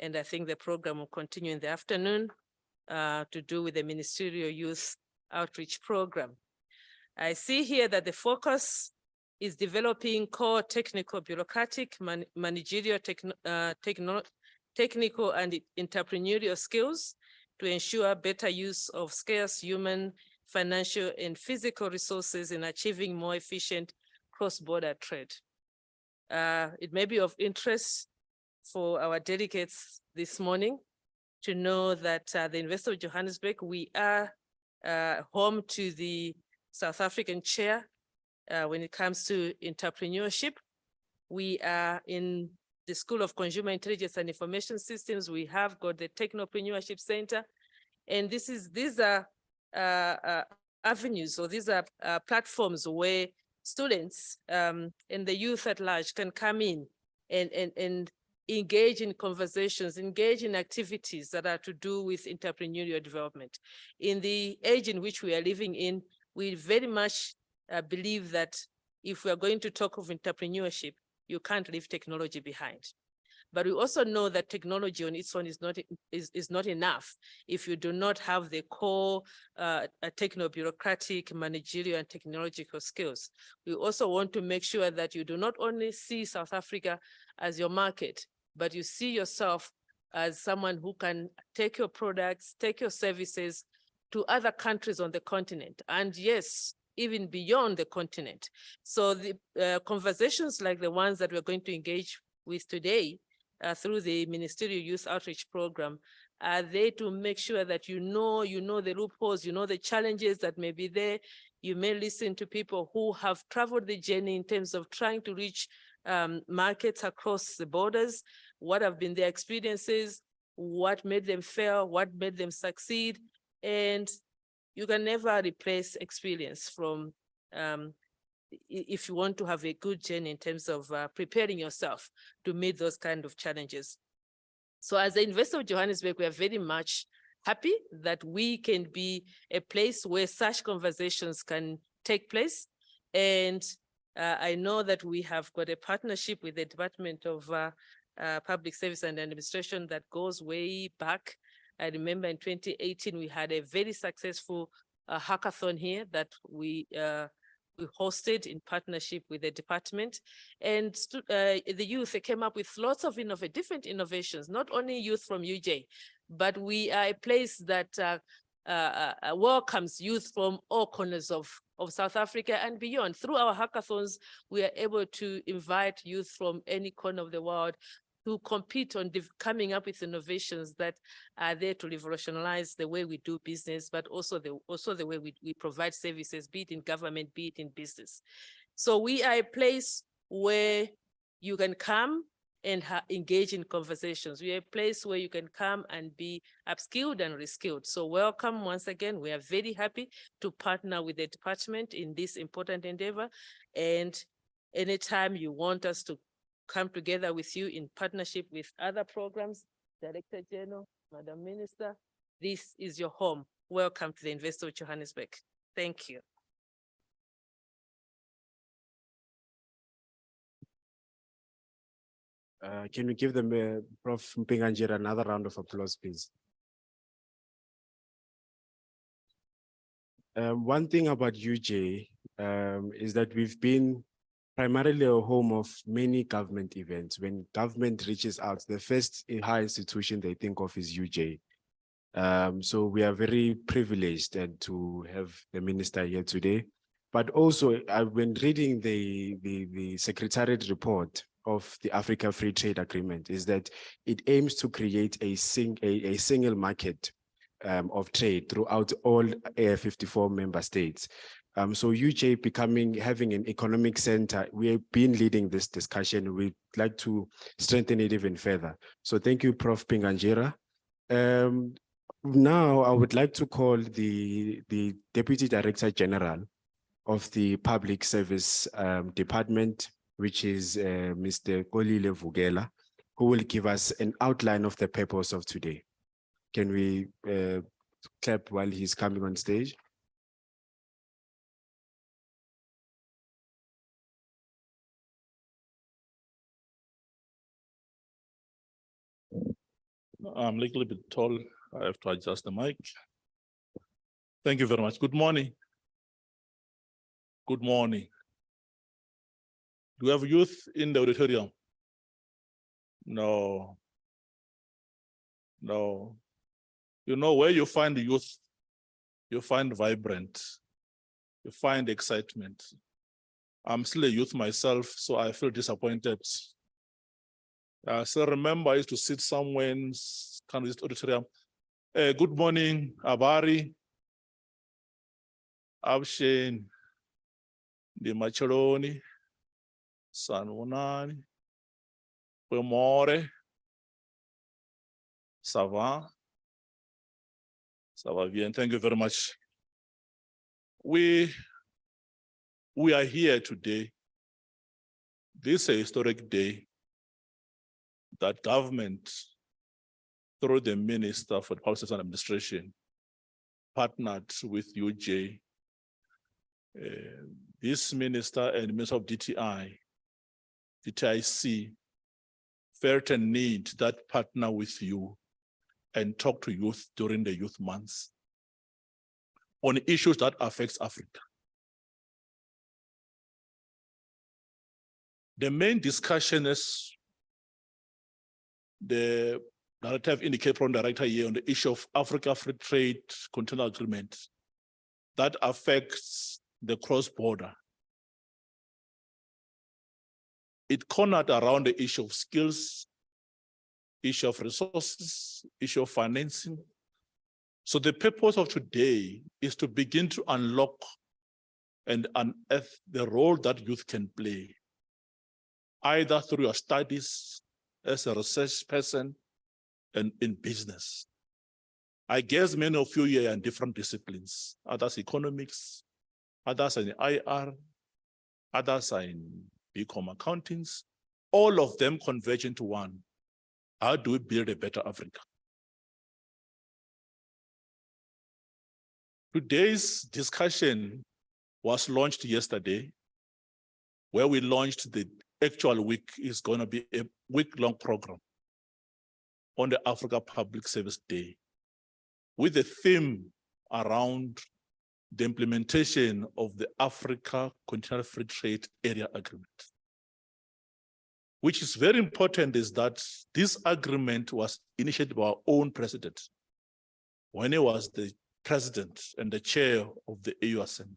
And I think the program will continue in the afternoon to do with the Ministerial Youth Outreach Program. I see here that the focus is developing core technical, bureaucratic, managerial, technical and entrepreneurial skills to ensure better use of scarce human, financial, and physical resources in achieving more efficient cross-border trade. It may be of interest for our delegates this morning to know that the University of Johannesburg, we are home to the South African chair when it comes to entrepreneurship. We are in the School of Consumer Intelligence and Information Systems. We have got the Technopreneurship Center. And these are avenues, or these are platforms where students and the youth at large can come in and engage in conversations, engage in activities that are to do with entrepreneurial development. In the age in which we are living in, we very much believe that if we are going to talk of entrepreneurship, you can't leave technology behind. But we also know that technology on its own is not enough if you do not have the core techno-bureaucratic, managerial, and technological skills. We also want to make sure that you do not only see South Africa as your market, but you see yourself as someone who can take your products, take your services to other countries on the continent. And yes, even beyond the continent. So the conversations like the ones that we're going to engage with today through the Ministerial Youth Outreach Program are there to make sure that you know the loopholes, you know the challenges that may be there. You may listen to people who have traveled the journey in terms of trying to reach markets across the borders, what have been their experiences, what made them fail, what made them succeed. And you can never replace experience from, if you want to have a good journey in terms of preparing yourself to meet those kind of challenges. So as the University of Johannesburg, we are very much happy that we can be a place where such conversations can take place. And I know that we have got a partnership with the Department of Public Service and Administration that goes way back. I remember in 2018, we had a very successful hackathon here that we hosted in partnership with the department. And the youth, they came up with lots of different innovations, not only youth from UJ, but we are a place that welcomes youth from all corners of South Africa and beyond. Through our hackathons, we are able to invite youth from any corner of the world to compete on coming up with innovations that are there to revolutionize the way we do business, but also the way we provide services, be it in government, be it in business. So we are a place where you can come and engage in conversations. We are a place where you can come and be upskilled and reskilled. So welcome once again. We are very happy to partner with the department in this important endeavor. And anytime you want us to come together with you in partnership with other programs, Director General, Madam Minister, this is your home. Welcome to the University of Johannesburg. Thank you. Can we give them, Prof. Mpinganjira, another round of applause, please? One thing about UJ is that we've been primarily a home of many government events. When government reaches out, the first higher institution they think of is UJ. So we are very privileged and to have the minister here today. But also, when reading the Secretariat report of the Africa Free Trade Agreement, is that it aims to create a single market of trade throughout all 54 member states. So UJ having an economic center, we have been leading this discussion. We'd like to strengthen it even further. So thank you, Prof. Mpinganjira. Now I would like to call the Deputy Director General of the Public Service Department, which is Mr. Kolile Vugela, who will give us an outline of the purpose of today. Can we clap while he's coming on stage? I'm a little bit tall. I have to adjust the mic. Thank you very much. Good morning. Good morning. Do we have youth in the auditorium? No. No. You know, where you find youth, you find vibrant, you find excitement. I'm still a youth myself, so I feel disappointed. So remember, I used to sit somewhere in kind of this auditorium. Good morning, Abari, Abshin, the Macharoni, Sanwunani, Pemore, Sava. Sava bien. Thank you very much. We are here today. This is a historic day that government, through the Minister for Policy and Administration, partnered with UJ. This minister and Minister of DTIC felt a need that partner with you and talk to youth during the youth months on issues that affects Africa. The main discussion is the narrative indicated from the director here on the issue of Africa Free Trade Container Agreement that affects the cross-border. It cornered around the issue of skills, issue of resources, issue of financing. So the purpose of today is to begin to unlock and unearth the role that youth can play, either through your studies as a research person and in business. I guess many of you here are in different disciplines, others economics, others are in IR, others are in BCom accountings, all of them converge into one. How do we build a better Africa? Today's discussion was launched yesterday, where we launched the actual week is going to be a week-long program on the Africa Public Service Day with a theme around the implementation of the Africa Continental Free Trade Area Agreement. Which is very important is that this agreement was initiated by our own president when he was the president and the chair of the AU Assembly.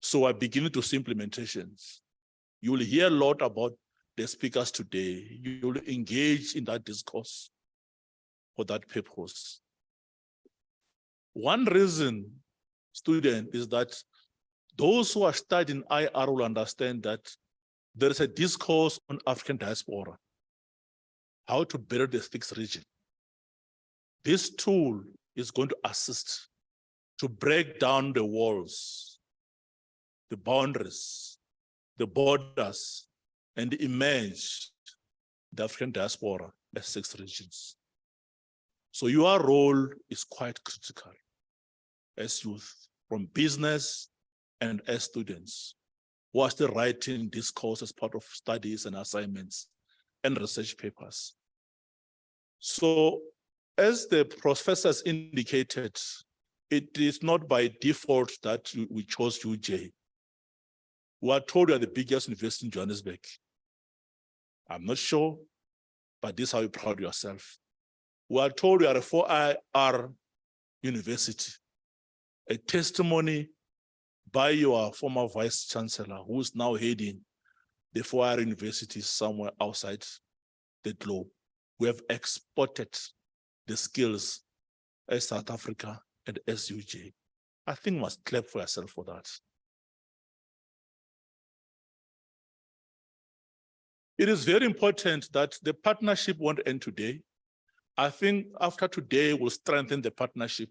So we're beginning to see implementations. You will hear a lot about the speakers today. You will engage in that discourse for that purpose. One reason, student, is that those who are studying IR will understand that there is a discourse on African diaspora, how to build the sixth region. This tool is going to assist to break down the walls, the boundaries, the borders, and emerge the African diaspora as six regions. So your role is quite critical as youth, from business and as students, who are still writing this course as part of studies and assignments and research papers. So as the professors indicated, it is not by default that we chose UJ. We are told we are the biggest university in Johannesburg. I'm not sure, but this is how you proud yourself. We are told we are a 4IR university, a testimony by your former vice chancellor, who is now heading the 4IR universities somewhere outside the globe. We have exported the skills as South Africa and as UJ. I think you must clap for yourself for that. It is very important that the partnership won't end today. I think after today, we'll strengthen the partnership.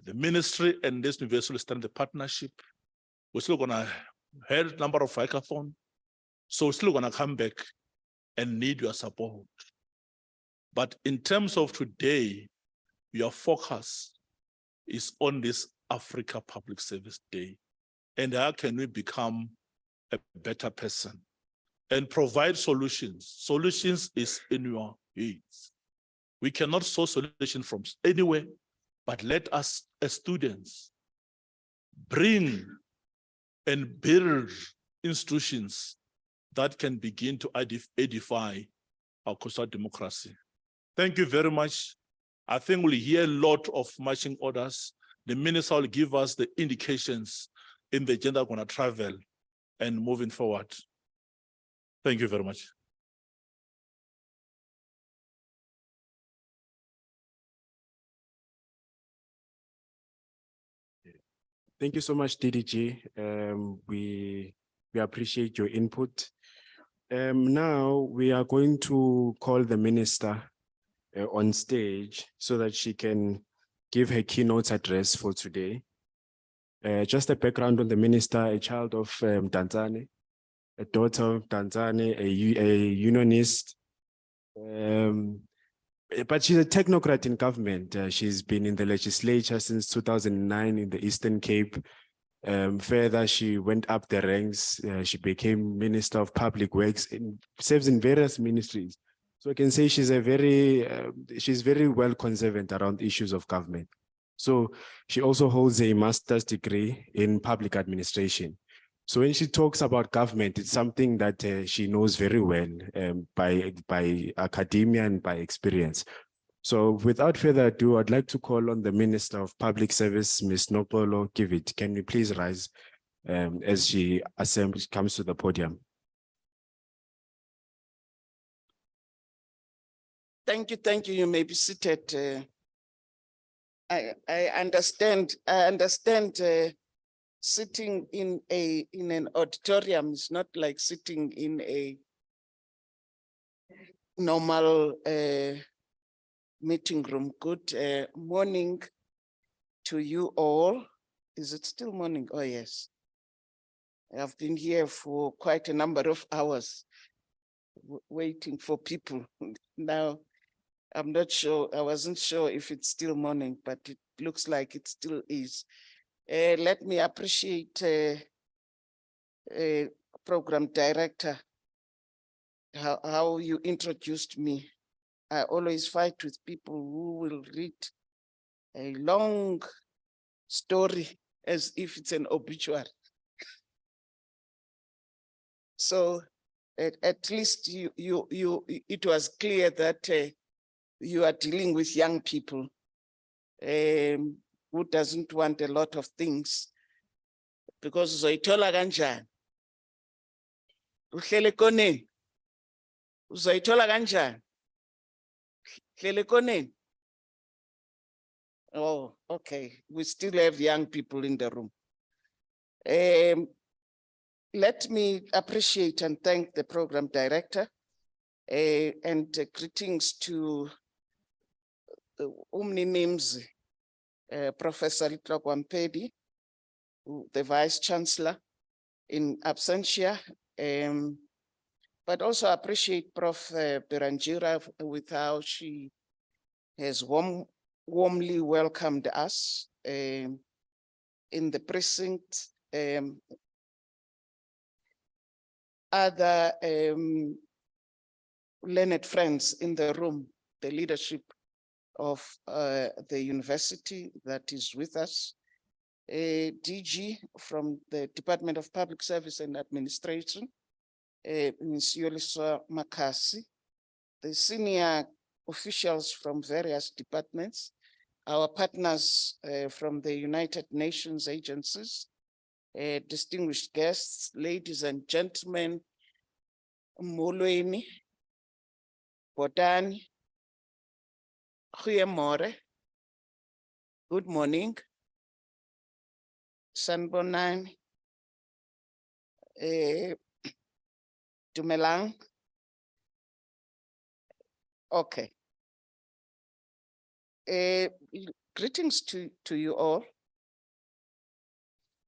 The ministry and this university will strengthen the partnership. We're still gonna have a number of hackathons. So we're still gonna come back and need your support. But in terms of today, your focus is on this Africa Public Service Day. And how can we become a better person and provide solutions? Solutions is in your hands. We cannot source solution from anywhere, but let us as students bring and build institutions that can begin to edify our cultural democracy. Thank you very much. I think we'll hear a lot of marching orders. The minister will give us the indications in the agenda going to travel and moving forward. Thank you very much. Thank you so much, DDG. We appreciate your input. Now we are going to call the minister on stage so that she can give her keynote address for today. Just a background on the minister: a child of Tanzania, a daughter of Tanzania, a unionist. But she's a technocrat in government. She's been in the legislature since 2009 in the Eastern Cape. Further, she went up the ranks. She became Minister of Public Works and serves in various ministries. So I can say she's very well conservant around issues of government. So she also holds a master's degree in public administration. So when she talks about government, it's something that she knows very well by academia and by experience. So without further ado, I'd like to call on the Minister of Public Service, Ms. Nopolo Kivit. Can you please rise as she comes to the podium? Thank you. Thank you. You may be seated. I understand. Sitting in an auditorium is not like sitting in a normal meeting room. Good morning to you all. Is it still morning? Oh, yes. I've been here for quite a number of hours waiting for people. Now, I'm not sure, I wasn't sure if it's still morning, but it looks like it still is. Let me appreciate Program Director, how you introduced me. I always fight with people who will read a long story as if it's an obituary. So at least it was clear that you are dealing with young people who doesn't want a lot of things, because uzoyithola kanjani? Uhlele koneni? Uzoyithola kanjani? Uhlele koneni? Oh, okay. We still have young people in the room. Let me appreciate and thank the Program Director and greetings to Umnimimzi, Professor Mpedi, the Vice Chancellor in absentia, but also appreciate Prof. Beranjira with how she has warmly welcomed us in the precinct. Other learned friends in the room, the leadership of the university that is with us, DG from the Department of Public Service and Administration, Ms. Yoliswa Makasi, the senior officials from various departments, our partners from the United Nations agencies, distinguished guests, ladies and gentlemen, Molweni, Botani, Goeiemorgen, good morning, Sanbonani, Dumelang. Okay. Greetings to you all,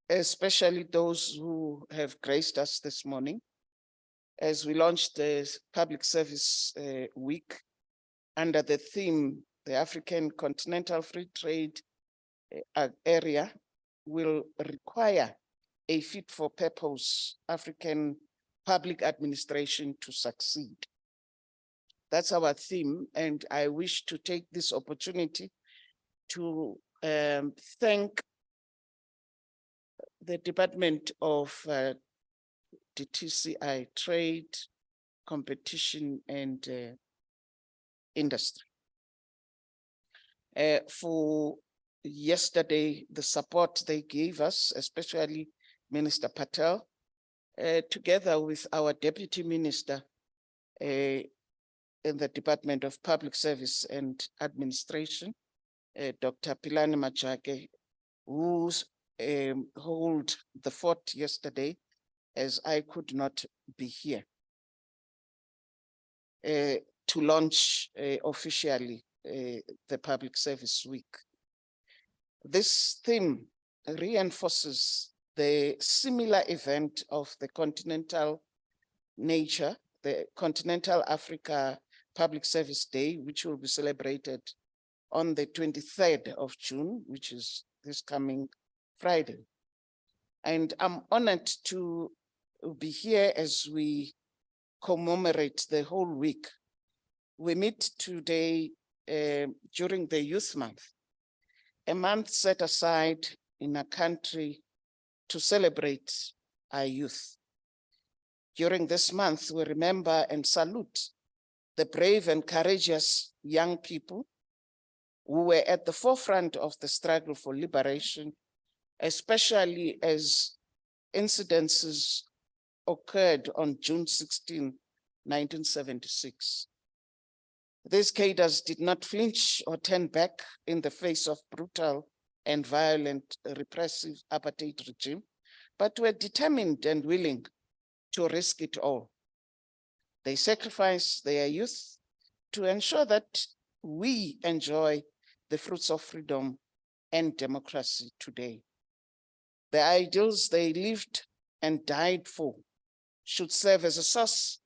especially those who have graced us this morning as we launched the Public Service Week under the theme, the African Continental Free Trade Area will require a fit for purpose African public administration to succeed. That's our theme, and I wish to take this opportunity to thank the Department of DTCI, Trade, Competition and Industry, for yesterday, the support they gave us, especially Minister Patel, together with our Deputy Minister in the Department of Public Service and Administration, Dr. Pilani Majake, who hold the fort yesterday as I could not be here to launch officially the Public Service Week. This theme reinforces the similar event of the continental nature, the Continental Africa Public Service Day, which will be celebrated on the 23rd of June, which is this coming Friday. And I'm honored to be here as we commemorate the whole week. We meet today during the Youth Month, a month set aside in a country to celebrate our youth. During this month, we remember and salute the brave and courageous young people who were at the forefront of the struggle for liberation, especially as incidences occurred on June 16, 1976. These cadres did not flinch or turn back in the face of brutal and violent repressive apartheid regime, but were determined and willing to risk it all. They sacrificed their youth to ensure that we enjoy the fruits of freedom and democracy today. The ideals they lived and died for should serve as a source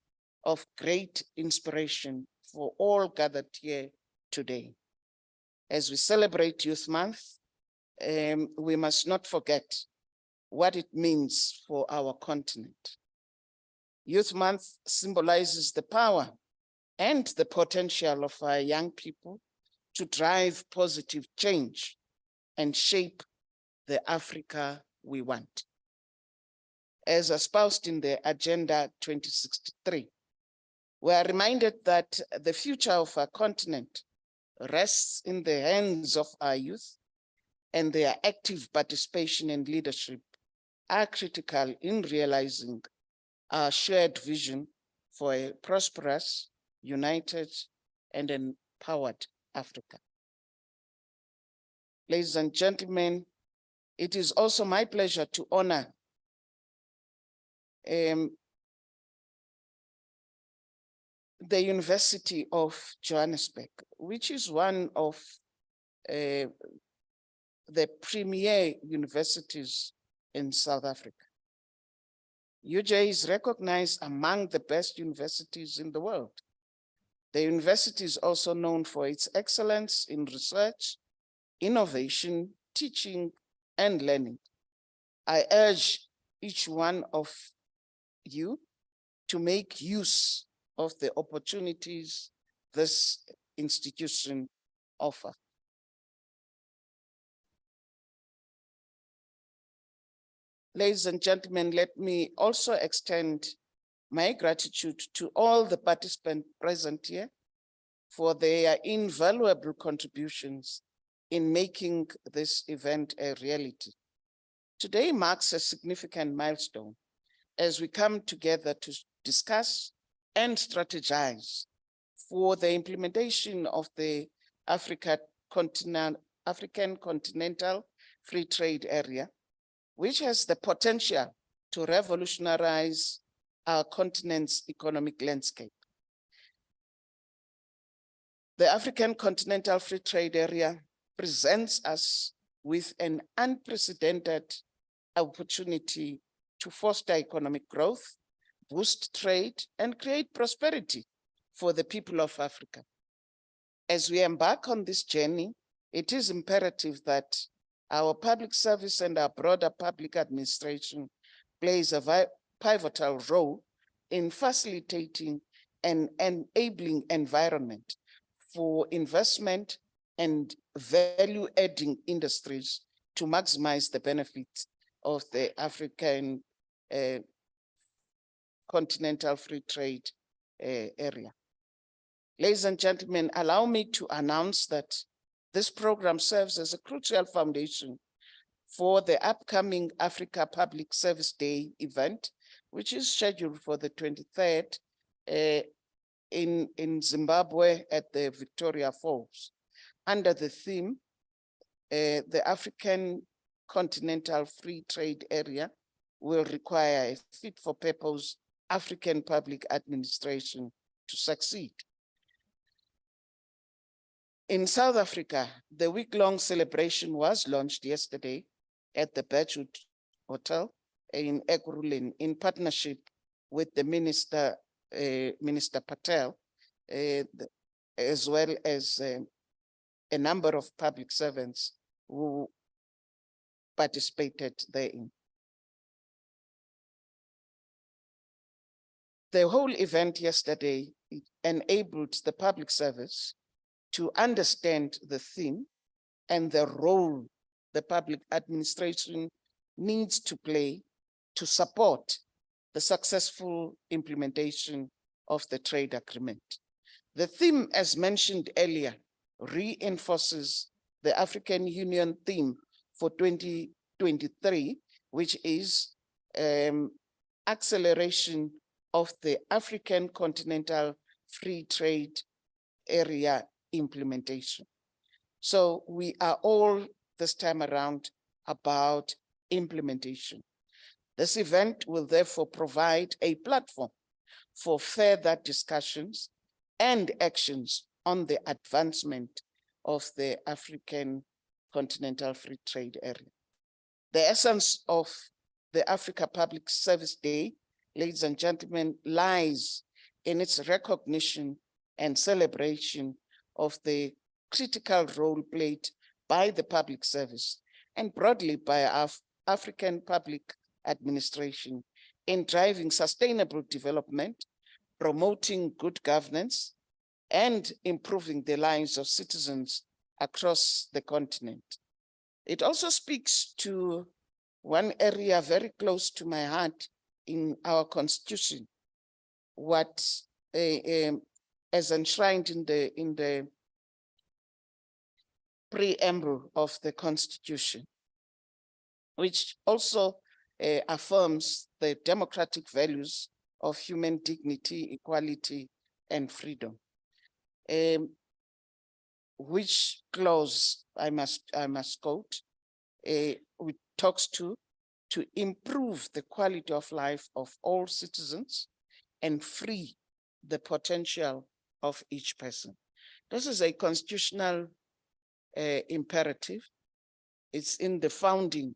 of great inspiration for all gathered here today. As we celebrate Youth Month, we must not forget what it means for our continent. Youth Month symbolizes the power and the potential of our young people to drive positive change and shape the Africa we want. As espoused in the Agenda 2063, we are reminded that the future of our continent rests in the hands of our youth, and their active participation and leadership are critical in realizing our shared vision for a prosperous, united, and empowered Africa. Ladies and gentlemen, it is also my pleasure to honor the University of Johannesburg, which is one of the premier universities in South Africa. UJ is recognized among the best universities in the world. The university is also known for its excellence in research, innovation, teaching, and learning. I urge each one of you to make use of the opportunities this institution offers. Ladies and gentlemen, let me also extend my gratitude to all the participants present here for their invaluable contributions in making this event a reality. Today marks a significant milestone as we come together to discuss and strategize for the implementation of the African Continental Free Trade Area, which has the potential to revolutionize our continent's economic landscape. The African Continental Free Trade Area presents us with an unprecedented opportunity to foster economic growth, boost trade, and create prosperity for the people of Africa. As we embark on this journey, it is imperative that our public service and our broader public administration plays a pivotal role in facilitating an enabling environment for investment and value-adding industries to maximize the benefits of the African continental free trade area. Ladies and gentlemen, allow me to announce that this program serves as a crucial foundation for the upcoming Africa Public Service Day event, which is scheduled for the 23rd in Zimbabwe at the Victoria Falls, under the theme, the African Continental Free Trade Area will require a fit-for-purpose African public administration to succeed. In South Africa, the week-long celebration was launched yesterday at the Birchwood Hotel in Ekurhuleni in partnership with the Minister Patel, as well as a number of public servants who participated therein. The whole event yesterday enabled the public service to understand the theme and the role the public administration needs to play to support the successful implementation of the trade agreement. The theme, as mentioned earlier, reinforces the African Union theme for 2023, which is acceleration of the African Continental Free Trade Area implementation. So we are all this time around about implementation. This event will therefore provide a platform for further discussions and actions on the advancement of the African Continental Free Trade Area. The essence of the Africa Public Service Day, ladies and gentlemen, lies in its recognition and celebration of the critical role played by the public service and broadly by our African public administration in driving sustainable development, promoting good governance, and improving the lives of citizens across the continent. It also speaks to one area very close to my heart in our constitution, what as enshrined in the preamble of the Constitution, which also affirms the democratic values of human dignity, equality, and freedom. Which clause I must quote, which talks to improve the quality of life of all citizens and free the potential of each person. This is a constitutional imperative. It's in the founding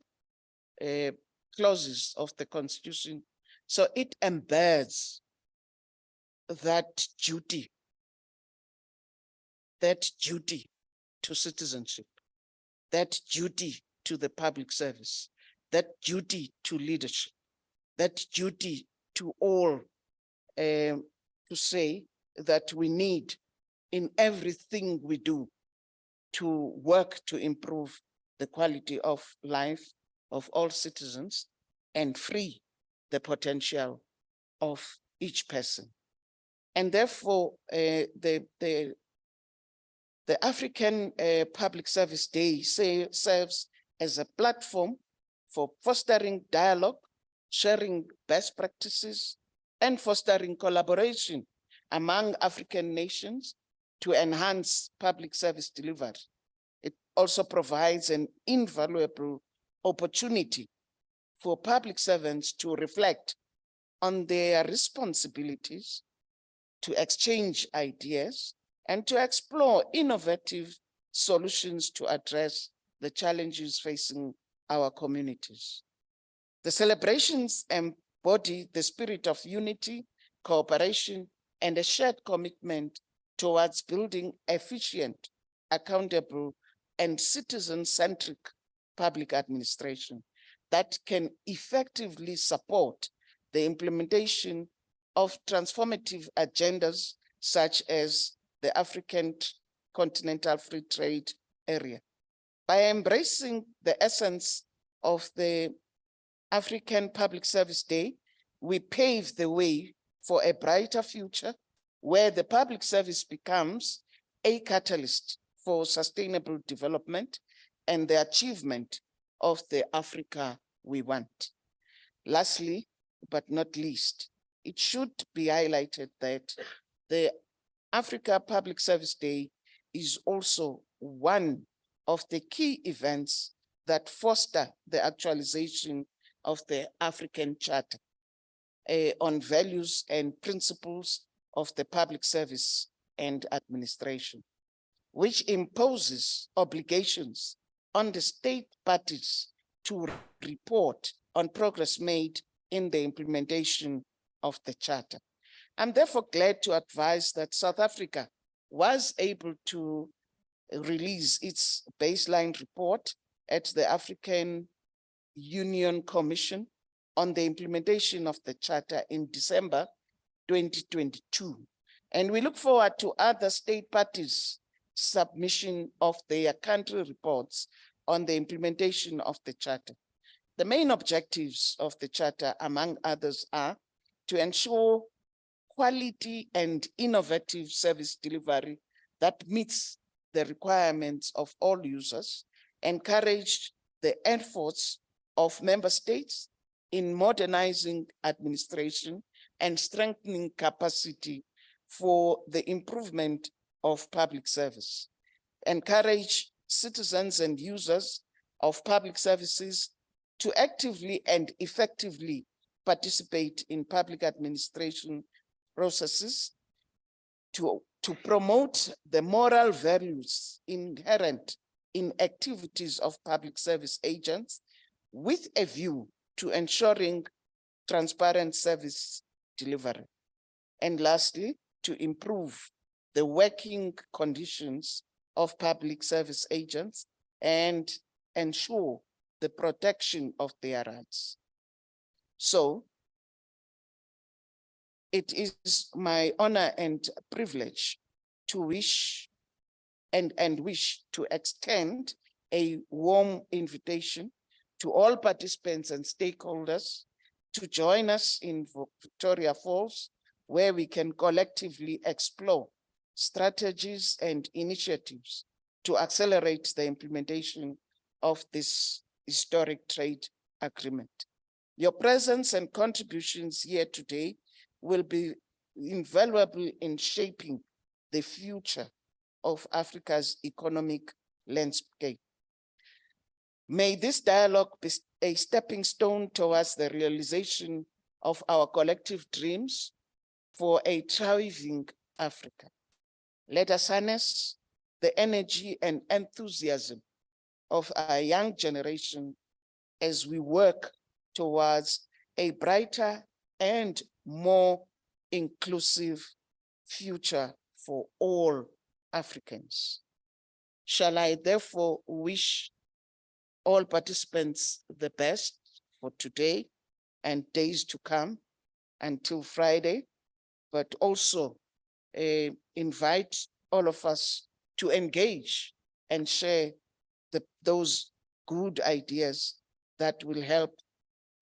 clauses of the Constitution. So it embeds that duty to citizenship, that duty to the public service, that duty to leadership, that duty to all, to say that we need in everything we do to work to improve the quality of life of all citizens and free the potential of each person. And therefore, the African Public Service Day serves as a platform for fostering dialogue, sharing best practices, and fostering collaboration among African nations to enhance public service delivery. It also provides an invaluable opportunity for public servants to reflect on their responsibilities, to exchange ideas, and to explore innovative solutions to address the challenges facing our communities. The celebrations embody the spirit of unity, cooperation, and a shared commitment towards building efficient, accountable, and citizen-centric public administration that can effectively support the implementation of transformative agendas such as the African Continental Free Trade Area. By embracing the essence of the African Public Service Day, we pave the way for a brighter future where the public service becomes a catalyst for sustainable development and the achievement of the Africa we want. Lastly, but not least, it should be highlighted that the Africa Public Service Day is also one of the key events that foster the actualization of the African Charter on values and principles of the public service and administration, which imposes obligations on the state parties to report on progress made in the implementation of the Charter. I'm therefore glad to advise that South Africa was able to release its baseline report at the African Union Commission on the implementation of the Charter in December 2022. And we look forward to other state parties' submission of their country reports on the implementation of the Charter. The main objectives of the Charter, among others, are to ensure quality and innovative service delivery that meets the requirements of all users, encourage the efforts of member states in modernizing administration and strengthening capacity for the improvement of public service, encourage citizens and users of public services to actively and effectively participate in public administration processes, to promote the moral values inherent in activities of public service agents with a view to ensuring transparent service delivery. And lastly, to improve the working conditions of public service agents and ensure the protection of their rights. So it is my honor and privilege to wish to extend a warm invitation to all participants and stakeholders to join us in Victoria Falls, where we can collectively explore strategies and initiatives to accelerate the implementation of this historic trade agreement. Your presence and contributions here today will be invaluable in shaping the future of Africa's economic landscape. May this dialogue be a stepping stone towards the realization of our collective dreams for a thriving Africa. Let us harness the energy and enthusiasm of our young generation as we work towards a brighter and more inclusive future for all Africans. Shall I therefore wish all participants the best for today and days to come until Friday, but also invite all of us to engage and share those good ideas that will help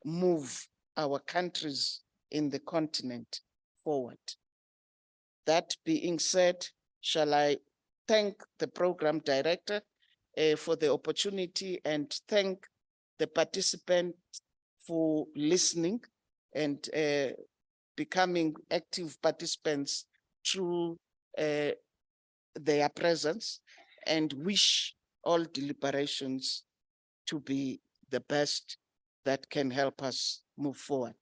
move our countries in the continent forward. That being said, shall I thank the program director for the opportunity and thank the participants for listening and becoming active participants through their presence, and wish all deliberations to be the best that can help us move forward.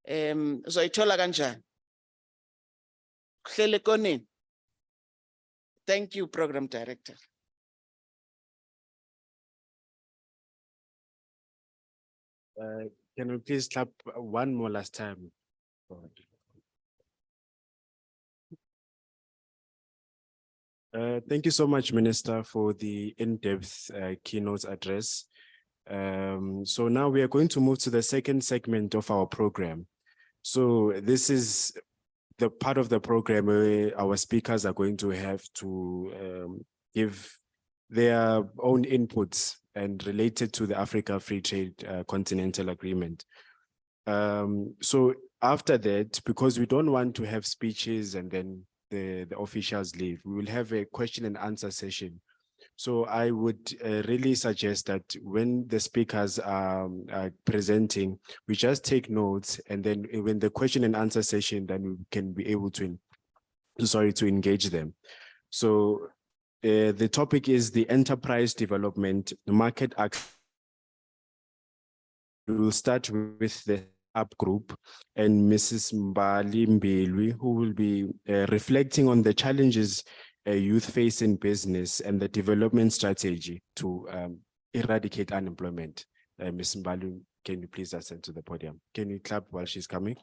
Zoyithola kanjani? Kuhlele konini? Thank you, Program Director. Can we please clap one more last time? Thank you so much, Minister, for the in-depth keynote address. So now we are going to move to the second segment of our program. So this is the part of the program where our speakers are going to have to give their own inputs and related to the Africa Free Trade Continental Agreement. So after that, because we don't want to have speeches and then the officials leave, we will have a question and answer session. So I would really suggest that when the speakers are presenting, we just take notes, and then when the question and answer session, then we can be able to, to engage them. So the topic is the enterprise development market access. We will start with the up group and Mrs. Mbali Mbilwi, who will be reflecting on the challenges youth face in business and the development strategy to eradicate unemployment. Ms. Mbali, can you please ascend to the podium? Can you clap while she's coming?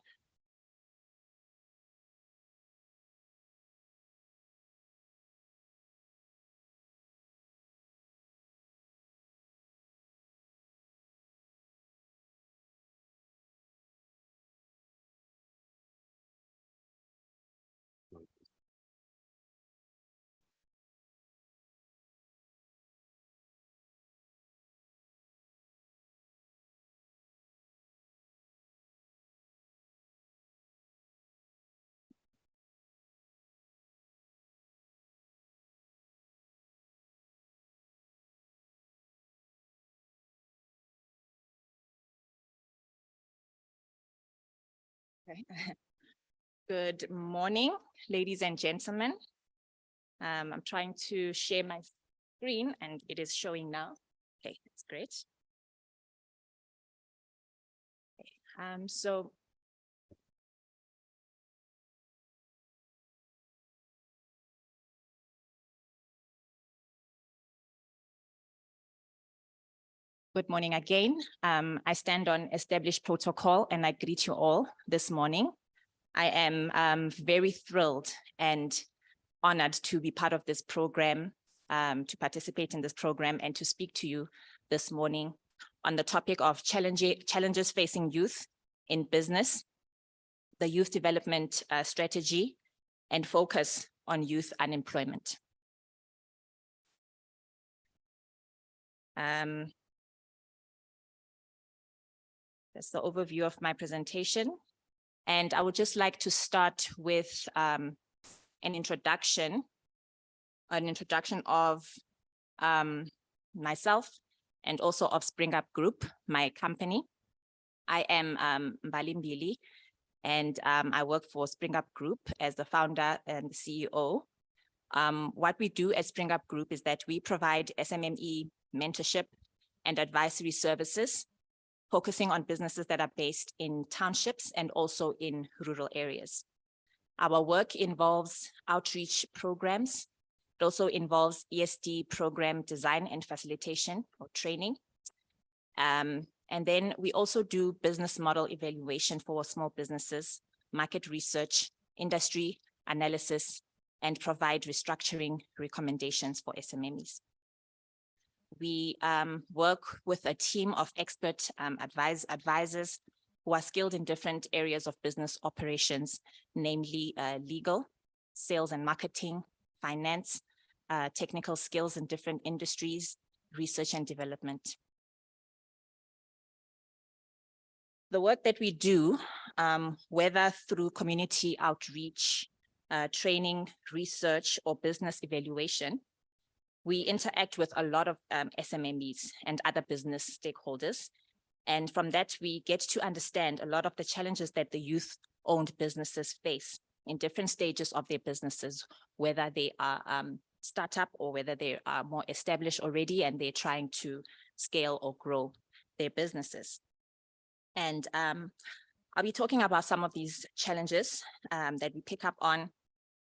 Okay. Good morning, ladies and gentlemen. I'm trying to share my screen and it is showing now. Okay, that's great. Okay. So good morning again. I stand on established protocol and I greet you all this morning. I am very thrilled and honored to be part of this program, to participate in this program and to speak to you this morning on the topic of challenges facing youth in business, the youth development strategy, and focus on youth unemployment. That's the overview of my presentation. And I would just like to start with an introduction of myself and also of Spring Up Group, my company. I am Mbali Mbili, and I work for Spring Up Group as the founder and CEO. What we do at Spring Up Group is that we provide SMME mentorship and advisory services, focusing on businesses that are based in townships and also in rural areas. Our work involves outreach programs. It also involves ESD program design and facilitation or training. And then we also do business model evaluation for small businesses, market research, industry analysis, and provide restructuring recommendations for SMMEs. We work with a team of expert advisors who are skilled in different areas of business operations, namely legal, sales and marketing, finance, technical skills in different industries, research and development. The work that we do, whether through community outreach, training, research, or business evaluation, we interact with a lot of SMMEs and other business stakeholders. And from that, we get to understand a lot of the challenges that the youth-owned businesses face in different stages of their businesses, whether they are startup or whether they are more established already and they're trying to scale or grow their businesses. And I'll be talking about some of these challenges that we pick up on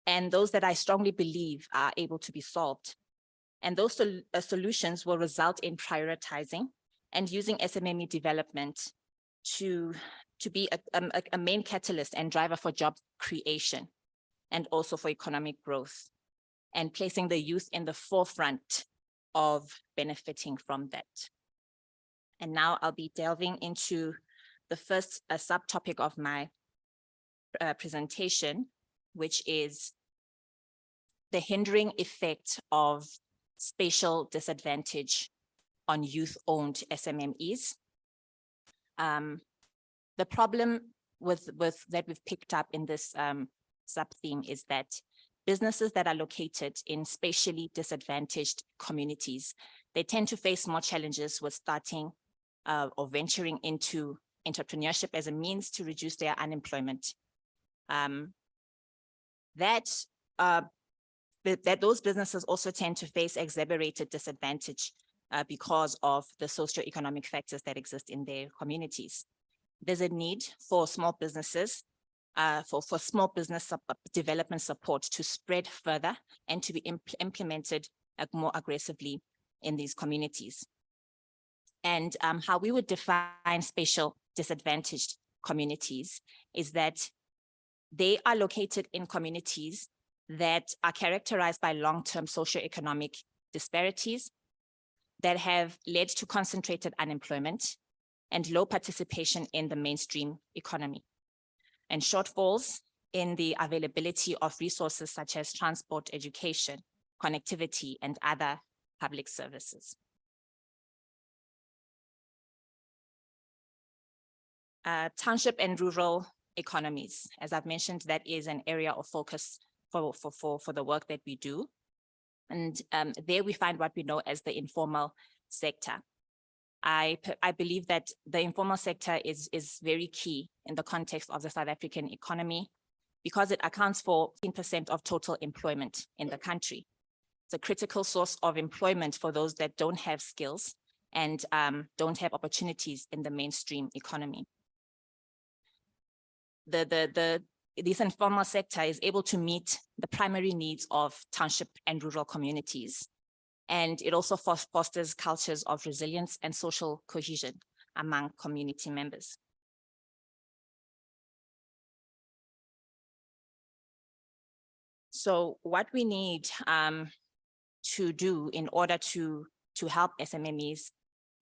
and those that I strongly believe are able to be solved. And those solutions will result in prioritizing and using SMME development to be a main catalyst and driver for job creation and also for economic growth, and placing the youth in the forefront of benefiting from that. And now I'll be delving into the first subtopic of my presentation, which is the hindering effect of spatial disadvantage on youth-owned SMMEs. The problem with that we've picked up in this sub-theme is that businesses that are located in spatially disadvantaged communities, they tend to face more challenges with starting or venturing into entrepreneurship as a means to reduce their unemployment. That those businesses also tend to face exacerbated disadvantage because of the socioeconomic factors that exist in their communities. There's a need for small businesses, for small business development support to spread further and to be implemented more aggressively in these communities. And how we would define spatial disadvantaged communities is that they are located in communities that are characterized by long-term socioeconomic disparities that have led to concentrated unemployment and low participation in the mainstream economy, and shortfalls in the availability of resources such as transport, education, connectivity, and other public services. Township and rural economies. As I've mentioned, that is an area of focus for the work that we do. And there we find what we know as the informal sector. I believe that the informal sector is very key in the context of the South African economy because it accounts for 10% of total employment in the country. It's a critical source of employment for those that don't have skills and don't have opportunities in the mainstream economy. This informal sector is able to meet the primary needs of township and rural communities. And it also fosters cultures of resilience and social cohesion among community members. So what we need to do in order to help SMMEs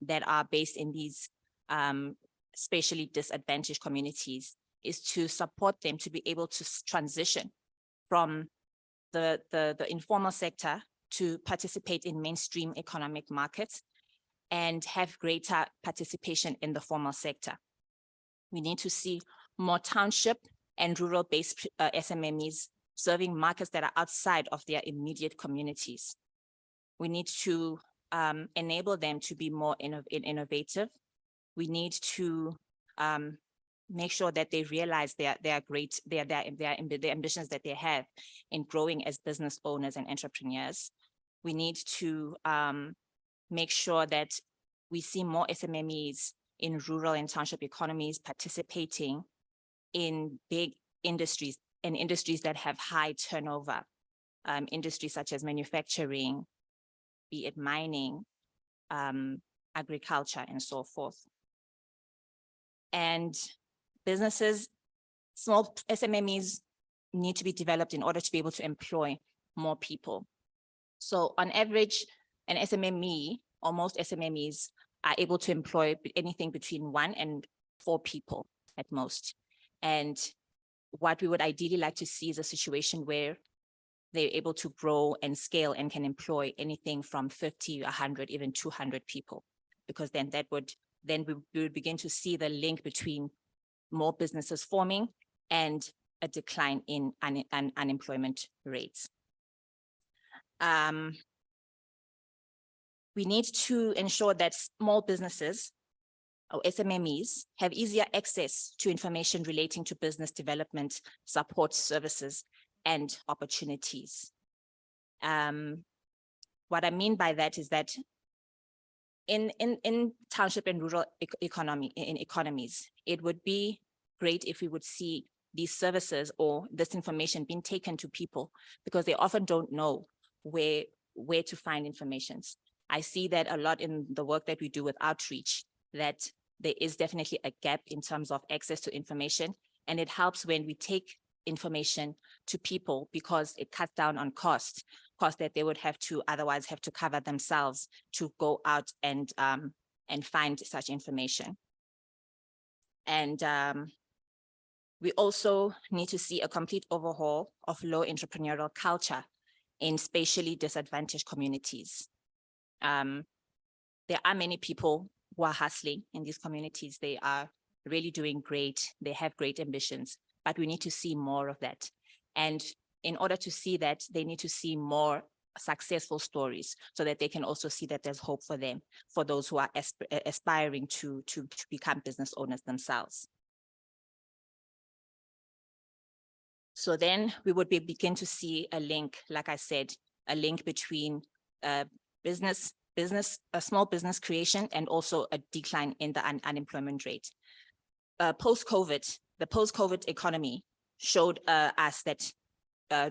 that are based in these spatially disadvantaged communities is to support them to be able to transition from the informal sector to participate in mainstream economic markets and have greater participation in the formal sector. We need to see more township and rural-based SMMEs serving markets that are outside of their immediate communities. We need to enable them to be more innovative. We need to make sure that they realize their ambitions that they have in growing as business owners and entrepreneurs. We need to make sure that we see more SMMEs in rural and township economies participating in big industries and industries that have high turnover, industries such as manufacturing, be it mining, agriculture, and so forth. And businesses, small SMMEs need to be developed in order to be able to employ more people. So on average, an SMME, or most SMMEs, are able to employ anything between 1 and 4 people at most. And what we would ideally like to see is a situation where they're able to grow and scale and can employ anything from 50, 100, even 200 people, because then we would begin to see the link between more businesses forming and a decline in unemployment rates. We need to ensure that small businesses or SMMEs have easier access to information relating to business development, support services, and opportunities. What I mean by that is that in township and rural economies, it would be great if we would see these services or this information being taken to people, because they often don't know where to find information. I see that a lot in the work that we do with outreach, that there is definitely a gap in terms of access to information, and it helps when we take information to people because it cuts down on costs that they would otherwise have to cover themselves to go out and find such information. And We also need to see a complete overhaul of low entrepreneurial culture in spatially disadvantaged communities. There are many people who are hustling in these communities. They are really doing great. They have great ambitions, but we need to see more of that. And in order to see that, they need to see more successful stories so that they can also see that there's hope for them, for those who are aspiring to become business owners themselves. So then we would begin to see a link, like I said, a link between small business creation and also a decline in the unemployment rate. Post-COVID, the post-COVID economy showed us that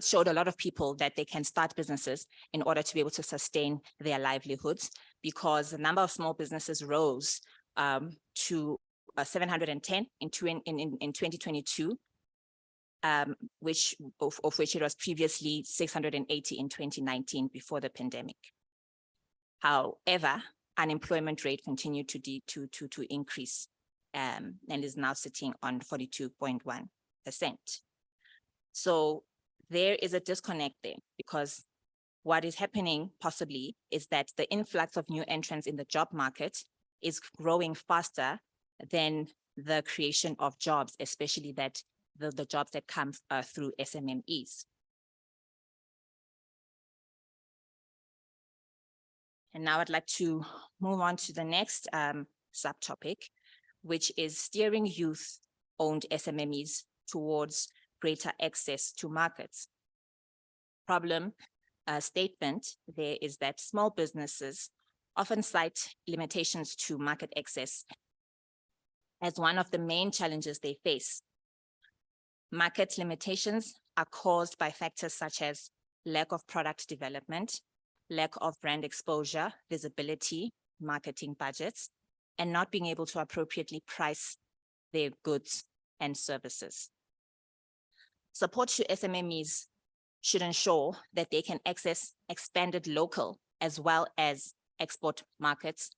showed a lot of people that they can start businesses in order to be able to sustain their livelihoods, because the number of small businesses rose to 710 in 2022, of which it was previously 680 in 2019 before the pandemic. However, unemployment rate continued to increase and is now sitting on 42.1%. So there is a disconnect there, because what is happening possibly is that the influx of new entrants in the job market is growing faster than the creation of jobs, especially that the jobs that come through SMMEs. And now I'd like to move on to the next subtopic, which is steering youth-owned SMMEs towards greater access to markets. Problem statement there is that small businesses often cite limitations to market access as one of the main challenges they face. Market limitations are caused by factors such as lack of product development, lack of brand exposure, visibility, marketing budgets, and not being able to appropriately price their goods and services. Support to SMMEs should ensure that they can access expanded local as well as export markets,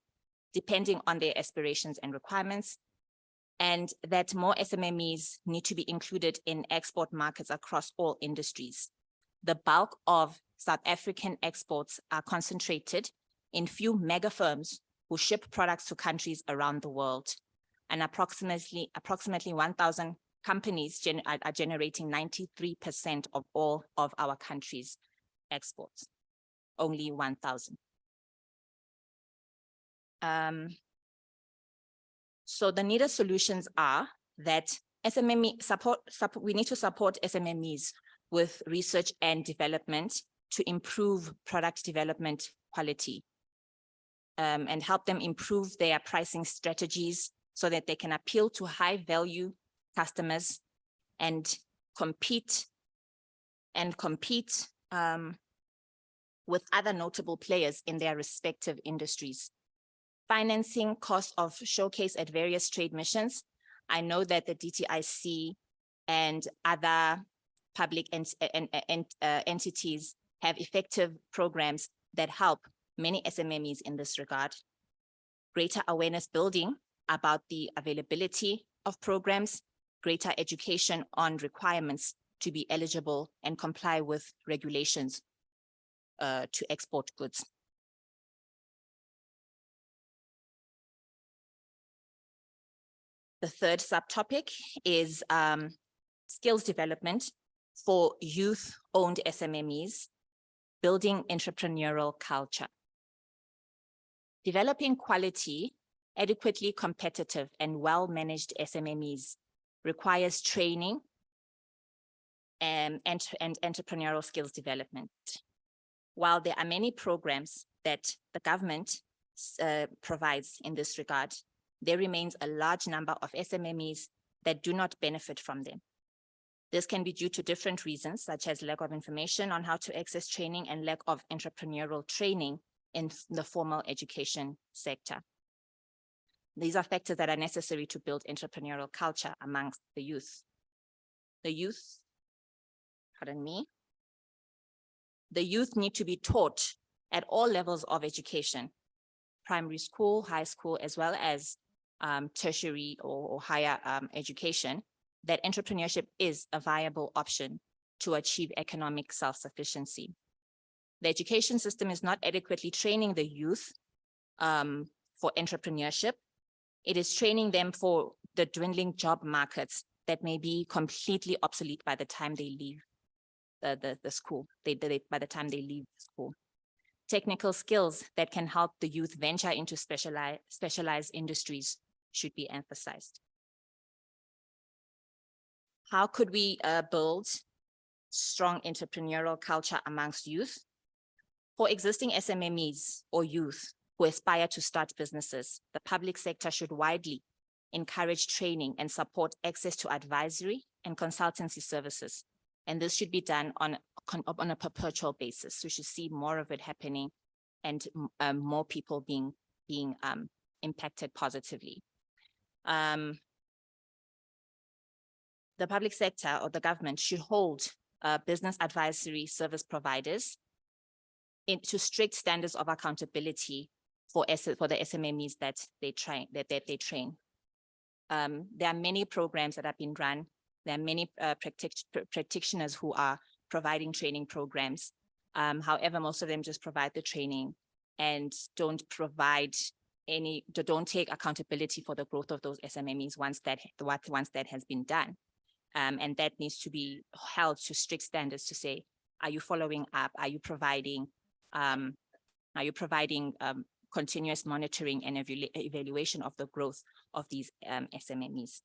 depending on their aspirations and requirements, and that more SMMEs need to be included in export markets across all industries. The bulk of South African exports are concentrated in few mega firms who ship products to countries around the world, and approximately 1,000 companies are generating 93% of all of our country's exports. Only 1,000. So the needed solutions are that we need to support SMMEs with research and development to improve product development quality, and help them improve their pricing strategies so that they can appeal to high value customers and compete with other notable players in their respective industries. Financing costs of showcase at various trade missions. I know that the DTIC and other public entities have effective programs that help many SMMEs in this regard. Greater awareness building about the availability of programs, greater education on requirements to be eligible and comply with regulations to export goods. The third subtopic is skills development for youth-owned SMMEs, building entrepreneurial culture. Developing quality, adequately competitive and well-managed SMMEs requires training and entrepreneurial skills development. While there are many programs that the government provides in this regard, there remains a large number of SMMEs that do not benefit from them. This can be due to different reasons, such as lack of information on how to access training and lack of entrepreneurial training in the formal education sector. These are factors that are necessary to build entrepreneurial culture amongst the youth. The youth need to be taught at all levels of education, primary school, high school, as well as tertiary or higher education, that entrepreneurship is a viable option to achieve economic self-sufficiency. The education system is not adequately training the youth for entrepreneurship. It is training them for the dwindling job markets that may be completely obsolete by the time they leave the school, by the time they leave school. Technical skills that can help the youth venture into specialized industries should be emphasized. How could we build strong entrepreneurial culture amongst youth? For existing SMMEs or youth who aspire to start businesses, the public sector should widely encourage training and support access to advisory and consultancy services. And this should be done on a perpetual basis. We should see more of it happening and more people being impacted positively. The public sector or the government should hold business advisory service providers into strict standards of accountability for the SMMEs that they train. There are many programs that have been run. There are many practitioners who are providing training programs. However, most of them just provide the training and don't take accountability for the growth of those SMMEs once that has been done. And that needs to be held to strict standards to say, are you following up? Are you providing continuous monitoring and evaluation of the growth of these SMMEs?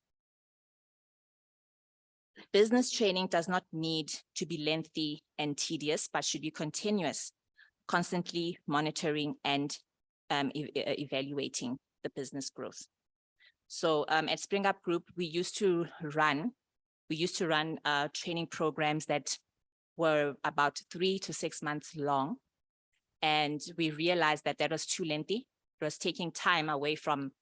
Business training does not need to be lengthy and tedious, but should be continuous, constantly monitoring and evaluating the business growth. So at Spring Up Group, we used to run training programs that were about 3 to 6 months long. And we realized that that was too lengthy. It was taking time away from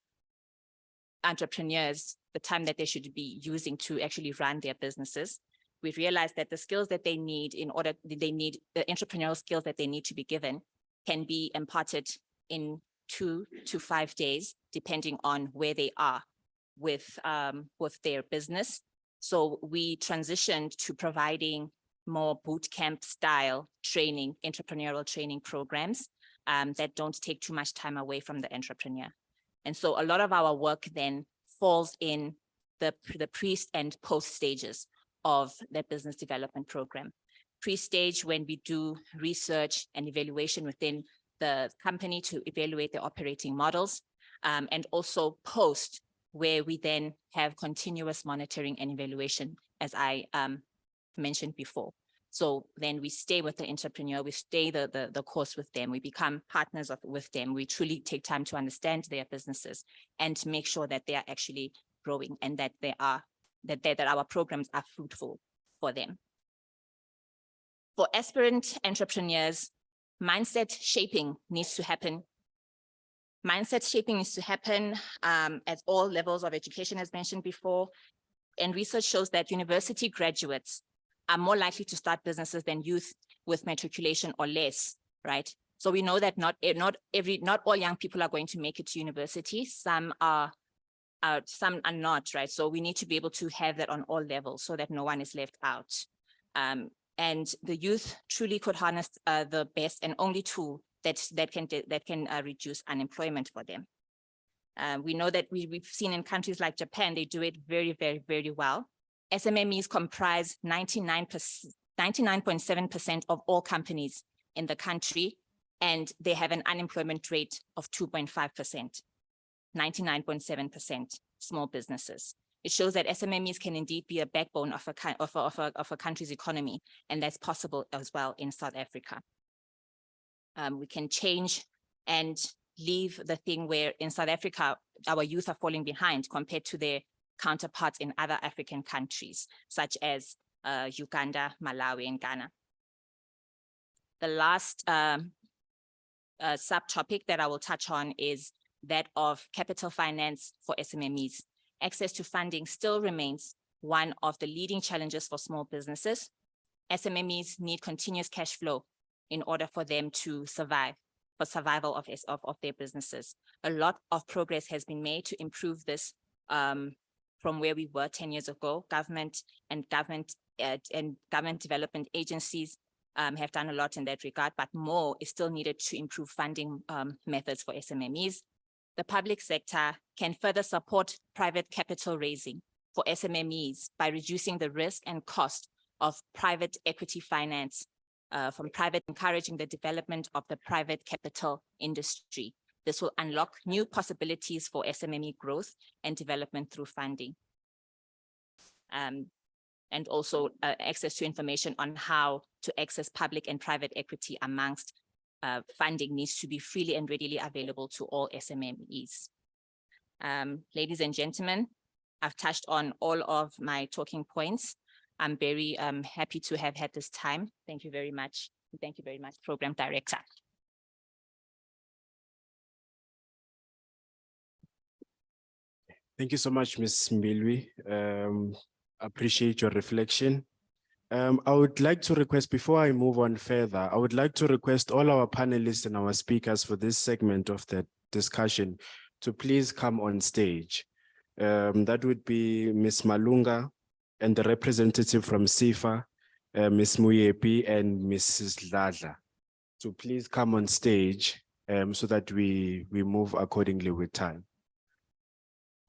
entrepreneurs, the time that they should be using to actually run their businesses. We realized that the skills that they need the entrepreneurial skills that they need to be given can be imparted in 2 to 5 days, depending on where they are with their business. So we transitioned to providing more boot camp style training, entrepreneurial training programs that don't take too much time away from the entrepreneur. And so a lot of our work then falls in the pre and post stages of the business development program. Pre-stage, when we do research and evaluation within the company to evaluate the operating models, and also post, where we then have continuous monitoring and evaluation, as I mentioned before. So then we stay with the entrepreneur, we stay the course with them, we become partners with them, we truly take time to understand their businesses and to make sure that they are actually growing and that that our programs are fruitful for them. For aspirant entrepreneurs, mindset shaping needs to happen. Mindset shaping needs to happen at all levels of education, as mentioned before. And research shows that university graduates are more likely to start businesses than youth with matriculation or less, right? So we know that not all young people are going to make it to university. Some are not, right? So we need to be able to have that on all levels so that no one is left out. And the youth truly could harness the best and only tool that can reduce unemployment for them. We know that we've seen in countries like Japan, they do it very, very, very well. SMMEs comprise 99.7% of all companies in the country, and they have an unemployment rate of 2.5%, 99.7% small businesses. It shows that SMMEs can indeed be a backbone of a country's economy, and that's possible as well in South Africa. We can change and leave the thing where in South Africa, our youth are falling behind compared to their counterparts in other African countries, such as Uganda, Malawi, and Ghana. The last subtopic that I will touch on is that of capital finance for SMMEs. Access to funding still remains one of the leading challenges for small businesses. SMMEs need continuous cash flow in order for them to survive, for survival of their businesses. A lot of progress has been made to improve this from where we were 10 years ago. Government development agencies have done a lot in that regard, but more is still needed to improve funding methods for SMMEs. The public sector can further support private capital raising for SMMEs by reducing the risk and cost of private equity finance encouraging the development of the private capital industry. This will unlock new possibilities for SMME growth and development through funding. And also access to information on how to access public and private equity amongst funding needs to be freely and readily available to all SMMEs. Ladies and gentlemen, I've touched on all of my talking points. I'm very happy to have had this time. Thank you very much. Thank you very much, Program Director. Thank you so much, Ms. Mbilwi. Appreciate your reflection. I would like to request, before I move on further, I would like to request all our panelists and our speakers for this segment of the discussion to please come on stage. That would be Ms. Malunga and the representative from SIFA, Ms. Muyepi and Mrs. Ladla. So please come on stage so that we move accordingly with time.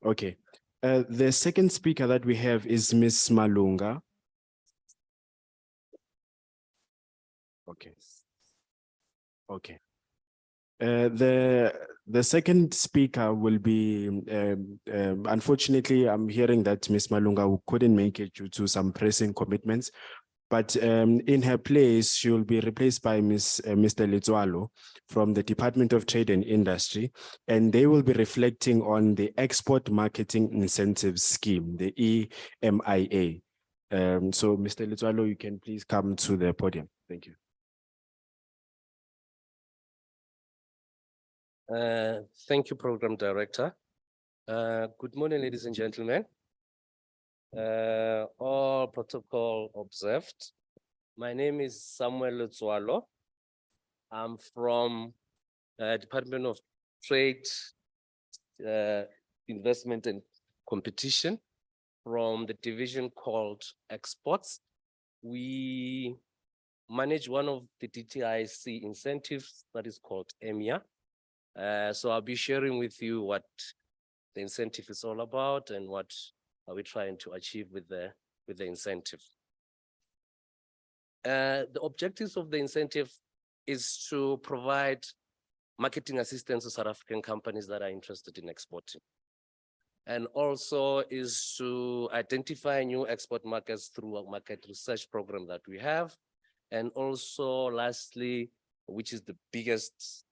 Okay. The second speaker that we have is Ms. Malunga. Okay. Okay. The second speaker will be, unfortunately, I'm hearing that Ms. Malunga couldn't make it due to some pressing commitments, but in her place, she will be replaced by Mr. Letswalo from the Department of Trade and Industry, and they will be reflecting on the Export Marketing Incentives Scheme, the EMIA. So Mr. Letswalo, you can please come to the podium. Thank you. Thank you, Program Director. Good morning, ladies and gentlemen. All protocol observed. My name is Samuel Letswalo. I'm from Department of Trade, Investment and Competition from the division called Exports. We manage one of the DTIC incentives that is called EMIA. So I'll be sharing with you what the incentive is all about and what are we trying to achieve with the incentive. The objectives of the incentive is to provide marketing assistance to South African companies that are interested in exporting. And also is to identify new export markets through a market research program that we have. And also lastly, which is the biggest,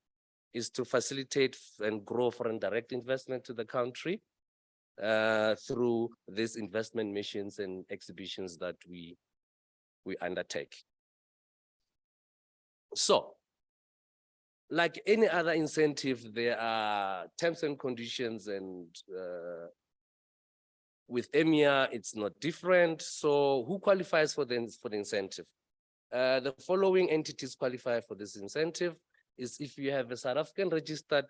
is to facilitate and grow foreign direct investment to the country through these investment missions and exhibitions that we undertake. So, like any other incentive, there are terms and conditions, and with EMIA, it's not different. So who qualifies for the incentive? The following entities qualify for this incentive is if you have a South African registered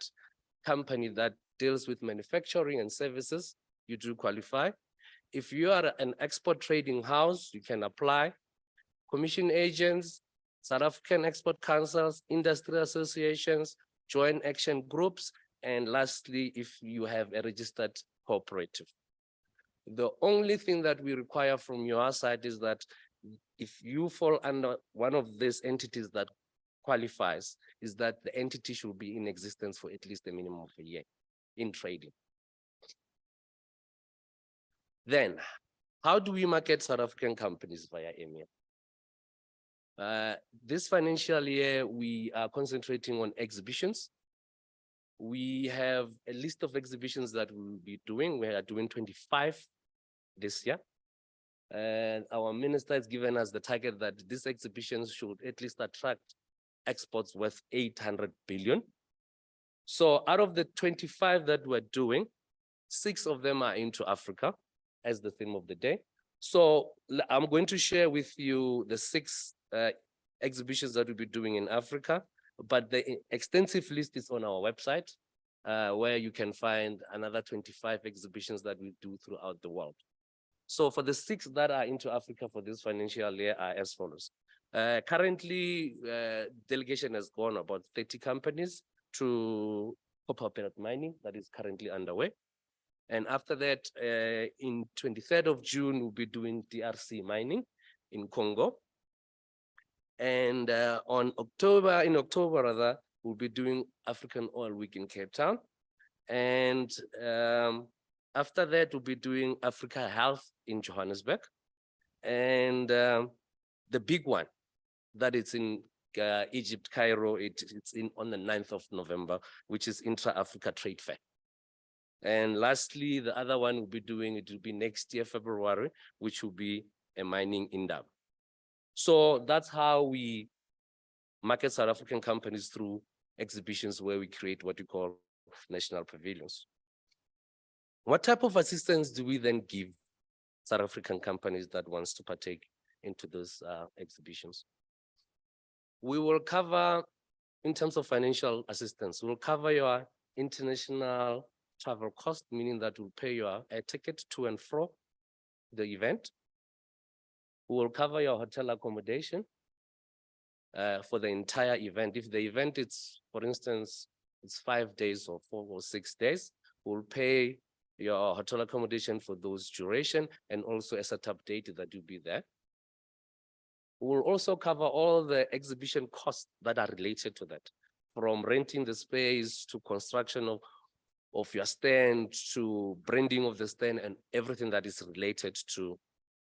company that deals with manufacturing and services, you do qualify. If you are an export trading house, you can apply. Commission agents, South African export councils, industry associations, joint action groups, and lastly, if you have a registered cooperative. The only thing that we require from your side is that if you fall under one of these entities that qualifies, is that the entity should be in existence for at least a minimum of a year in trading. Then, how do we market South African companies via EMIA? This financial year, we are concentrating on exhibitions. We have a list of exhibitions that we'll be doing. We are doing 25 this year. And our minister has given us the target that these exhibitions should at least attract exports worth 800 billion. So out of the 25 that we're doing, 6 of them are into Africa as the theme of the day. So I'm going to share with you the 6 exhibitions that we'll be doing in Africa, but the extensive list is on our website. where you can find another 25 exhibitions that we do throughout the world. So for the 6 that are into Africa for this financial year are as follows. Currently, delegation has gone about 30 companies to copper pellet mining that is currently underway. And after that, in 23rd of June, we'll be doing DRC mining in Congo. And in October rather, we'll be doing African Oil Week in Cape Town. And after that, we'll be doing Africa Health in Johannesburg. And the big one that is in Egypt, Cairo, it's on the 9th of November, which is Intra-Africa Trade Fair. And lastly, the other one we'll be doing, it will be next year, February, which will be a mining in Dam. So that's how we market South African companies through exhibitions where we create what we call national pavilions. What type of assistance do we then give South African companies that wants to partake into those exhibitions? We will cover, in terms of financial assistance, we'll cover your international travel cost, meaning that we'll pay your air ticket to and fro the event. We will cover your hotel accommodation for the entire event. If the event is, for instance, it's 5 days or 4 or 6 days, we'll pay your hotel accommodation for those duration and also a setup date that you'll be there. We'll also cover all the exhibition costs that are related to that, from renting the space to construction of your stand to branding of the stand and everything that is related to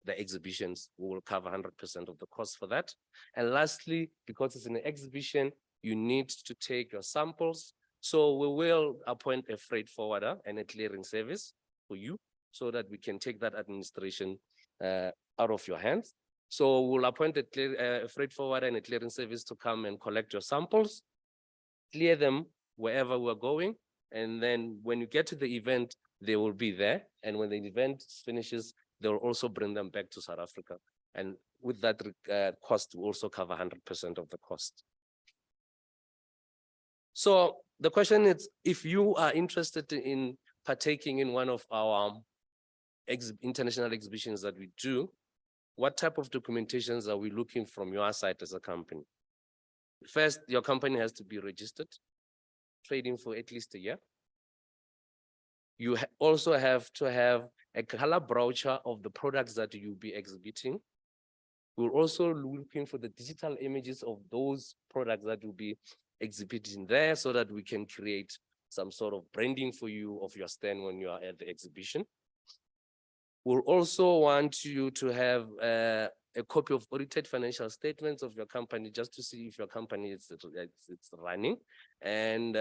the exhibitions. We will cover 100% of the cost for that. And lastly, because it's an exhibition, you need to take your samples. So we will appoint a freight forwarder and a clearing service for you so that we can take that administration out of your hands. So we'll appoint a freight forwarder and a clearing service to come and collect your samples, clear them wherever we're going. And then when you get to the event, they will be there. And when the event finishes, they will also bring them back to South Africa. And with that cost, we also cover 100% of the cost. So the question is, if you are interested in partaking in one of our international exhibitions that we do, what type of documentations are we looking from your side as a company? First, your company has to be registered, trading for at least a year. You also have to have a color brochure of the products that you'll be exhibiting. We're also looking for the digital images of those products that will be exhibiting there so that we can create some sort of branding for you of your stand when you are at the exhibition. We'll also want you to have a copy of audited financial statements of your company just to see if your company is running, and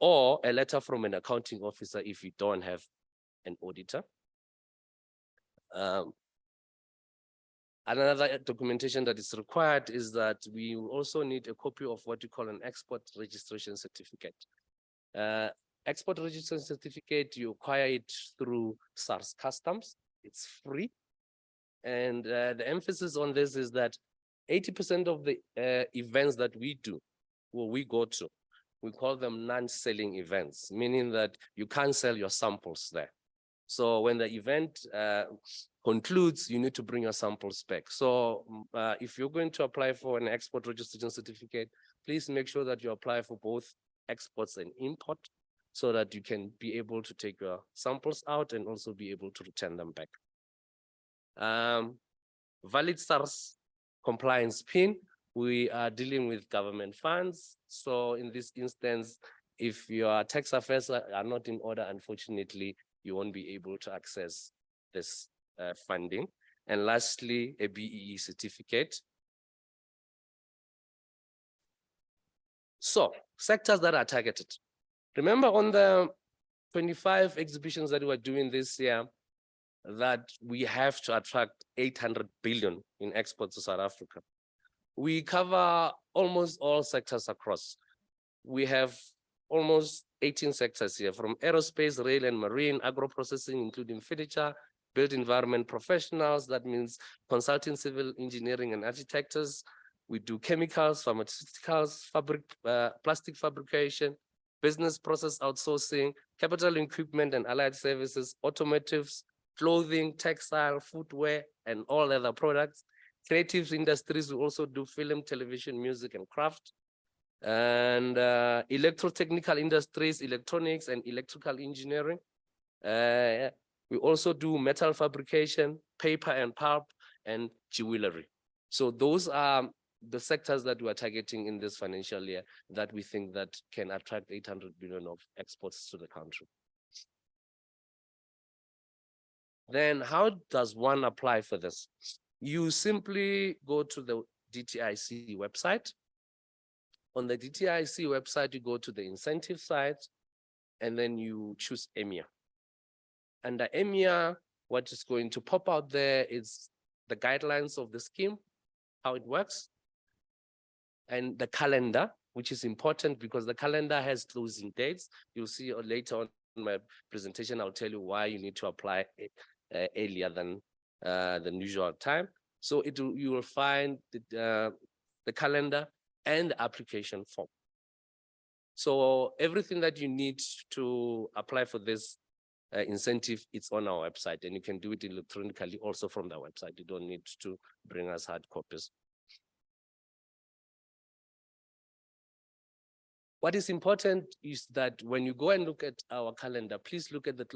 or a letter from an accounting officer if you don't have an auditor. Another documentation that is required is that we will also need a copy of what you call an export registration certificate. Export registration certificate, you acquire it through SARS Customs. It's free. And the emphasis on this is that 80% of the events that we do, or we go to, we call them non-selling events, meaning that you can't sell your samples there. So when the event concludes, you need to bring your samples back. So if you're going to apply for an export registration certificate, please make sure that you apply for both exports and import so that you can be able to take your samples out and also be able to return them back. Valid SARS compliance PIN, we are dealing with government funds. So in this instance, if your tax affairs are not in order, unfortunately, you won't be able to access this funding. And lastly, a BEE certificate. So sectors that are targeted. Remember on the 25 exhibitions that we are doing this year, that we have to attract 800 billion in exports to South Africa. We cover almost all sectors across. We have almost 18 sectors here, from aerospace, rail and marine, agro-processing, including furniture, built environment professionals, that means consulting, civil engineering and architects. We do chemicals, pharmaceuticals, plastic fabrication, business process outsourcing, capital equipment and allied services, automotives, clothing, textile, footwear, and all other products. Creative industries, we also do film, television, music, and craft. And electrotechnical industries, electronics and electrical engineering. We also do metal fabrication, paper and pulp, and jewelry. So those are the sectors that we are targeting in this financial year that we think that can attract 800 billion of exports to the country. Then how does one apply for this? You simply go to the DTIC website. On the DTIC website, you go to the incentive side, and then you choose EMEA. Under EMEA, what is going to pop out there is the guidelines of the scheme, how it works, and the calendar, which is important because the calendar has closing dates. You'll see later on in my presentation, I'll tell you why you need to apply earlier than the usual time. So you will find the calendar and the application form. So everything that you need to apply for this incentive, it's on our website, and you can do it electronically also from the website. You don't need to bring us hard copies. What is important is that when you go and look at our calendar, please look at the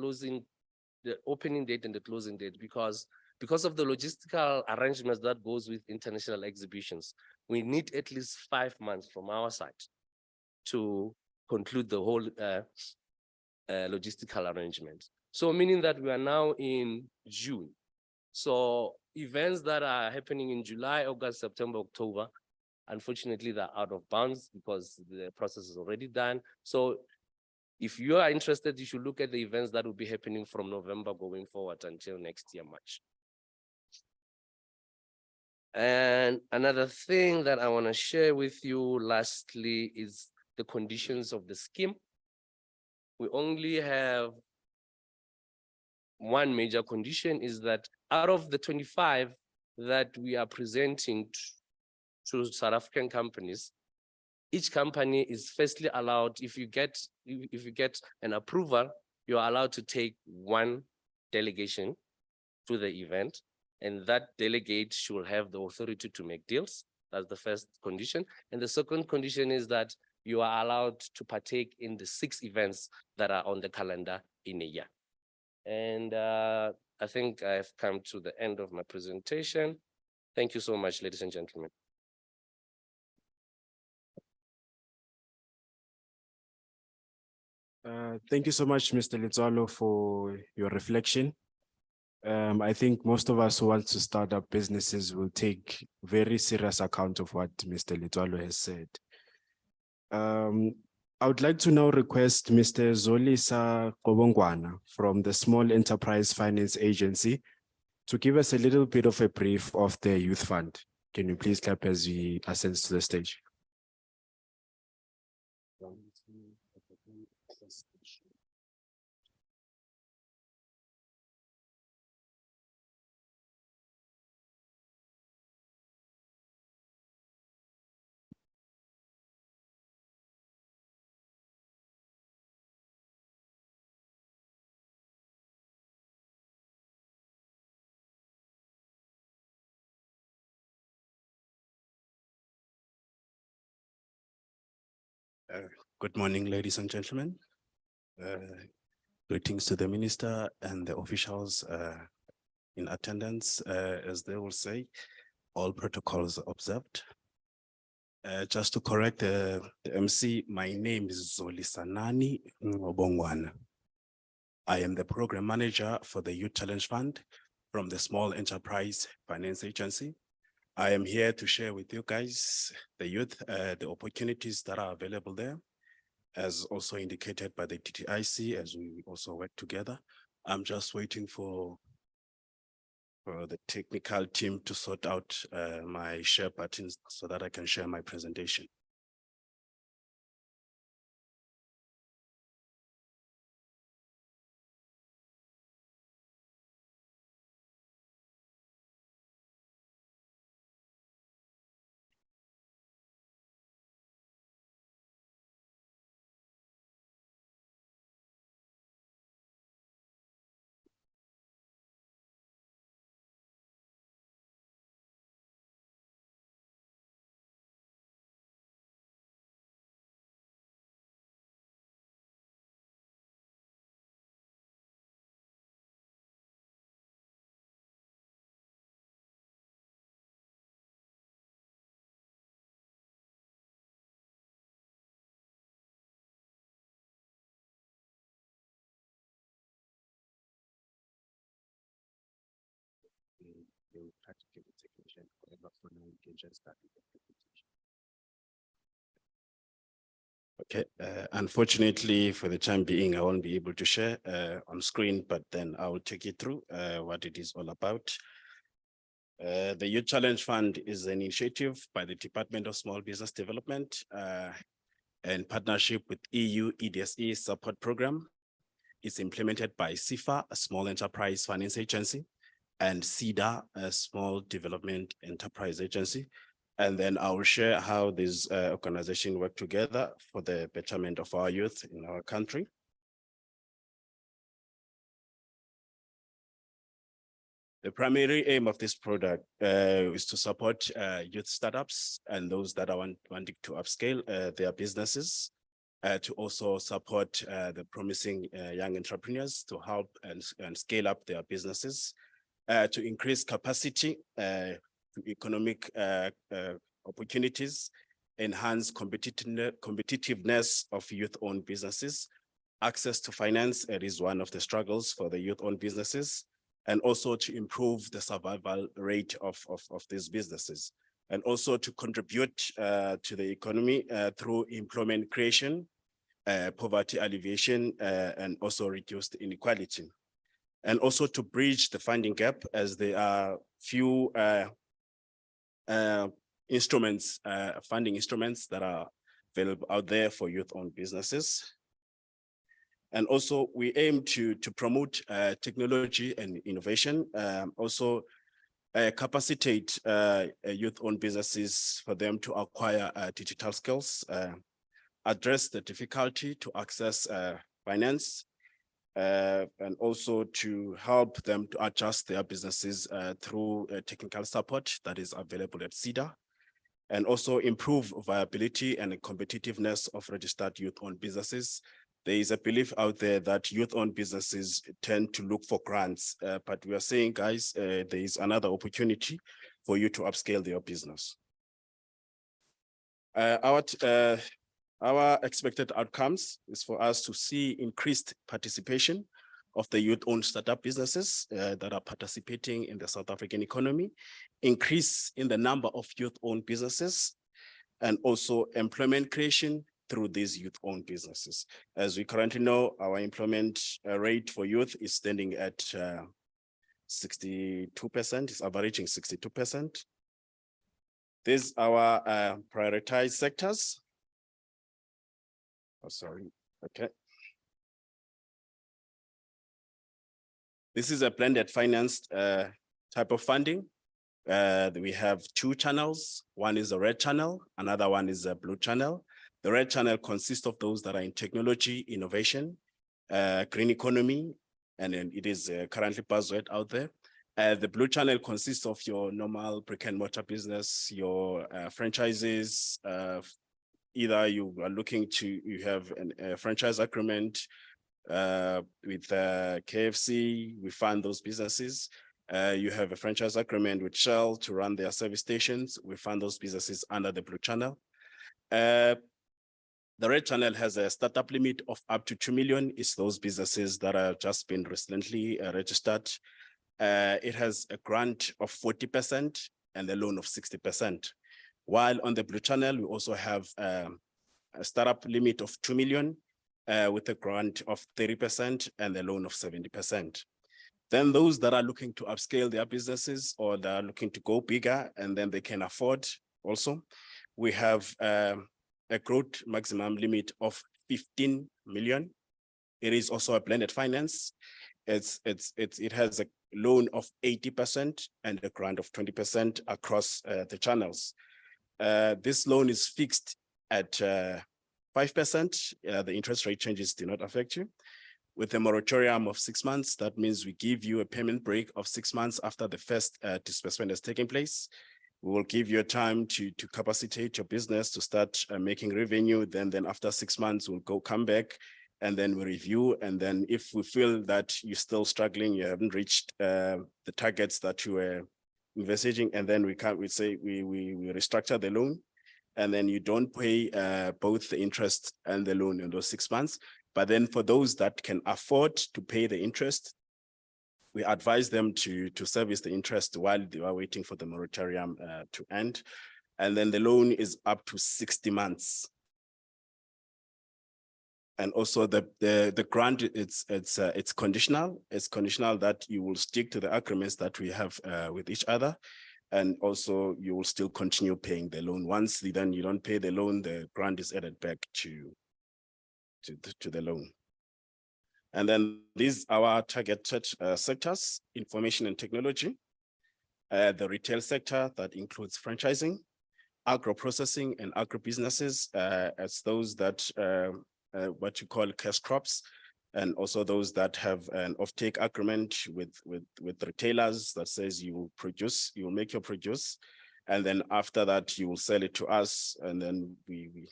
opening date and the closing date, because of the logistical arrangements that goes with international exhibitions, we need at least 5 months from our side to conclude the whole logistical arrangement. So meaning that we are now in June. So events that are happening in July, August, September, October, unfortunately, they're out of bounds because the process is already done. So if you are interested, you should look at the events that will be happening from November going forward until next year, March. And another thing that I want to share with you lastly is the conditions of the scheme. We only have one major condition, is that out of the 25 that we are presenting to South African companies, each company is firstly allowed, if you get an approval, you're allowed to take one delegation to the event, and that delegate should have the authority to make deals. That's the first condition. And the second condition is that you are allowed to partake in the 6 events that are on the calendar in a year. And I think I've come to the end of my presentation. Thank you so much, ladies and gentlemen. Thank you so much, Mr. Letswalo, for your reflection. I think most of us who want to start up businesses will take very serious account of what Mr. Letswalo has said. I would like to now request Mr. Zolisa Kobongwana from the Small Enterprise Finance Agency to give us a little bit of a brief of the Youth Fund. Can you please clap as we ascend to the stage? Good morning, ladies and gentlemen. Greetings to the minister and the officials in attendance. As they will say, all protocols observed. Just to correct the MC, my name is Zolisanani Ngobongwana. I am the program manager for the Youth Challenge Fund from the Small Enterprise Finance Agency. I am here to share with you guys, the youth, the opportunities that are available there, as also indicated by the DTIC, as we also work together. I'm just waiting for the technical team to sort out my share buttons so that I can share my presentation. they will try to get the technician, whatever, for now we can just start with the presentation. Okay, unfortunately, for the time being, I won't be able to share on screen, but then I will take you through what it is all about. The Youth Challenge Fund is an initiative by the Department of Small Business Development in partnership with EU EDSE support program. It's implemented by SIFA, a small enterprise finance agency, and SIDA, a small development enterprise agency. And then I will share how these organizations work together for the betterment of our youth in our country. The primary aim of this product is to support youth startups and those that are wanting to upscale their businesses, to also support the promising young entrepreneurs to help and scale up their businesses, to increase capacity, to economic opportunities, enhance competitiveness of youth-owned businesses. Access to finance is one of the struggles for the youth-owned businesses, and also to improve the survival rate of these businesses, and also to contribute to the economy through employment creation, poverty alleviation, and also reduced inequality. And also to bridge the funding gap, as there are few instruments, funding instruments that are available out there for youth-owned businesses. And also we aim to promote technology and innovation, also capacitate youth-owned businesses for them to acquire digital skills, address the difficulty to access finance, and also to help them to adjust their businesses through technical support that is available at SIDA, and also improve viability and competitiveness of registered youth-owned businesses. There is a belief out there that youth-owned businesses tend to look for grants, but we are saying, guys, there is another opportunity for you to upscale their business. Our expected outcomes is for us to see increased participation of the youth-owned startup businesses that are participating in the South African economy, increase in the number of youth-owned businesses, and also employment creation through these youth-owned businesses. As we currently know, our employment rate for youth is standing at 62%, it's averaging 62%. These are our prioritized sectors. Oh, sorry, okay. This is a blended financed type of funding. We have two channels. One is a red channel, another one is a blue channel. The red channel consists of those that are in technology, innovation, green economy, and then it is currently buzzword out there. The blue channel consists of your normal brick and mortar business, your franchises. Either you are looking to, you have a franchise agreement with KFC, we fund those businesses. You have a franchise agreement with Shell to run their service stations, we fund those businesses under the blue channel. The red channel has a startup limit of up to 2 million. It's those businesses that have just been recently registered. It has a grant of 40% and a loan of 60%. While on the blue channel, we also have a startup limit of 2 million with a grant of 30% and a loan of 70%. Then those that are looking to upscale their businesses or that are looking to go bigger and then they can afford also, we have a growth maximum limit of 15 million. It is also a blended finance. It has a loan of 80% and a grant of 20% across the channels. This loan is fixed at 5%. The interest rate changes do not affect you. With a moratorium of 6 months, that means we give you a payment break of 6 months after the first disbursement has taken place. We will give you a time to capacitate your business to start making revenue. Then after 6 months, we'll come back and then we review. And then if we feel that you're still struggling, you haven't reached the targets that you were envisaging, and then we restructure the loan, and then you don't pay both the interest and the loan in those 6 months. But then for those that can afford to pay the interest, we advise them to service the interest while they are waiting for the moratorium to end. And then the loan is up to 60 months. And also the grant, it's conditional. It's conditional that you will stick to the agreements that we have with each other. And also you will still continue paying the loan. Once then you don't pay the loan, the grant is added back to the loan. And then these are our targeted sectors: information and technology, the retail sector that includes franchising, agro-processing and agro-businesses, as those that what you call cash crops, and also those that have an offtake agreement with retailers that says you will make your produce, and then after that you will sell it to us, and then we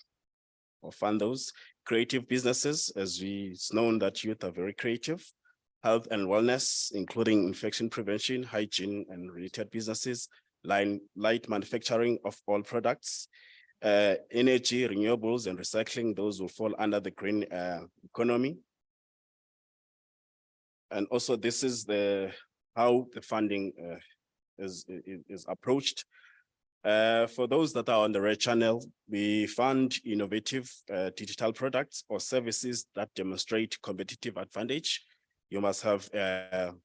fund those. Creative businesses, as it's known that youth are very creative. Health and wellness, including infection prevention, hygiene and related businesses, light manufacturing of all products, energy, renewables and recycling, those will fall under the green economy. And also this is how the funding is approached. For those that are on the red channel, we fund innovative digital products or services that demonstrate competitive advantage. You must have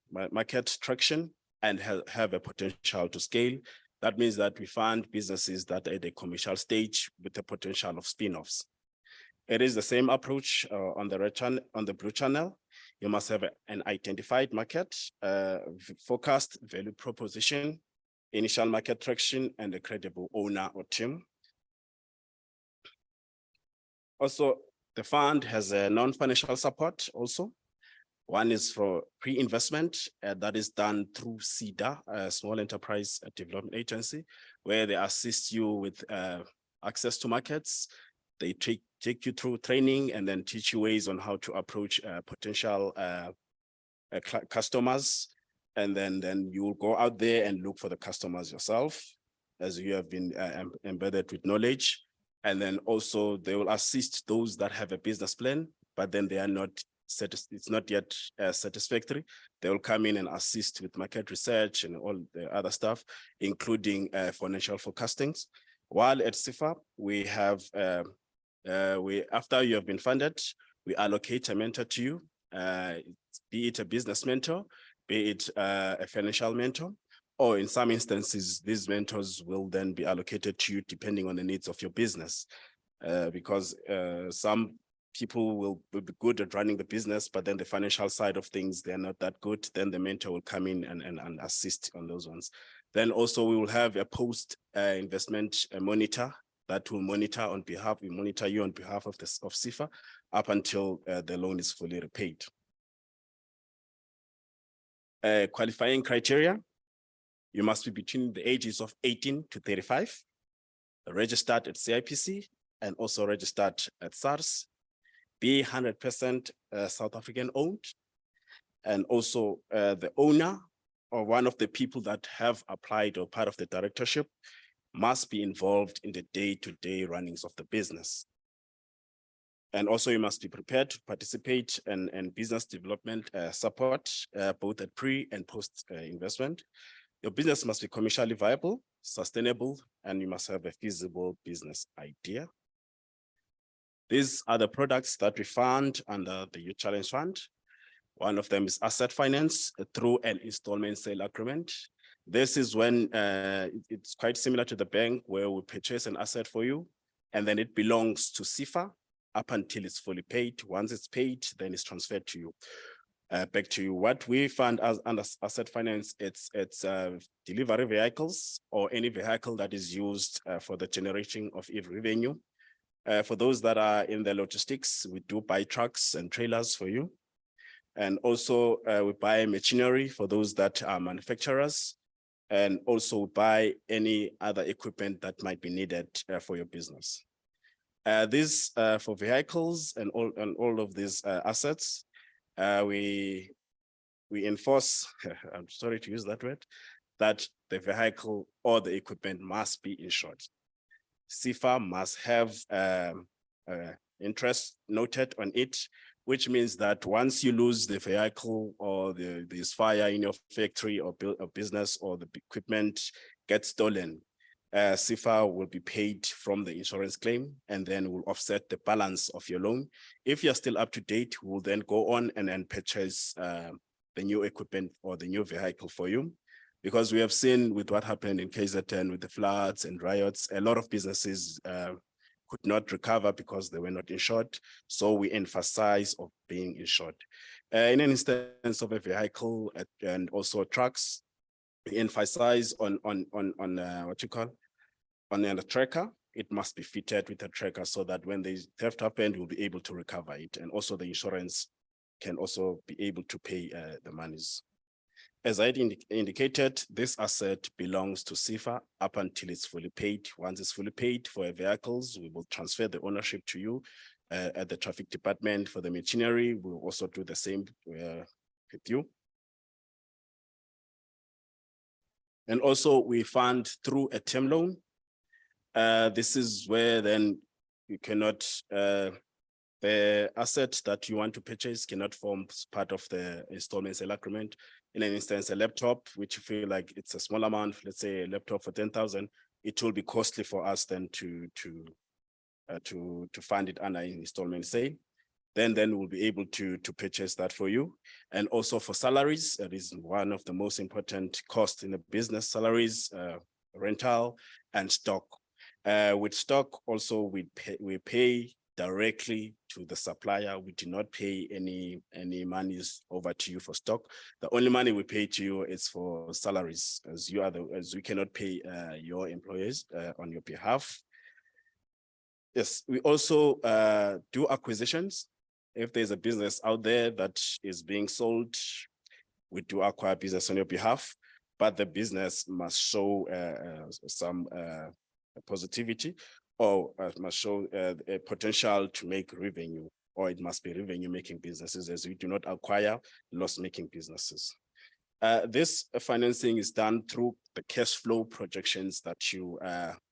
market traction and have a potential to scale. That means that we fund businesses that are at the commercial stage with the potential of spin-offs. It is the same approach on the red channel, on the blue channel. You must have an identified market, forecast value proposition, initial market traction, and a credible owner or team. Also, the fund has a non-financial support also. One is for pre-investment that is done through SEDA, a Small Enterprise Development Agency, where they assist you with access to markets. They take you through training and then teach you ways on how to approach potential customers. And then you will go out there and look for the customers yourself, as you have been embedded with knowledge. And then also they will assist those that have a business plan, but then they are not it's not yet satisfactory. They will come in and assist with market research and all the other stuff, including financial forecastings. While at CIFA, we have, after you have been funded, we allocate a mentor to you, be it a business mentor, be it a financial mentor, or in some instances, these mentors will then be allocated to you depending on the needs of your business. Because some people will be good at running the business, but then the financial side of things, they're not that good. Then the mentor will come in and assist on those ones. Then also we will have a post-investment monitor that will monitor you on behalf of CIFA up until the loan is fully repaid. Qualifying criteria: you must be between the ages of 18 to 35, registered at CIPC and also registered at SARS, be 100% South African owned, and also the owner or one of the people that have applied or part of the directorship must be involved in the day-to-day runnings of the business. And also you must be prepared to participate in business development support, both at pre and post investment. Your business must be commercially viable, sustainable, and you must have a feasible business idea. These are the products that we fund under the Youth Challenge Fund. One of them is asset finance through an installment sale agreement. This is when it's quite similar to the bank where we purchase an asset for you, and then it belongs to CIFA up until it's fully paid. Once it's paid, then it's transferred to you, back to you. What we fund as under asset finance, it's delivery vehicles or any vehicle that is used for the generation of revenue. For those that are in the logistics, we do buy trucks and trailers for you. And also we buy machinery for those that are manufacturers, and also buy any other equipment that might be needed for your business. This for vehicles and all of these assets, we enforce, I'm sorry to use that word, that the vehicle or the equipment must be insured. CIFA must have interest noted on it which means that once you lose the vehicle or there's fire in your factory or business or the equipment gets stolen, SIFA will be paid from the insurance claim and then will offset the balance of your loan. If you're still up to date, we'll then go on and then purchase the new equipment or the new vehicle for you. Because we have seen with what happened in KZN with the floods and riots, a lot of businesses could not recover because they were not insured. So we emphasize of being insured. In an instance of a vehicle and also trucks, we emphasize on what you call, on a tracker. It must be fitted with a tracker so that when the theft happened, we'll be able to recover it. And also the insurance can also be able to pay the monies. As I indicated, this asset belongs to SIFA up until it's fully paid. Once it's fully paid for vehicles, we will transfer the ownership to you at the traffic department. For the machinery, we'll also do the same with you. And also we fund through a term loan. This is where then you cannot, the asset that you want to purchase cannot form part of the installment sale agreement. In an instance, a laptop, which you feel like it's a small amount, let's say a laptop for 10,000, it will be costly for us then to fund it under installment sale. Then we'll be able to purchase that for you. And also for salaries, that is one of the most important costs in the business, salaries, rental and stock. With stock also we pay directly to the supplier. We do not pay any monies over to you for stock. The only money we pay to you is for salaries, as we cannot pay your employees on your behalf. Yes, we also do acquisitions. If there's a business out there that is being sold, we do acquire business on your behalf, but the business must show some positivity, or must show a potential to make revenue, or it must be revenue making businesses, as we do not acquire loss making businesses. This financing is done through the cash flow projections that you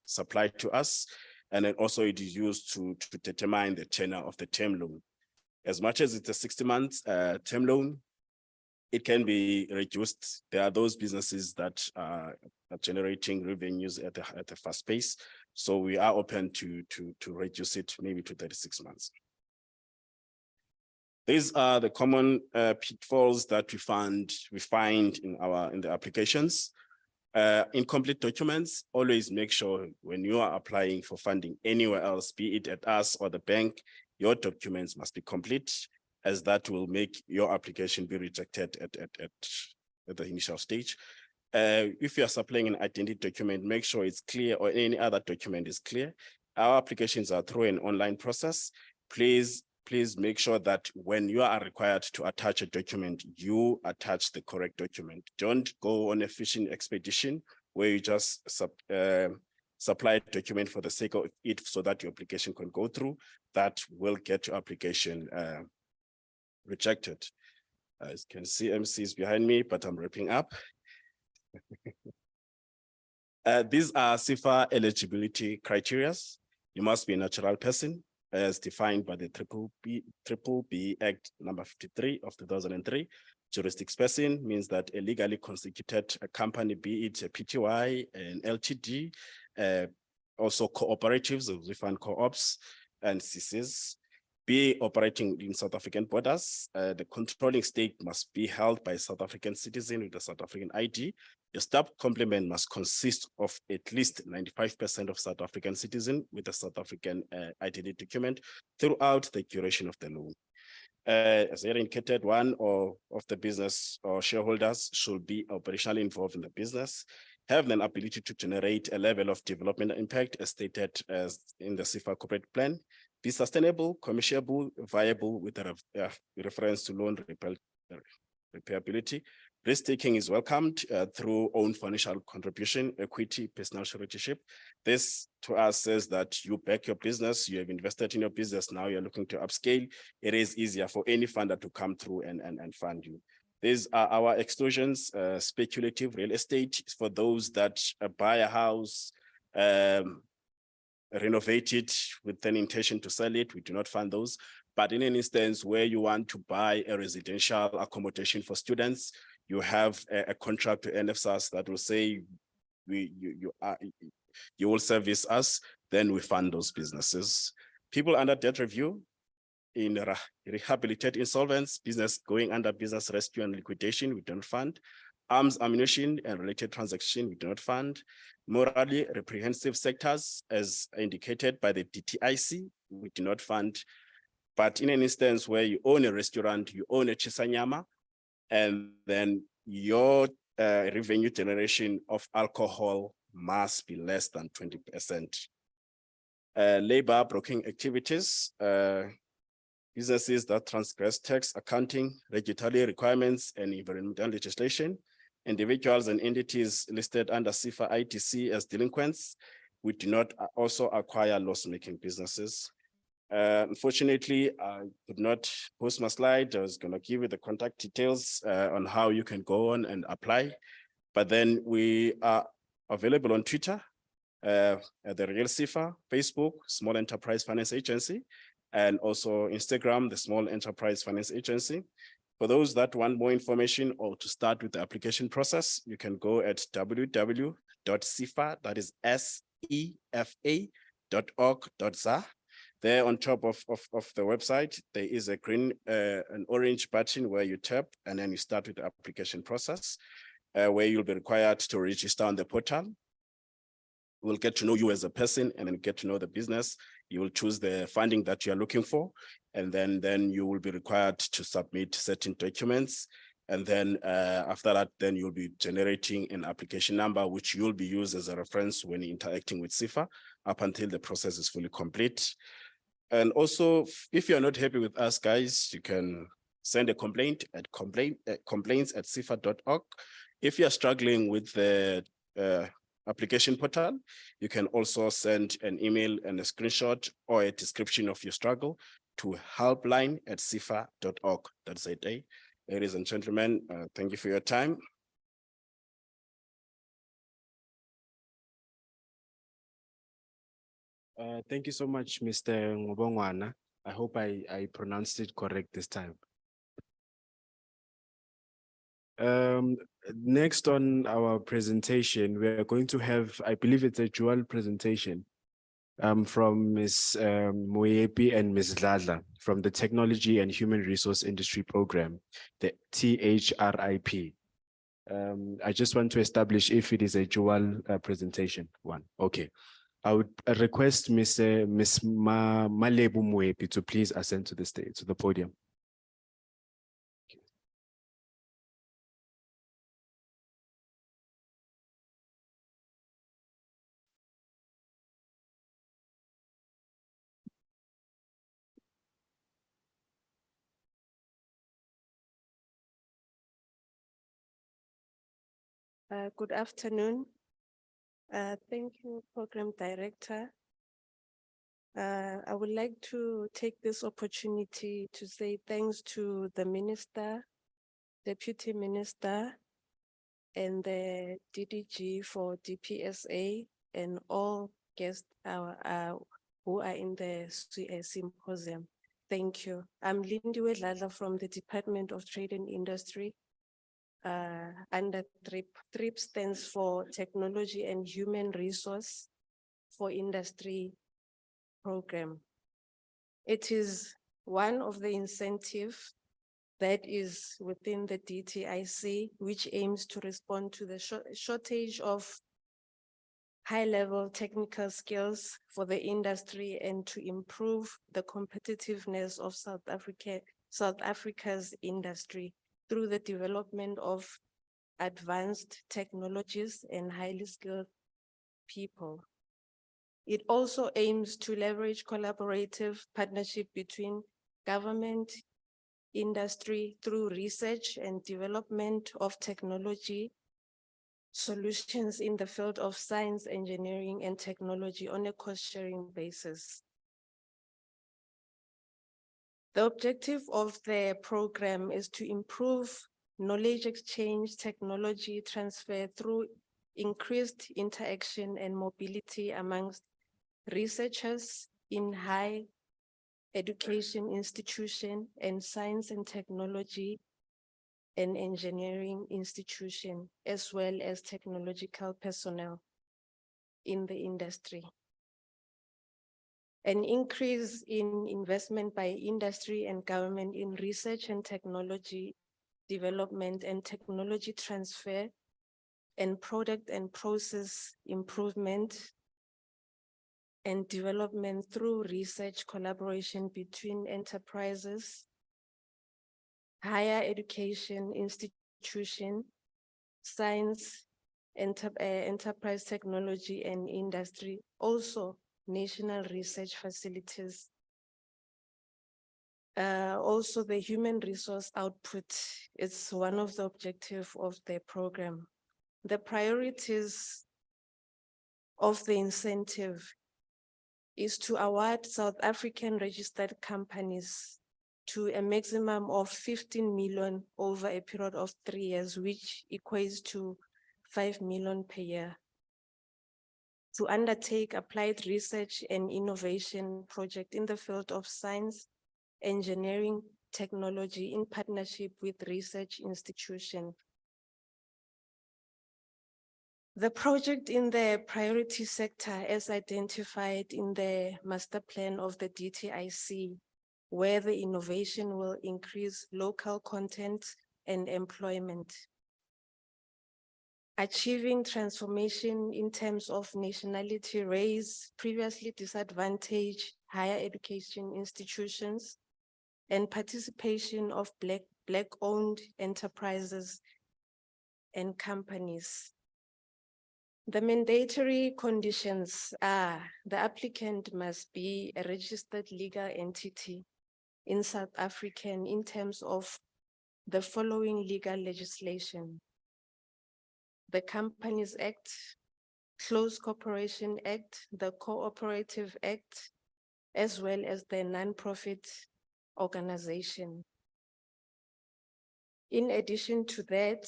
supply to us. And then also it is used to determine the tenure of the term loan. As much as it's a 60 months term loan, it can be reduced. There are those businesses that are generating revenues at a fast pace. So we are open to reduce it maybe to 36 months. These are the common pitfalls that we find in the applications. Incomplete documents, always make sure when you are applying for funding anywhere else, be it at us or the bank, your documents must be complete, as that will make your application be rejected at the initial stage. If you are supplying an identity document, make sure it's clear, or any other document is clear. Our applications are through an online process. Please make sure that when you are required to attach a document, you attach the correct document. Don't go on a fishing expedition where you just supply a document for the sake of it so that your application can go through. That will get your application rejected. As you can see, MC is behind me, but I'm wrapping up. These are SIFA eligibility criteria. You must be a natural person, as defined by the Triple B Act number 53 of 2003. Juristic person means that a legally constituted company, be it a PTY, an LTD, also cooperatives, we find co-ops and CCs, be operating in South African borders. The controlling stake must be held by a South African citizen with a South African ID. Your staff complement must consist of at least 95% of South African citizen with a South African identity document throughout the duration of the loan. As I indicated, one of the business or shareholders should be operationally involved in the business, have an ability to generate a level of development impact as stated as in the SIFA corporate plan, be sustainable, commercial, viable with a reference to loan repairability. Risk taking is welcomed through own financial contribution, equity, personal suretyship. This to us says that you back your business, you have invested in your business, now you're looking to upscale. It is easier for any funder to come through and fund you. These are our exclusions, speculative real estate for those that buy a house, renovate it with an intention to sell it. We do not fund those. But in an instance where you want to buy a residential accommodation for students, you have a contract to NFSAS that will say you will service us, then we fund those businesses. People under debt review, in rehabilitate insolvents, business going under business rescue and liquidation, we don't fund. Arms, ammunition, and related transaction, we do not fund. Morally reprehensive sectors, as indicated by the DTIC, we do not fund. But in an instance where you own a restaurant, you own a chisanyama, and then your revenue generation of alcohol must be less than 20%. Labor broking activities, businesses that transgress tax, accounting, regulatory requirements, and environmental legislation, individuals and entities listed under CIFA ITC as delinquents. We do not also acquire loss-making businesses. Unfortunately, I could not post my slide. I was going to give you the contact details on how you can go on and apply. But then we are available on Twitter, at the Real CIFA, Facebook, Small Enterprise Finance Agency, and also Instagram, the Small Enterprise Finance Agency. For those that want more information or to start with the application process, you can go at www.sifa, that is sefa.org.za. There on top of the website, there is a green, an orange button where you tap and then you start with the application process, where you'll be required to register on the portal. We'll get to know you as a person and then get to know the business. You will choose the funding that you are looking for, and then you will be required to submit certain documents. And then after that, then you'll be generating an application number, which you'll be used as a reference when interacting with CIFA up until the process is fully complete. And also, if you're not happy with us, guys, you can send a complaint at complaints@sifa.org. If you're struggling with the application portal, you can also send an email and a screenshot or a description of your struggle to helpline@sifa.org.za. Ladies and gentlemen, thank you for your time. Thank you so much, Mr. Ngobongwana. I hope I pronounced it correct this time. Next on our presentation, we are going to have, I believe it's a dual presentation from Ms. Moyepi and Ms. Dladla from the Technology and Human Resource Industry Program, the THRIP. I just want to establish if it is a dual presentation one. Okay. I would request Ms. Malebu Moyepi to please ascend to the stage, to the podium. Good afternoon. Thank you, Program Director. I would like to take this opportunity to say thanks to the Minister, Deputy Minister, and the DDG for DPSA and all guests who are in the symposium. Thank you. I'm Lindiwe Dladla from the Department of Trade and Industry. Under TRIP. TRIP stands for Technology and Human Resource for Industry program. It is one of the incentives that is within the DTIC, which aims to respond to the shortage of high-level technical skills for the industry and to improve the competitiveness of South Africa's industry through the development of advanced technologies and highly skilled people. It also aims to leverage collaborative partnership between government, industry through research and development of technology solutions in the field of science, engineering, and technology on a cost-sharing basis. The objective of the program is to improve knowledge exchange, technology transfer through increased interaction and mobility amongst researchers in high education institution, and science and technology and engineering institution, as well as technological personnel in the industry. An increase in investment by industry and government in research and technology development and technology transfer and product and process improvement and development through research collaboration between enterprises, higher education institution, science, enterprise technology and industry, also national research facilities. Also the human resource output is one of the objectives of the program. The priorities of the incentive is to award South African registered companies to a maximum of 15 million over a period of 3 years, which equates to 5 million per year, to undertake applied research and innovation project in the field of science, engineering, technology in partnership with research institutions. The project in the priority sector as identified in the master plan of the DTIC, where the innovation will increase local content and employment. Achieving transformation in terms of nationality, race, previously disadvantaged higher education institutions, and participation of Black-owned enterprises and companies. The mandatory conditions are the applicant must be a registered legal entity in South Africa in terms of the following legal legislation: the Companies Act, Close Corporation Act, the Cooperative Act, as well as the non-profit organization. In addition to that,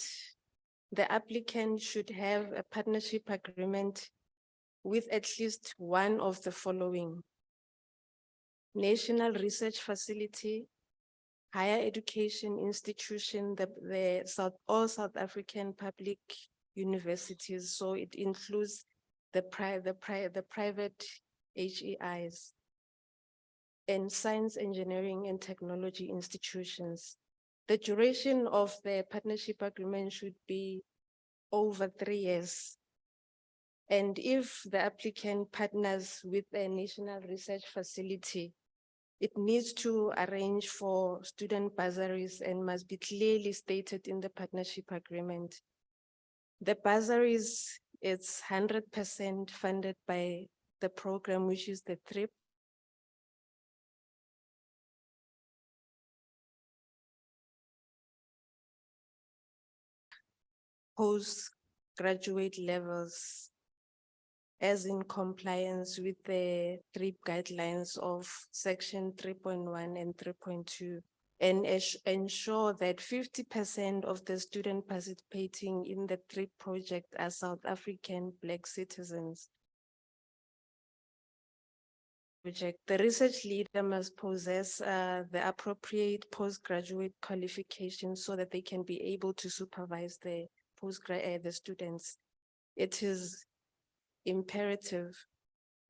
the applicant should have a partnership agreement with at least one of the following: national research facility, higher education institution, all South African public universities, so it includes the private HEIs, and science, engineering, and technology institutions. The duration of the partnership agreement should be over 3 years. And if the applicant partners with a national research facility, it needs to arrange for student bursaries and must be clearly stated in the partnership agreement. The bursaries, it's 100% funded by the program, which is the TRIP. Postgraduate levels, as in compliance with the TRIP guidelines of section 3.1 and 3.2, and ensure that 50% of the students participating in the TRIP project are South African Black citizens. The research leader must possess the appropriate postgraduate qualifications so that they can be able to supervise the the students. It is imperative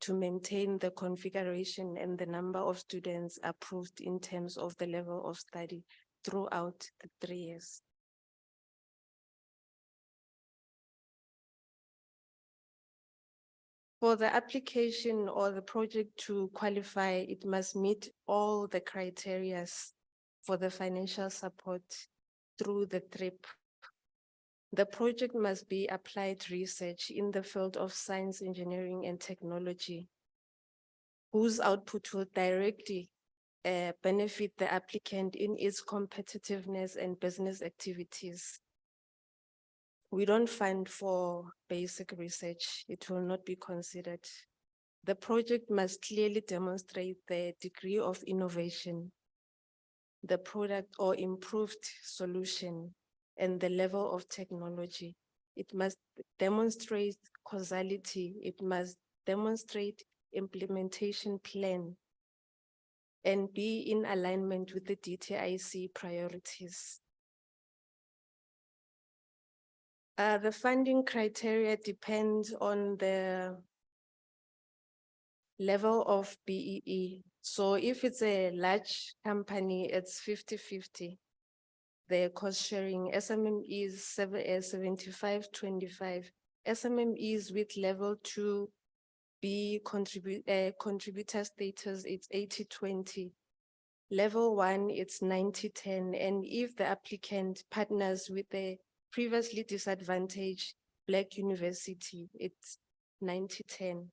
to maintain the configuration and the number of students approved in terms of the level of study throughout the 3 years. For the application or the project to qualify, it must meet all the criteria for the financial support through the TRIP. The project must be applied research in the field of science, engineering, and technology, whose output will directly benefit the applicant in its competitiveness and business activities. We don't fund for basic research. It will not be considered. The project must clearly demonstrate the degree of innovation, the product or improved solution, and the level of technology. It must demonstrate causality. It must demonstrate implementation plan and be in alignment with the DTIC priorities. The funding criteria depends on the level of BEE. So if it's a large company, it's 50-50. The cost sharing, SMMEs 75-25. SMMEs with level 2B contributor status, it's 80-20. Level 1, it's 90-10. And if the applicant partners with a previously disadvantaged Black university, it's 90-10.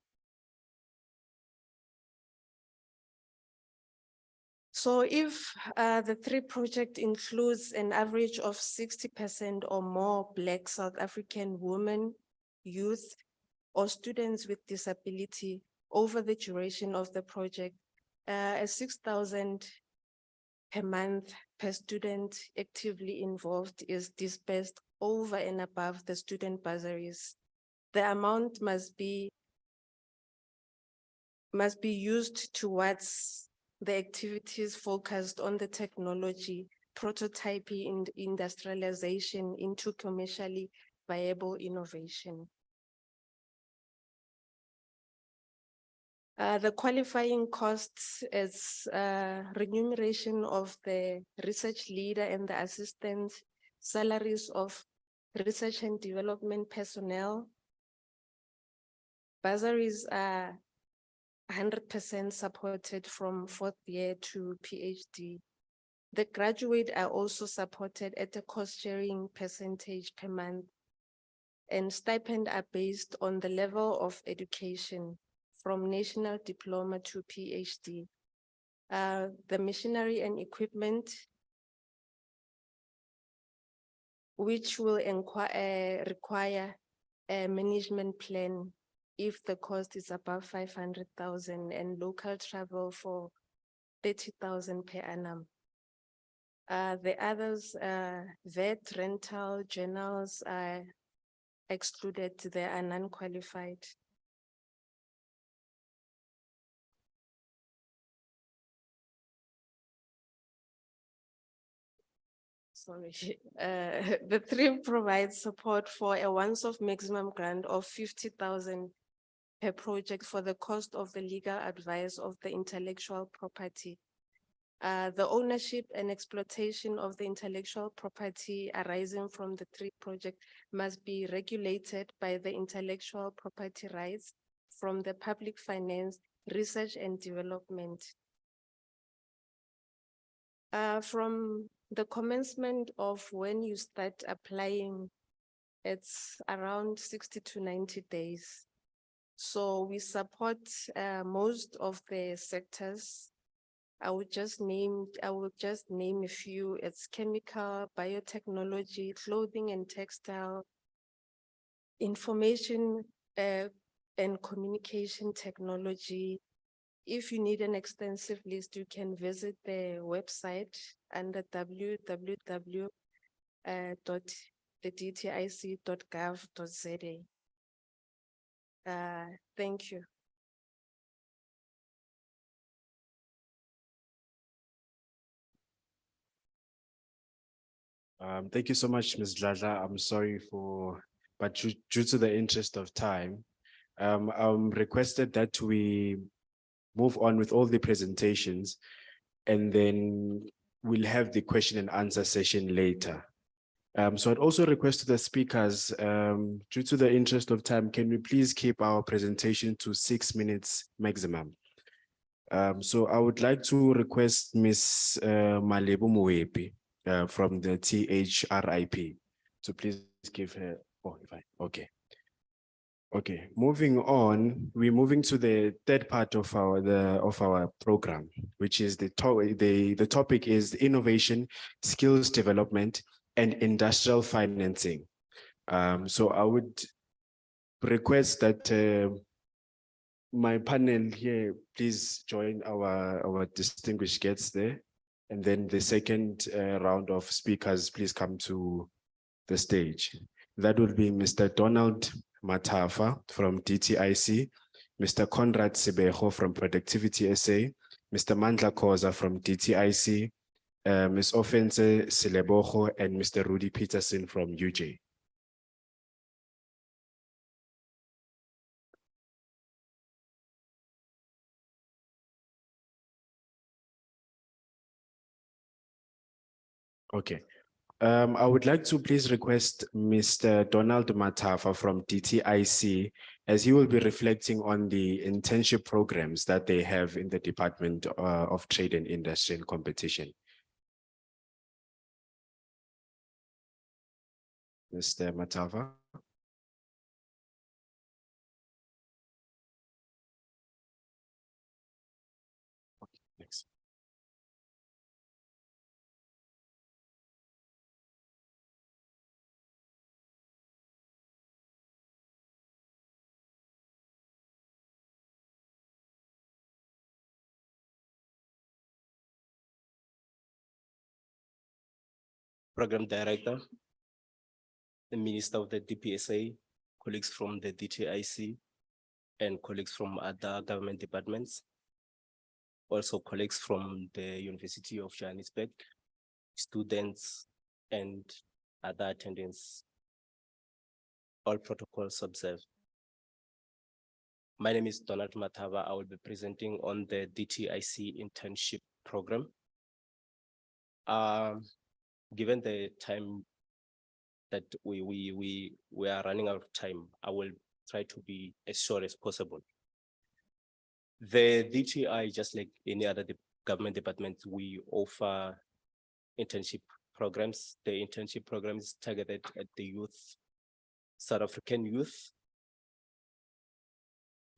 So if the three project includes an average of 60% or more Black South African women, youth, or students with disability over the duration of the project, a 6,000 per month per student actively involved is dispersed over and above the student bursaries. The amount must be used towards the activities focused on the technology, prototyping and industrialization into commercially viable innovation. The qualifying costs is remuneration of the research leader and the assistant, salaries of research and development personnel. Bursaries are 100% supported from 4th year to PhD. The graduate are also supported at a cost sharing percentage per month, and stipend are based on the level of education from national diploma to PhD. The machinery and equipment, which will require a management plan if the cost is above 500,000, and local travel for 30,000 per annum. The others, vet, rental, journals are excluded, they are non-qualified. Sorry, the three provide support for a once-off maximum grant of 50,000 per project for the cost of the legal advice of the intellectual property. The ownership and exploitation of the intellectual property arising from the three projects must be regulated by the intellectual property rights from the public finance, research and development. From the commencement of when you start applying, it's around 60 to 90 days. So we support most of the sectors. I will just name a few. It's chemical, biotechnology, clothing and textile, information and communication technology. If you need an extensive list, you can visit the website under www.thedtic.gov.za. Thank you. Thank you so much, Ms. Dladla. I'm sorry but due to the interest of time, I'm requested that we move on with all the presentations, and then we'll have the question and answer session later. So I'd also request to the speakers, due to the interest of time, can we please keep our presentation to 6 minutes maximum? So I would like to request Ms. Malebo Moepi from the THRIP to please give her, okay. Okay, moving on, we're moving to the third part of our program, which is the topic is innovation, skills development, and industrial financing. So I would request that my panel here, please join our distinguished guests there. And then the second round of speakers, please come to the stage. That would be Mr. Donald Matafa from DTIC, Mr. Conrad Sebejo from Productivity SA, Mr. Mandla Koza from DTIC, Ms. Offense Silebojo, and Mr. Rudy Peterson from UJ. Okay. I would like to please request Mr. Donald Matafa from DTIC, as he will be reflecting on the internship programs that they have in the Department of Trade and Industry and Competition. Mr. Matafa. Okay, next. Program Director, the Minister of the DPSA, colleagues from the DTIC, and colleagues from other government departments. Also colleagues from the University of Johannesburg, students, and other attendants. All protocols observed. My name is Donald Matava. I will be presenting on the DTIC internship program. Given the time that we are running out of time, I will try to be as short as possible. The DTI, just like any other government department, we offer internship programs. The internship program is targeted at the youth, South African youth,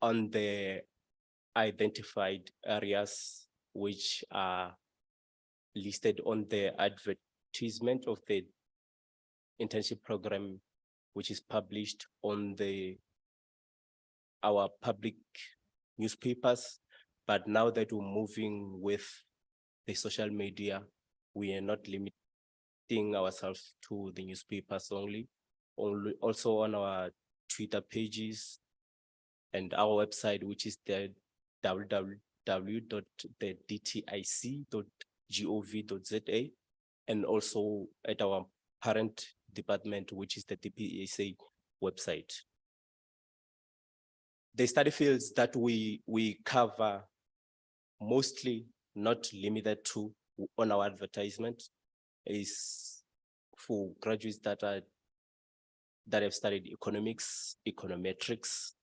on the identified areas which are listed on the advertisement of the internship program, which is published on our public newspapers. But now that we're moving with the social media, we are not limiting ourselves to the newspapers only, also on our Twitter pages and our website, which is the www.thedtic.gov.za, and also at our parent department, which is the DPSA website. The study fields that we cover, mostly not limited to on our advertisement, is for graduates that have studied economics, econometrics,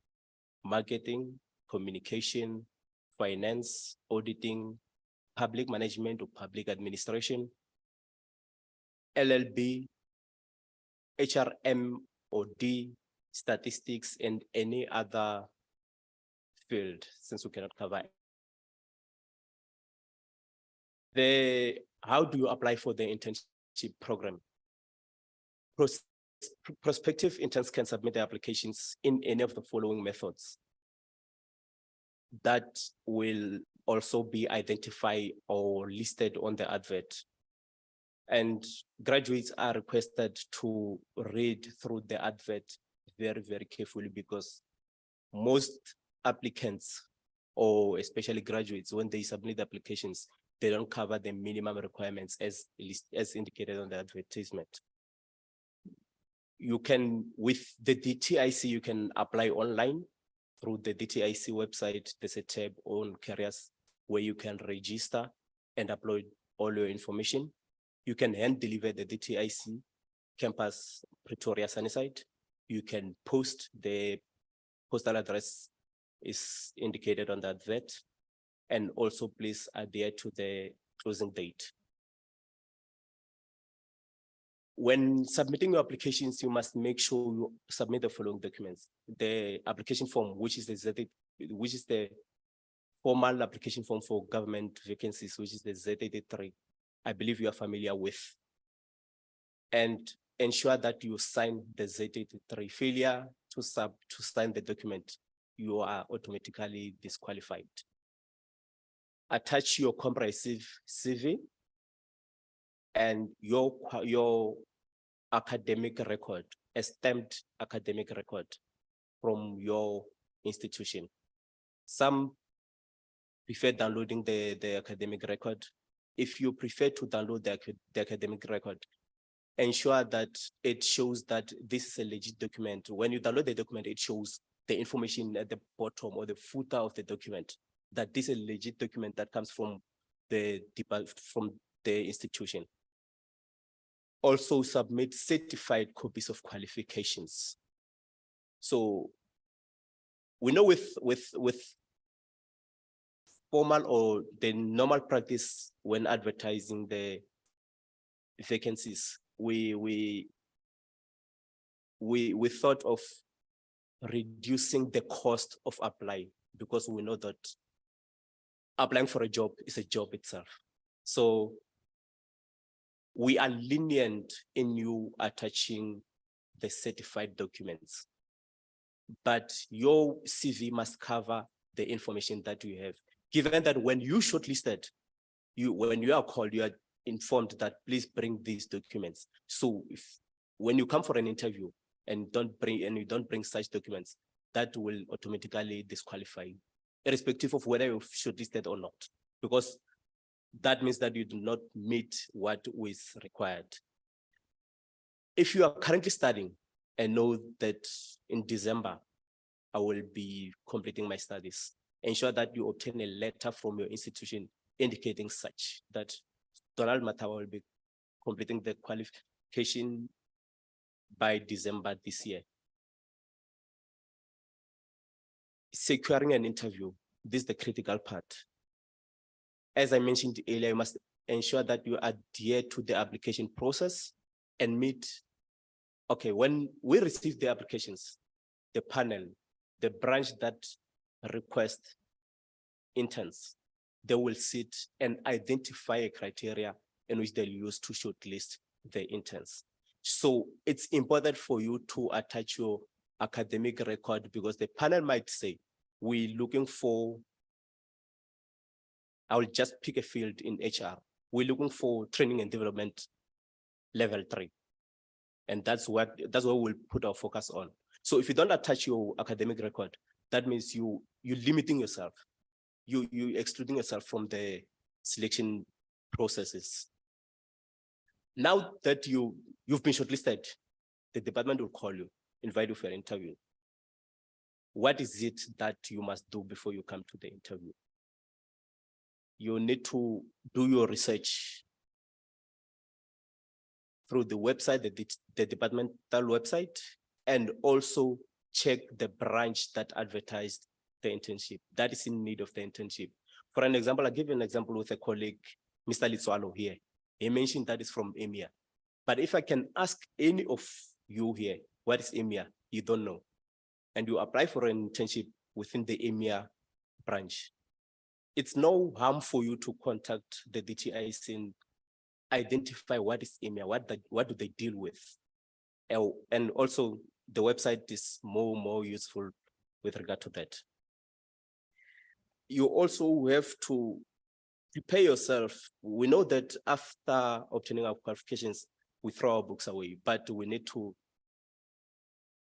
marketing, communication, finance, auditing, public management or public administration, LLB, HRM or D, statistics, and any other field, since we cannot cover. How do you apply for the internship program? Prospective interns can submit their applications in any of the following methods that will also be identified or listed on the advert. And graduates are requested to read through the advert very, very carefully, because most applicants, or especially graduates, when they submit the applications, they don't cover the minimum requirements as indicated on the advertisement. You can, with the DTIC, you can apply online through the DTIC website. There's a tab on careers where you can register and upload all your information. You can hand deliver the DTIC campus, Pretoria Sunnyside. You can post, the postal address is indicated on the advert, and also please adhere to the closing date. When submitting your applications, you must make sure you submit the following documents: the application form, which is the formal application form for government vacancies, which is the Z83. I believe you are familiar with. And ensure that you sign the Z83. Failure to sign the document, you are automatically disqualified. Attach your comprehensive CV and your academic record, a stamped academic record from your institution. Some prefer downloading the academic record. If you prefer to download the academic record, ensure that it shows that this is a legit document. When you download the document, it shows the information at the bottom or the footer of the document, that this is a legit document that comes from the institution. Also submit certified copies of qualifications. So we know with formal or the normal practice when advertising the vacancies, we thought of reducing the cost of applying, because we know that applying for a job is a job itself. So we are lenient in you attaching the certified documents, but your CV must cover the information that you have. Given that when you shortlisted, when you are called, you are informed that please bring these documents. So when you come for an interview and you don't bring such documents, that will automatically disqualify you, irrespective of whether you're shortlisted or not, because that means that you do not meet what is required. If you are currently studying and know that in December, I will be completing my studies, ensure that you obtain a letter from your institution indicating such that Donald Matawa will be completing the qualification by December this year. Securing an interview, this is the critical part. As I mentioned earlier, you must ensure that you adhere to the application process and meet. Okay, when we receive the applications, the panel, the branch that requests interns, they will sit and identify a criteria in which they'll use to shortlist the interns. So it's important for you to attach your academic record, because the panel might say, we're looking for, I will just pick a field in HR. We're looking for training and development level 3. And that's what we'll put our focus on. So if you don't attach your academic record, that means you're limiting yourself. You're excluding yourself from the selection processes. Now that you've been shortlisted, the department will call you, invite you for an interview. What is it that you must do before you come to the interview? You need to do your research through the website, the departmental website, and also check the branch that advertised the internship, that is in need of the internship. For an example, I'll give you an example with a colleague, Mr. Litswalo here. He mentioned that is from EMEA. But if I can ask any of you here, what is EMEA? You don't know. And you apply for an internship within the EMEA branch. It's no harm for you to contact the DTIs and identify what is EMEA, what do they deal with? And also the website is more useful with regard to that. You also have to prepare yourself. We know that after obtaining our qualifications, we throw our books away, but we need to,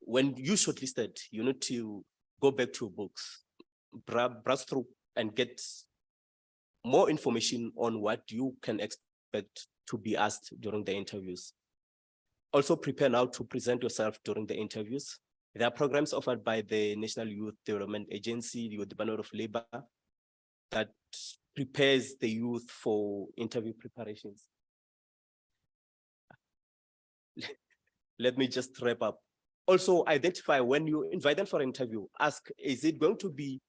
when you shortlisted, you need to go back to your books, browse through and get more information on what you can expect to be asked during the interviews. Also prepare now to present yourself during the interviews. There are programs offered by the National Youth Development Agency, the Department of Labor, that prepares the youth for interview preparations. Let me just wrap up. Also identify when you invite them for an interview, ask, is it going to be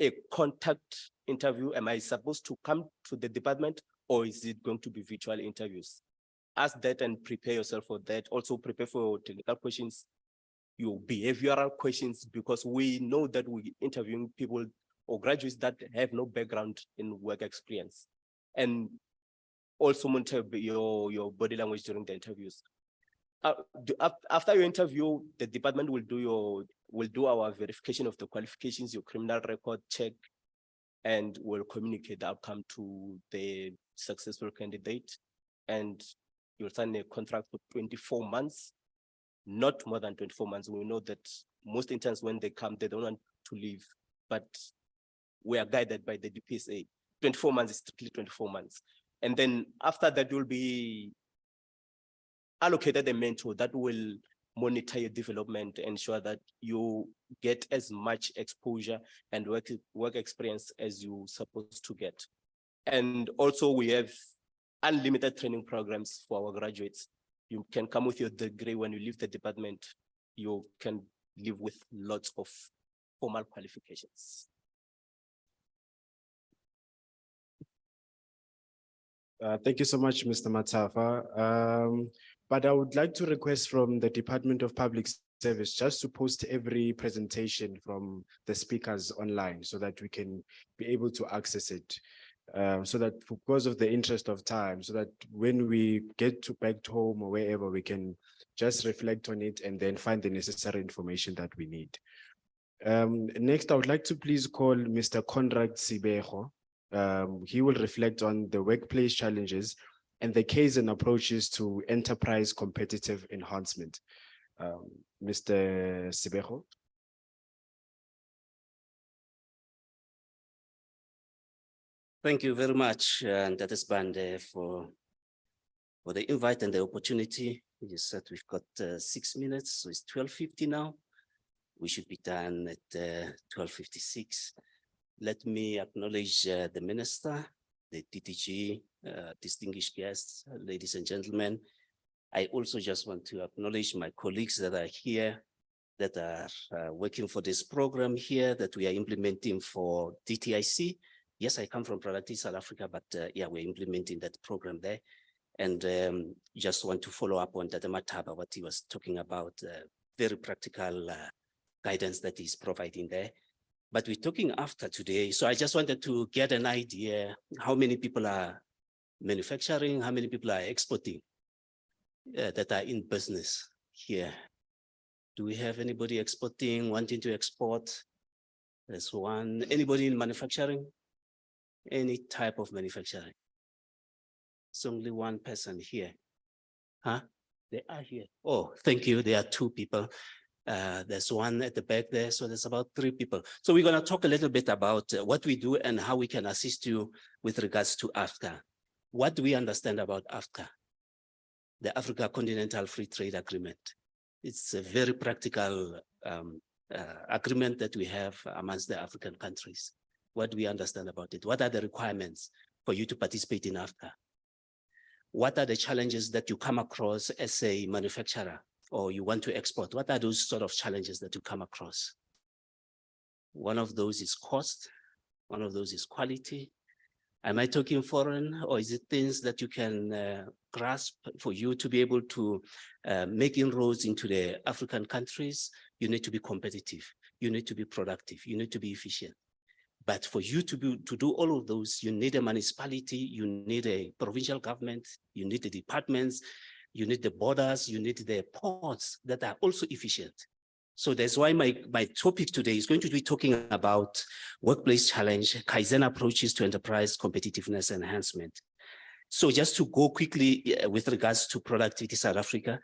a contact interview? Am I supposed to come to the department, or is it going to be virtual interviews? Ask that and prepare yourself for that. Also prepare for technical questions, your behavioral questions, because we know that we're interviewing people or graduates that have no background in work experience. And also monitor your body language during the interviews. After your interview, the department will do our verification of the qualifications, your criminal record check, and will communicate the outcome to the successful candidate. And you'll sign a contract for 24 months, not more than 24 months. We know that most interns, when they come, they don't want to leave, but we are guided by the DPSA. 24 months is strictly 24 months. And then after that, you'll be allocated a mentor that will monitor your development, ensure that you get as much exposure and work experience as you're supposed to get. And also we have unlimited training programs for our graduates. You can come with your degree. When you leave the department, you can live with lots of formal qualifications. Thank you so much, Mr. Matafa. But I would like to request from the Department of Public Service just to post every presentation from the speakers online so that we can be able to access it. So that because of the interest of time, so that when we get back to home or wherever, we can just reflect on it and then find the necessary information that we need. Next, I would like to please call Mr. Conrad Sibejo. He will reflect on the workplace challenges and the case and approaches to enterprise competitive enhancement. Mr. Sibejo. Thank you very much, Ndates Bande, for the invite and the opportunity. You said we've got 6 minutes, so it's 12:50 now. We should be done at 12:56. Let me acknowledge the Minister, the DTG, distinguished guests, ladies and gentlemen. I also just want to acknowledge my colleagues that are here, that are working for this program here, that we are implementing for DTIC. Yes, I come from Productive South Africa, but yeah, we're implementing that program there. And just want to follow up on Dr. Mataba, what he was talking about, very practical guidance that he's providing there. But we're talking after today. So I just wanted to get an idea how many people are manufacturing, how many people are exporting that are in business here. Do we have anybody exporting, wanting to export? There's one. Anybody in manufacturing? Any type of manufacturing? It's only one person here. Huh? They are here. Oh, thank you. There are 2 people. There's one at the back there. So there's about 3 people. So we're going to talk a little bit about what we do and how we can assist you with regards to AFTA. What do we understand about AFTA? The Africa Continental Free Trade Agreement. It's a very practical agreement that we have amongst the African countries. What do we understand about it? What are the requirements for you to participate in AFTA? What are the challenges that you come across as a manufacturer or you want to export? What are those sort of challenges that you come across? One of those is cost. One of those is quality. Am I talking foreign, or is it things that you can grasp for you to be able to make inroads into the African countries? You need to be competitive. You need to be productive. You need to be efficient. But for you to do all of those, you need a municipality, you need a provincial government, you need the departments, you need the borders, you need the ports that are also efficient. So that's why my topic today is going to be talking about workplace challenge, Kaizen approaches to enterprise competitiveness enhancement. So just to go quickly with regards to Productivity South Africa,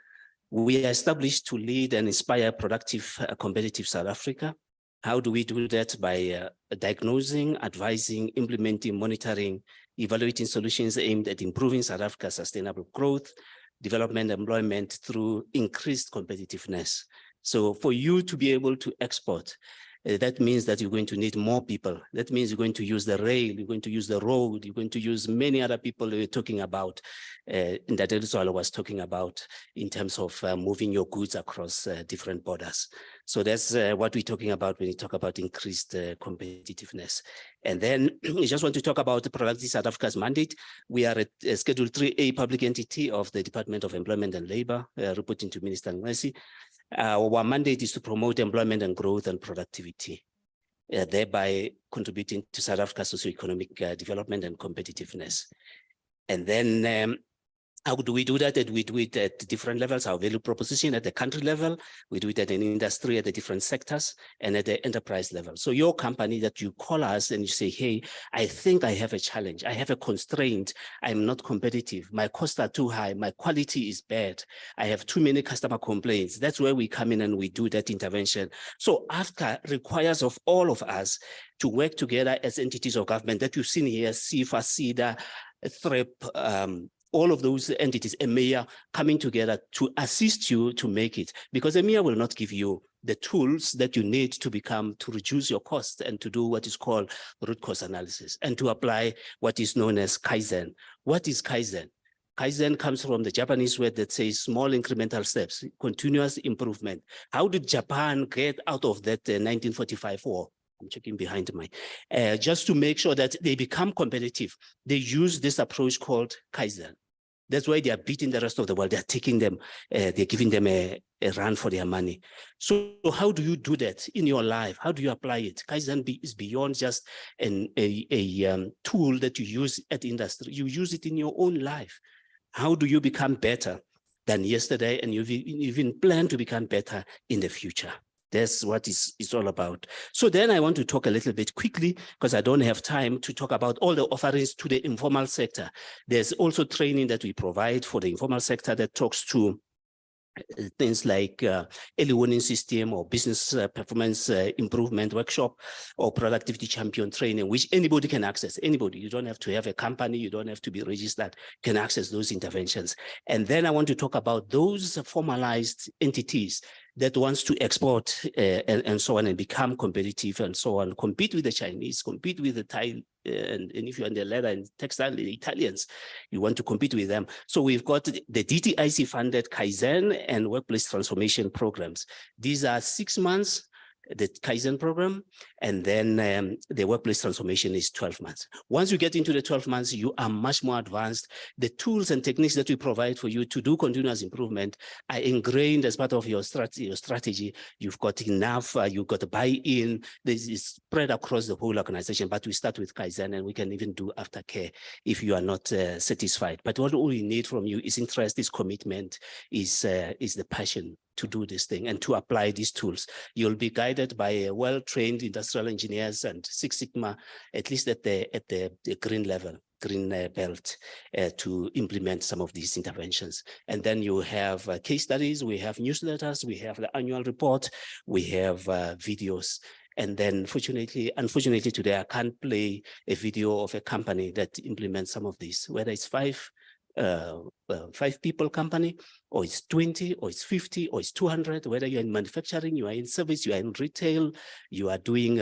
we are established to lead and inspire productive, competitive South Africa. How do we do that? By diagnosing, advising, implementing, monitoring, evaluating solutions aimed at improving South Africa's sustainable growth, development, employment through increased competitiveness. So for you to be able to export, that means that you're going to need more people. That means you're going to use the rail, you're going to use the road, you're going to use many other people we're talking about, that Eliswalo was talking about in terms of moving your goods across different borders. So that's what we're talking about when we talk about increased competitiveness. And then we just want to talk about the Productive South Africa's mandate. We are a Schedule 3A public entity of the Department of Employment and Labor, reporting to Minister Ngesi. Our mandate is to promote employment and growth and productivity, thereby contributing to South Africa's socioeconomic development and competitiveness. And then How do we do that? And we do it at different levels, our value proposition at the country level, we do it at an industry, at the different sectors, and at the enterprise level. So your company that you call us and you say, hey, I think I have a challenge, I have a constraint, I'm not competitive, my costs are too high, my quality is bad, I have too many customer complaints. That's where we come in and we do that intervention. So AFCA requires of all of us to work together as entities of government that you've seen here, CIFA, CEDA, THREP, all of those entities, EMEA, coming together to assist you to make it, because EMEA will not give you the tools that you need to reduce your costs and to do what is called root cause analysis and to apply what is known as Kaizen. What is Kaizen? Kaizen comes from the Japanese word that says small incremental steps, continuous improvement. How did Japan get out of that 1945 war? I'm checking behind my, just to make sure that they become competitive. They use this approach called Kaizen. That's why they are beating the rest of the world. They're taking them, they're giving them a run for their money. So how do you do that in your life? How do you apply it? Kaizen is beyond just a tool that you use at industry. You use it in your own life. How do you become better than yesterday? And you even plan to become better in the future. That's what it's all about. So then I want to talk a little bit quickly, because I don't have time to talk about all the offerings to the informal sector. There's also training that we provide for the informal sector that talks to things like early warning system or business performance improvement workshop or productivity champion training, which anybody can access. Anybody, you don't have to have a company, you don't have to be registered, can access those interventions. And then I want to talk about those formalized entities that wants to export and so on and become competitive and so on, compete with the Chinese, compete with the Thai, and if you're in the leather and textile, the Italians, you want to compete with them. So we've got the DTIC funded Kaizen and workplace transformation programs. These are 6 months, the Kaizen program, and then the workplace transformation is 12 months. Once you get into the 12 months, you are much more advanced. The tools and techniques that we provide for you to do continuous improvement are ingrained as part of your strategy. You've got enough, you've got buy-in. This is spread across the whole organization, but we start with Kaizen and we can even do aftercare if you are not satisfied. But what we need from you is interest, is commitment, is the passion to do this thing and to apply these tools. You'll be guided by well-trained industrial engineers and Six Sigma, at least at the green level, green belt, to implement some of these interventions. And then you have case studies, we have newsletters, we have the annual report, we have videos. And then unfortunately today, I can't play a video of a company that implements some of these, whether it's 5 people company, or it's 20, or it's 50, or it's 200, whether you're in manufacturing, you are in service, you are in retail, you are doing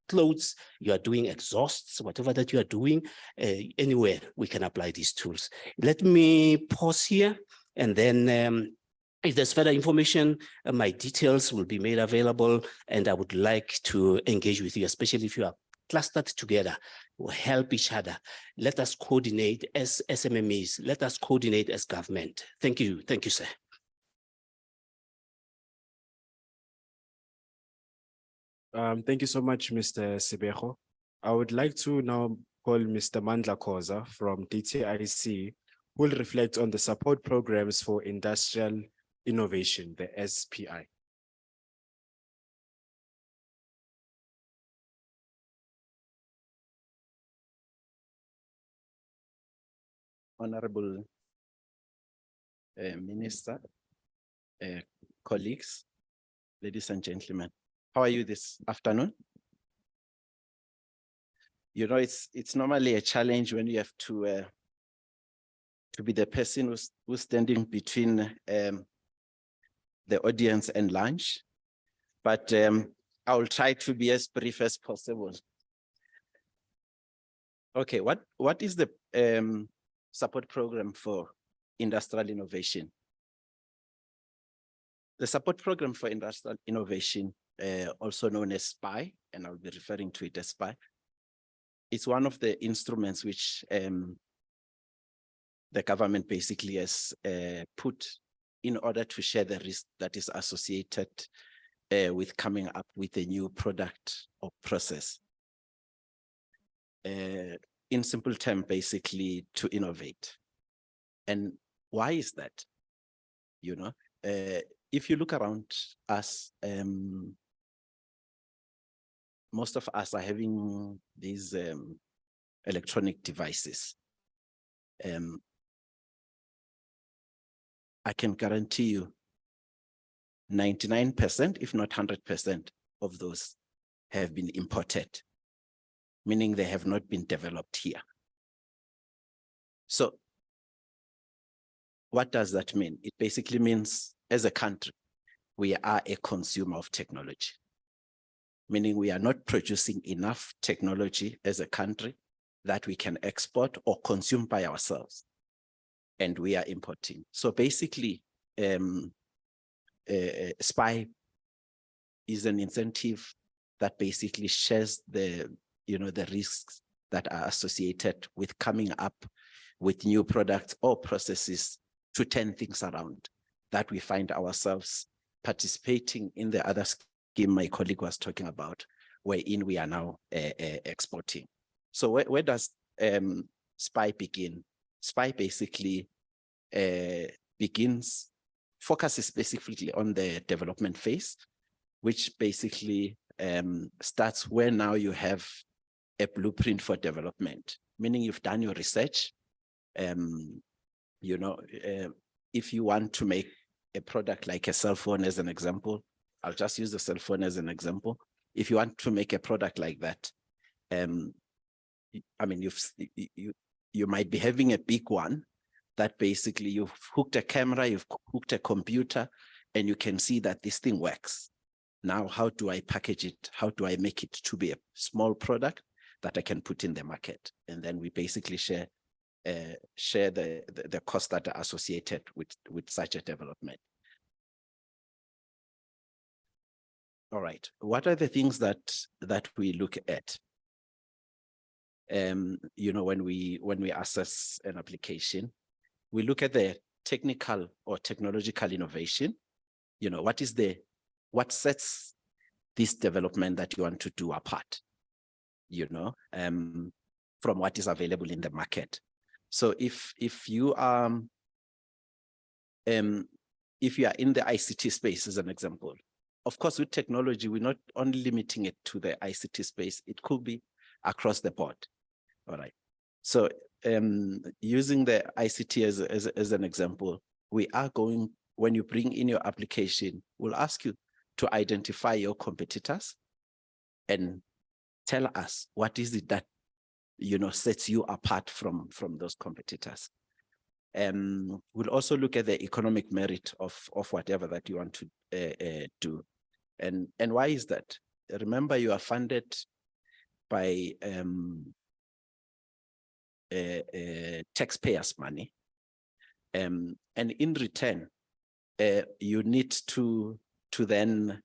clothes, you are doing exhausts, whatever that you are doing, anywhere we can apply these tools. Let me pause here, and then if there's further information, my details will be made available, and I would like to engage with you, especially if you are clustered together. We'll help each other. Let us coordinate as SMMEs. Let us coordinate as government. Thank you. Thank you, sir. Thank you so much, Mr. Sibejo. I would like to now call Mr. Mandla Koza from DTIC, who will reflect on the support programs for industrial innovation, the SPI. Honorable Minister, colleagues, ladies and gentlemen, how are you this afternoon? You know, it's normally a challenge when you have to be the person who's standing between the audience and lunch, but I will try to be as brief as possible. Okay, what is the support program for industrial innovation? The support program for industrial innovation, also known as SPI, and I'll be referring to it as SPI, it's one of the instruments which the government basically has put in order to share the risk that is associated with coming up with a new product or process. In simple terms, basically to innovate. And Why is that? If you look around us, most of us are having these electronic devices. I can guarantee you 99%, if not 100% of those have been imported, meaning they have not been developed here. So what does that mean? It basically means as a country, we are a consumer of technology, meaning we are not producing enough technology as a country that we can export or consume by ourselves, and we are importing. So basically, SPY is an incentive that basically shares the risks that are associated with coming up with new products or processes to turn things around, that we find ourselves participating in the other scheme my colleague was talking about, wherein we are now exporting. So where does SPY begin? SPY basically focuses specifically on the development phase, which basically starts where now you have a blueprint for development, meaning you've done your research. If you want to make a product like a cell phone as an example, I'll just use the cell phone as an example. If you want to make a product like that, you might be having a big one that basically you've hooked a camera, you've hooked a computer, and you can see that this thing works. Now, how do I package it? How do I make it to be a small product that I can put in the market? And then we basically share the costs that are associated with such a development. All right, what are the things that we look at? When we assess an application, we look at the technical or technological innovation. What sets this development that you want to do apart, from what is available in the market. So if you are in the ICT space, as an example, of course, with technology, we're not only limiting it to the ICT space, it could be across the board. All right. So using the ICT as an example, we are going, when you bring in your application, we'll ask you to identify your competitors and tell us what is it that sets you apart from those competitors. We'll also look at the economic merit of whatever that you want to do. And why is that? Remember, you are funded by taxpayers' money. And in return, you need to then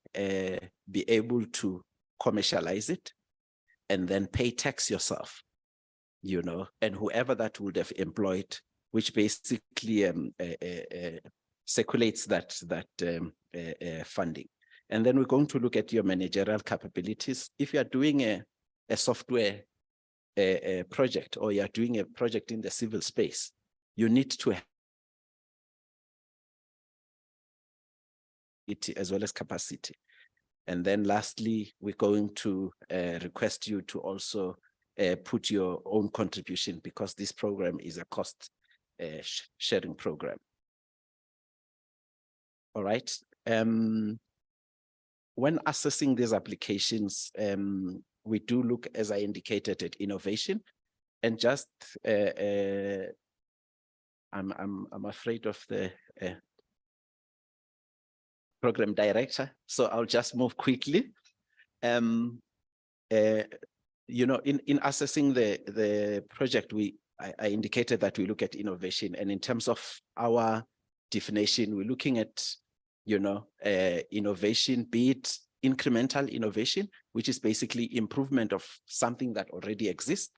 be able to commercialize it and then pay tax yourself, and whoever that would have employed, which basically circulates that funding. And then we're going to look at your managerial capabilities. If you are doing a software project, or you are doing a project in the civil space, you need to have it as well as capacity. And then lastly, we're going to request you to also put your own contribution, because this program is a cost sharing program. All right. When assessing these applications, we do look, as I indicated, at innovation, and just I'm afraid of the program director, so I'll just move quickly. In assessing the project, I indicated that we look at innovation, and in terms of our definition, we're looking at innovation, be it incremental innovation, which is basically improvement of something that already exists,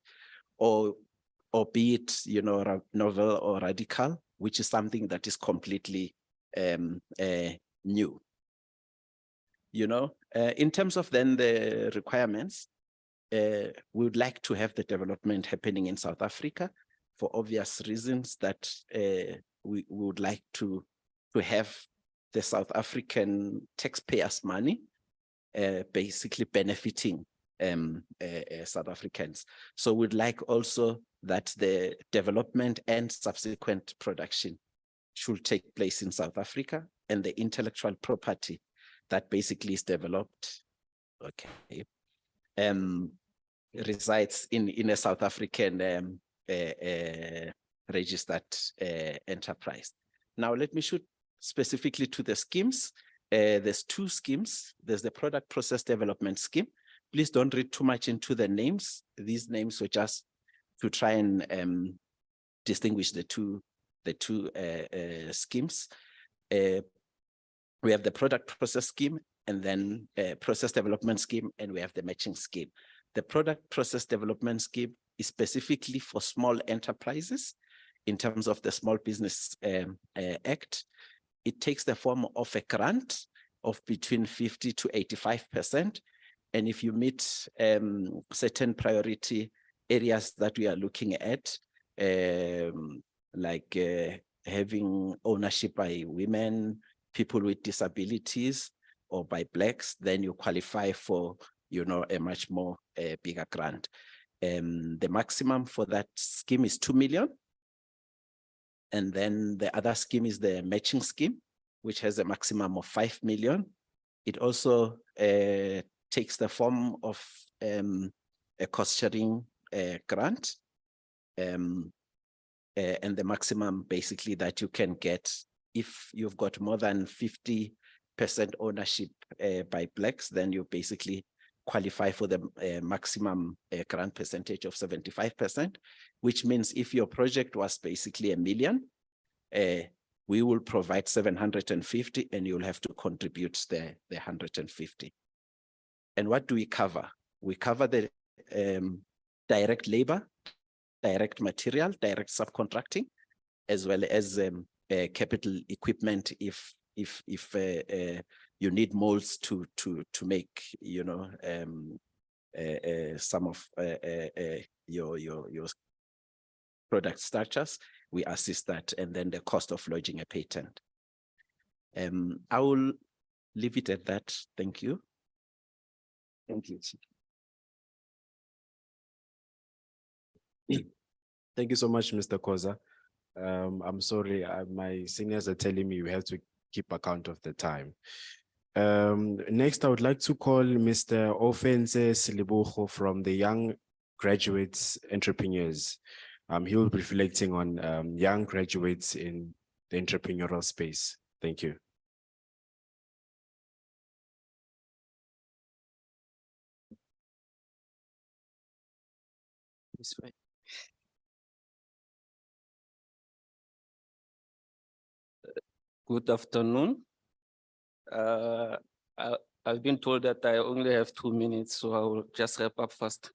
or be it novel or radical, which is something that is completely new. In terms of then the requirements, we would like to have the development happening in South Africa for obvious reasons that we would like to have the South African taxpayers' money basically benefiting South Africans. So we'd like also that the development and subsequent production should take place in South Africa, and the intellectual property that basically is developed, okay, resides in a South African registered enterprise. Now, let me shoot specifically to the schemes. There's two schemes. There's the product process development scheme. Please don't read too much into the names. These names were just to try and distinguish the two schemes. We have the product process scheme, and then process development scheme, and we have the matching scheme. The product process development scheme is specifically for small enterprises in terms of the Small Business Act. It takes the form of a grant of between 50 to 85%. And if you meet certain priority areas that we are looking at, like having ownership by women, people with disabilities, or by Blacks, then you qualify for, you know, a much more bigger grant. The maximum for that scheme is 2 million. And then the other scheme is the matching scheme, which has a maximum of 5 million. It also takes the form of a cost sharing grant. And the maximum basically that you can get if you've got more than 50% ownership by Blacks, then you basically qualify for the maximum grant percentage of 75%, which means if your project was basically 1 million, we will provide 750 and you'll have to contribute the 150. And what do we cover? We cover the direct labor, direct material, direct subcontracting, as well as capital equipment if you need molds to make, you know, some of your product structures, we assist that, and then the cost of lodging a patent. I will leave it at that. Thank you. Thank you. Thank you so much, Mr. Koza. I'm sorry, my seniors are telling me we have to keep account of the time. Next, I would like to call Mr. Ofense Silibucho from the Young Graduates Entrepreneurs. He will be reflecting on young graduates in the entrepreneurial space. Thank you. This way. Good afternoon. I've been told that I only have 2 minutes, so I will just wrap up fast.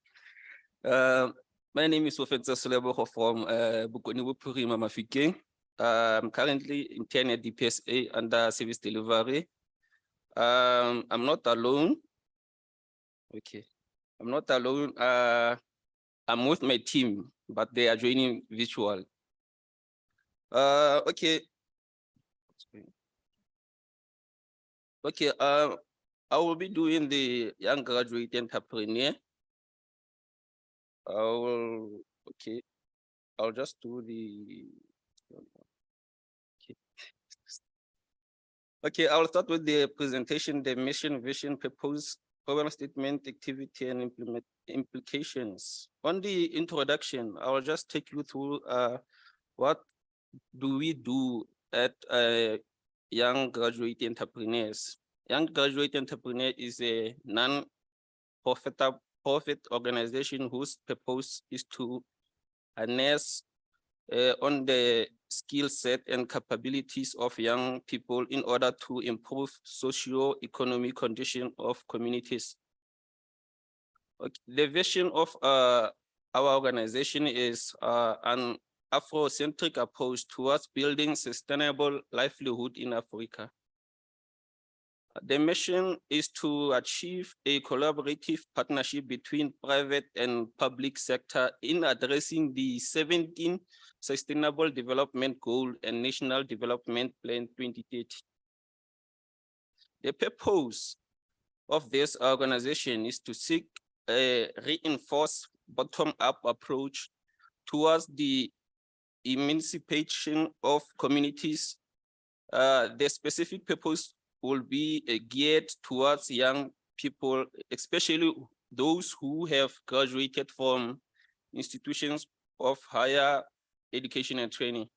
My name is Ofense Silibucho from Bokoni Bophirima, Mafikeng. I'm currently intern at DPSA under service delivery. I'm not alone. Okay, I'm not alone. I'm with my team, but they are joining virtual. Okay. Okay, I will be doing the young graduate entrepreneur. Okay, I'll just do the, okay, I'll start with the presentation, the mission, vision, purpose, problem statement, activity, and implications. On the introduction, I'll just take you through what do we do at Young Graduate Entrepreneurs. Young Graduate Entrepreneur is a non-profit organization whose purpose is to harness on the skill set and capabilities of young people in order to improve socio-economic condition of communities. Okay. The vision of our organization is an Afrocentric approach towards building sustainable livelihood in Africa. The mission is to achieve a collaborative partnership between private and public sector in addressing the 17 Sustainable Development Goal and National Development Plan 2030. The purpose of this organization is to seek a reinforced bottom-up approach towards the emancipation of communities. The specific purpose will be geared towards young people, especially those who have graduated from institutions of higher education and training.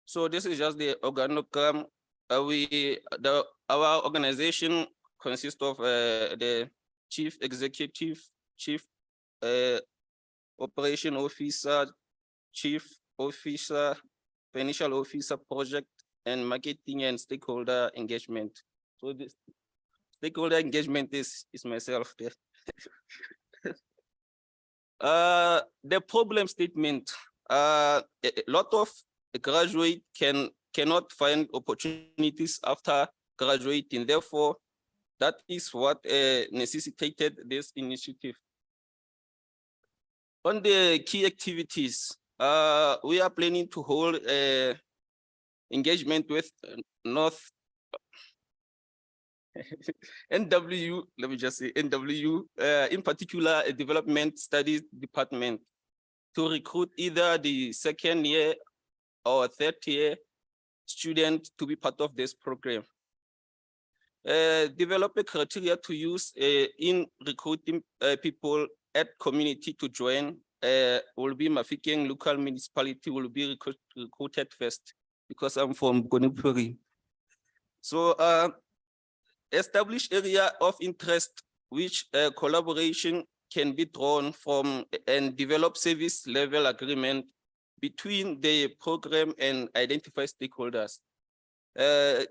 So this is just the organogram. Our organization consists of the chief executive, chief operation officer, chief officer, financial officer, project and marketing and stakeholder engagement. So this stakeholder engagement is myself there. The problem statement, a lot of graduates cannot find opportunities after graduating. Therefore, that is what necessitated this initiative. On the key activities, we are planning to hold engagement with North NW, let me just say NW, in particular a development studies department, to recruit either the second year or third year student to be part of this program. Develop a criteria to use in recruiting people at community to join. Will be Mafikeng local municipality will be recruited first because I'm from Gonipuri. So establish area of interest which collaboration can be drawn from and develop service level agreement between the program and identify stakeholders.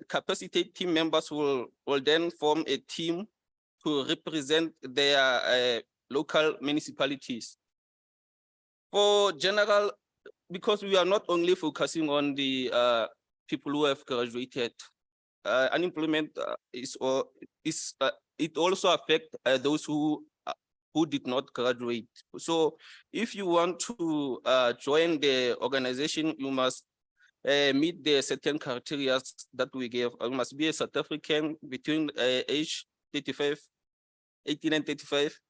Capacity team members will then form a team to represent their local municipalities. For general, because we are not only focusing on the people who have graduated, unemployment it also affects those who did not graduate. So if you want to join the organization, you must meet the certain criteria that we gave. You must be a South African between age 18 and 35,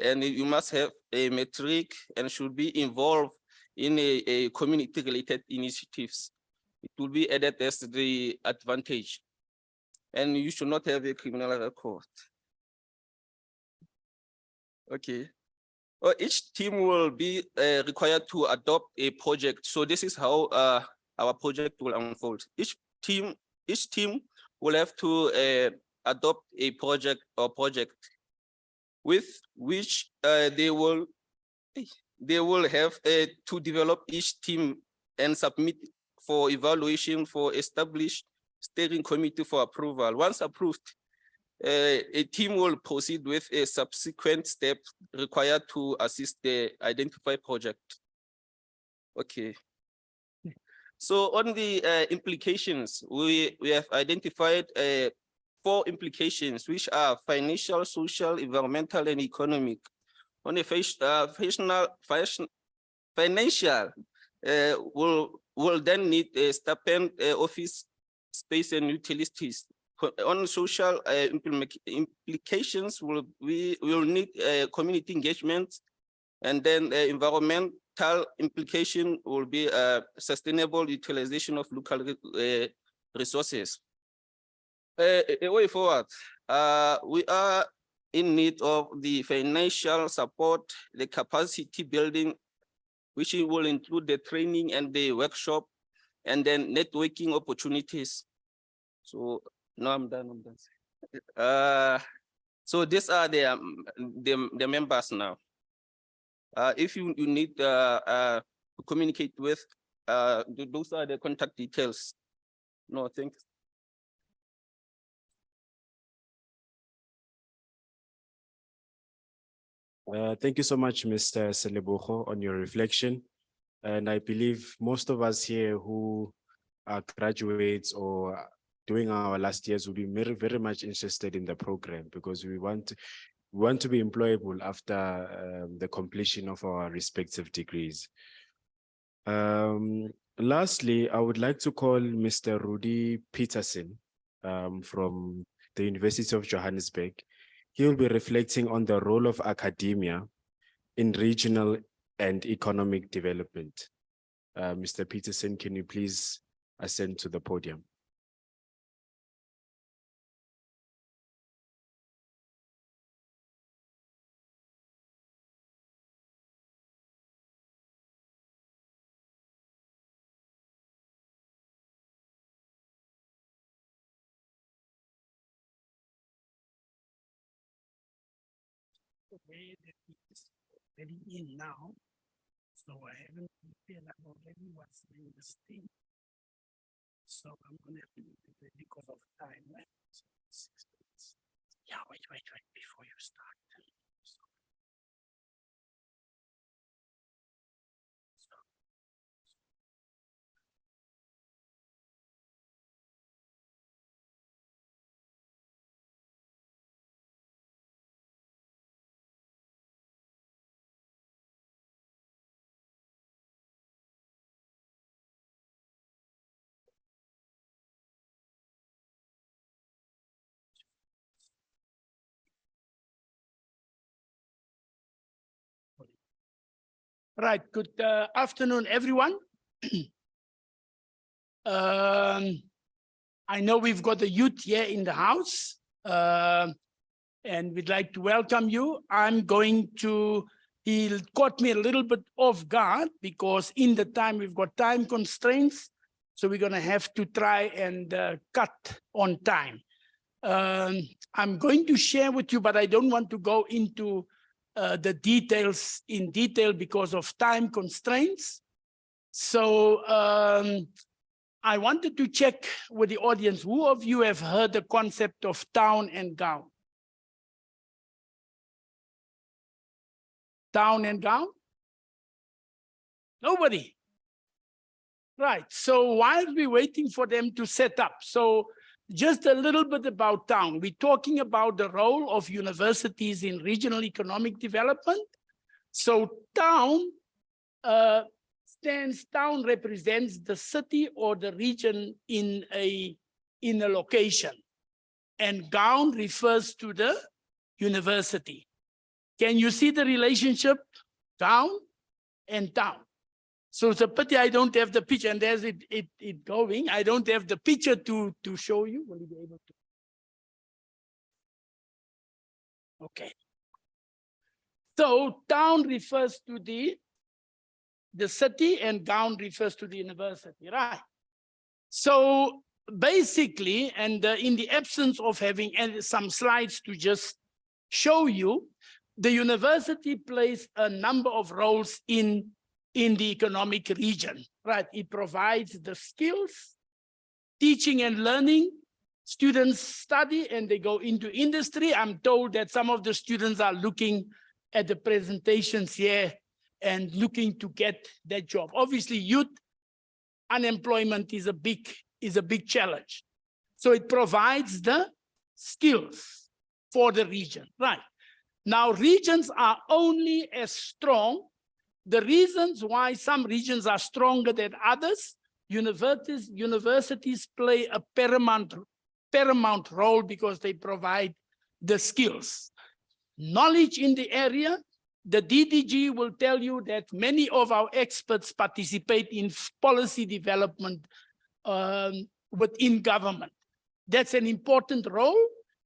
and you must have a matric and should be involved in a community-related initiatives. It will be added as the advantage. And you should not have a criminal record. Okay. Each team will be required to adopt a project. So this is how our project will unfold. Each team will have to adopt a project with which they will have to develop each team and submit for evaluation for established steering committee for approval. Once approved, a team will proceed with a subsequent step required to assist the identified project. Okay. So on the implications, we have identified 4 implications, which are financial, social, environmental, and economic. On the financial, will then need a stipend, office space, and utilities. On social implications, we will need community engagement, and then environmental implication will be sustainable utilization of local resources. A way forward, we are in need of the financial support, the capacity building, which will include the training and the workshop, and then networking opportunities. So now I'm done. So these are the members now. If you need to communicate with, those are the contact details. No, thanks. Thank you so much, Mr. Selebogo, on your reflection. And I believe most of us here who our graduates or doing our last years will be very, very much interested in the program, because we want to be employable after the completion of our respective degrees. Lastly, I would like to call Mr. Rudy Peterson from the University of Johannesburg. He will be reflecting on the role of academia in regional and economic development. Mr. Peterson, can you please ascend to the podium? Way that is very in now, so I haven't prepared already what's in this thing. So I'm gonna have to do it because of time. Right? So 6 minutes. Yeah, wait before you start. Right, good afternoon, everyone. I know we've got the youth here in the house, and we'd like to welcome you. He caught me a little bit off guard because in the time we've got time constraints, so we're gonna have to try and cut on time. I'm going to share with you, but I don't want to go into the details in detail because of time constraints. So I wanted to check with the audience, who of you have heard the concept of town and gown? Town and gown? Nobody. Right, so while we're waiting for them to set up, so just a little bit about town. We're talking about the role of universities in regional economic development. So town represents the city or the region in a location. And gown refers to the university. Can you see the relationship? Gown and town. So it's a pity I don't have the picture, and there's it going. I don't have the picture to show you. Will you be able to? Okay. So town refers to the city and gown refers to the university, right? So basically, and in the absence of having some slides to just show you, the university plays a number of roles in the economic region, right? It provides the skills, teaching and learning. Students study and they go into industry. I'm told that some of the students are looking at the presentations here and looking to get that job. Obviously, youth unemployment is a big challenge. So it provides the skills for the region, right? Now, regions are only as strong. The reasons why some regions are stronger than others, universities play a paramount role because they provide the skills. Knowledge in the area, the DDG will tell you that many of our experts participate in policy development within government. That's an important role.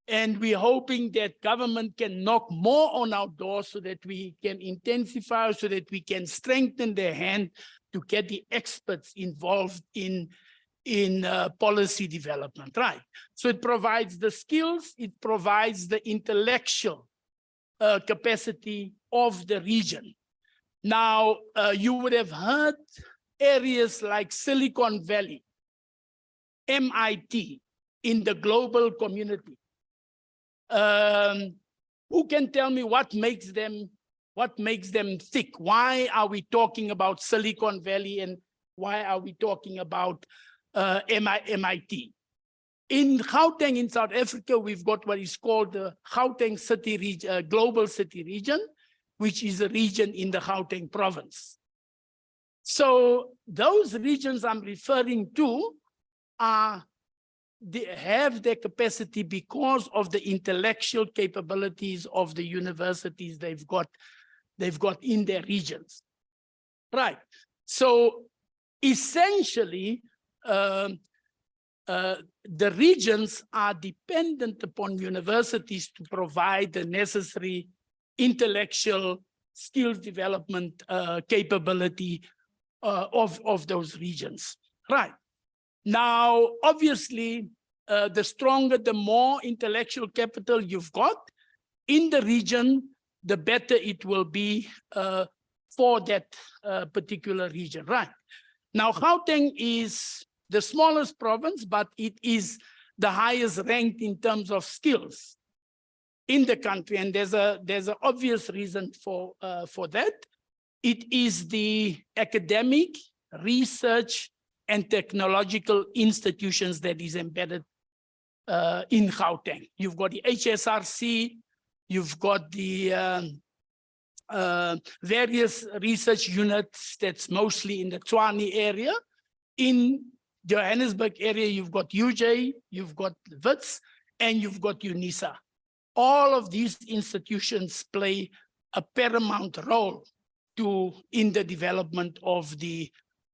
And we're hoping that government can knock more on our doors so that we can intensify, so that we can strengthen their hand to get the experts involved in policy development, right? So it provides the skills, it provides the intellectual capacity of the region. Now, you would have heard areas like Silicon Valley, MIT in the global community. Who can tell me what makes them thick? Why are we talking about Silicon Valley and why are we talking about MIT. In Gauteng, in South Africa, we've got what is called the Gauteng City Region, Global City Region, which is a region in the Gauteng province. So those regions I'm referring to they have their capacity because of the intellectual capabilities of the universities they've got in their regions. Right. So essentially, the regions are dependent upon universities to provide the necessary intellectual skills development capability of those regions. Right. Now, obviously, the stronger, the more intellectual capital you've got in the region, the better it will be for that particular region, right? Now, Gauteng is the smallest province, but it is the highest ranked in terms of skills in the country, and there's an obvious reason for that. It is the academic, research, and technological institutions that is embedded in Gauteng. You've got the HSRC, you've got the various research units that's mostly in the Tshwane area. In Johannesburg area, you've got UJ, you've got WITS, and you've got UNISA. All of these institutions play a paramount role in the development of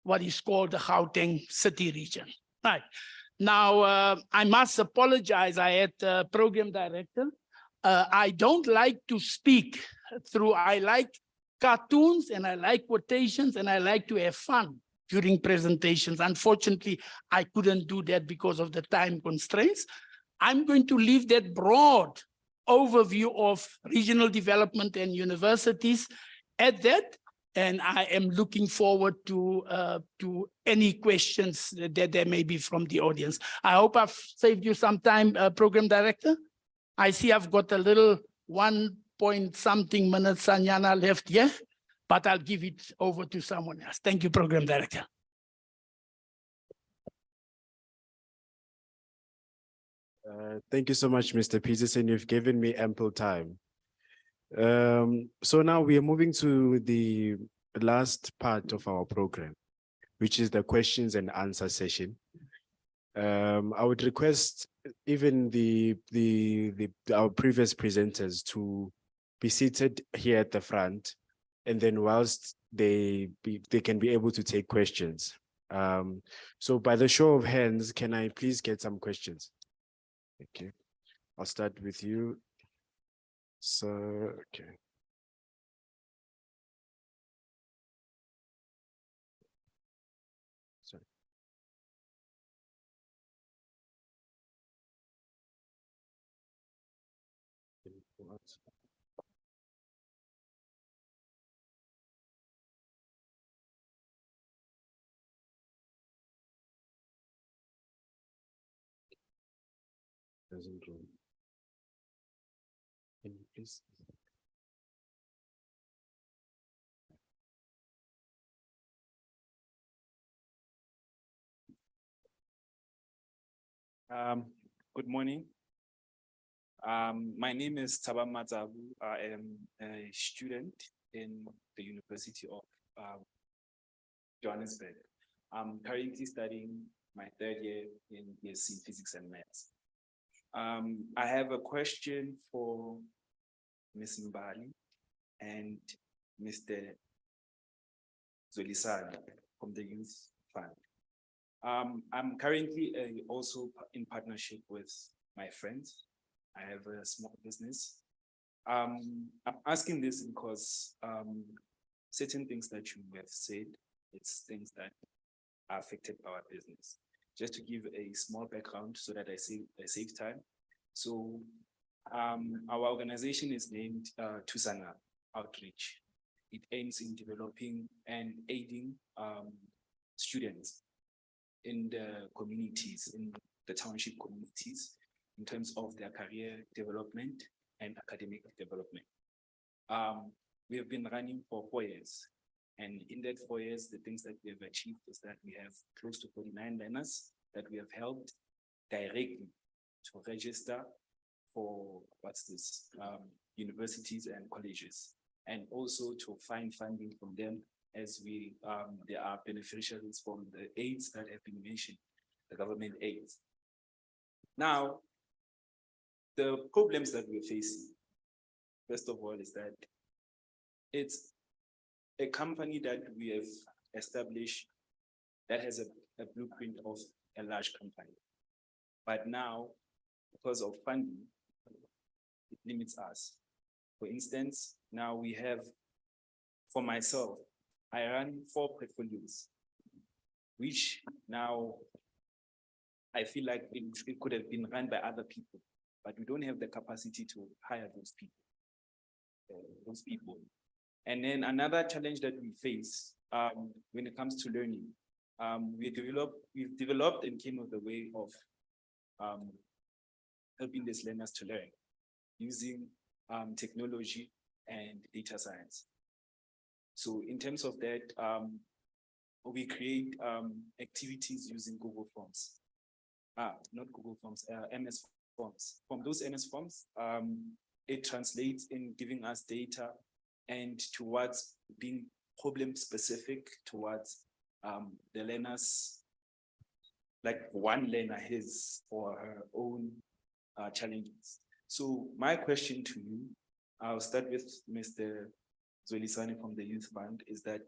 what is called the Gauteng City Region. Right. Now, I must apologize. I had a program director. I don't like to speak I like cartoons and I like quotations and I like to have fun during presentations. Unfortunately, I couldn't do that because of the time constraints. I'm going to leave that broad overview of regional development and universities at that. And I am looking forward to any questions that there may be from the audience. I hope I've saved you some time, Program Director. I see I've got a little 1-point-something minutes, Sanyana, left here, but I'll give it over to someone else. Thank you, Program Director. Thank you so much, Mr. Peterson. You've given me ample time. So now we are moving to the last part of our program, which is the questions and answer session. I would request even our previous presenters to be seated here at the front, and then whilst they can be able to take questions. So by the show of hands, can I please get some questions? Okay, I'll start with you. So, okay. Sorry. Doesn't roll. Can you please? Good morning. My name is Taba Matsabu. I am a student in the University of Johannesburg. I'm currently studying my third year in BSc Physics and Maths. I have a question for Ms. Mbali and Mr. Zolisana from the Youth Fund. I'm currently also in partnership with my friends. I have a small business. I'm asking this because certain things that you have said, it's things that are affected by our business. Just to give a small background so that I save time. So our organization is named Tusana Outreach. It aims in developing and aiding students in the communities, in the township communities, in terms of their career development and academic development. We have been running for 4 years. And in that 4 years, the things that we have achieved is that we have close to 49 learners that we have helped directly to register for universities and colleges, and also to find funding from them as they are beneficiaries from the aids that have been mentioned, the government aids. Now, the problems that we're facing, first of all, is that it's a company that we have established that has a blueprint of a large company. But now, because of funding, it limits us. For instance, now we have, for myself, I run 4 portfolios, which now I feel like it could have been run by other people, but we don't have the capacity to hire those people. And then another challenge that we face when it comes to learning, we've developed and came up with a way of helping these learners to learn using technology and data science. So in terms of that, we create activities using Google Forms. Not Google Forms, MS Forms. From those MS Forms, it translates in giving us data and towards being problem specific towards the learners, like one learner his or her own challenges. So my question to you, I'll start with Mr. Zolisani from the Youth Fund, is that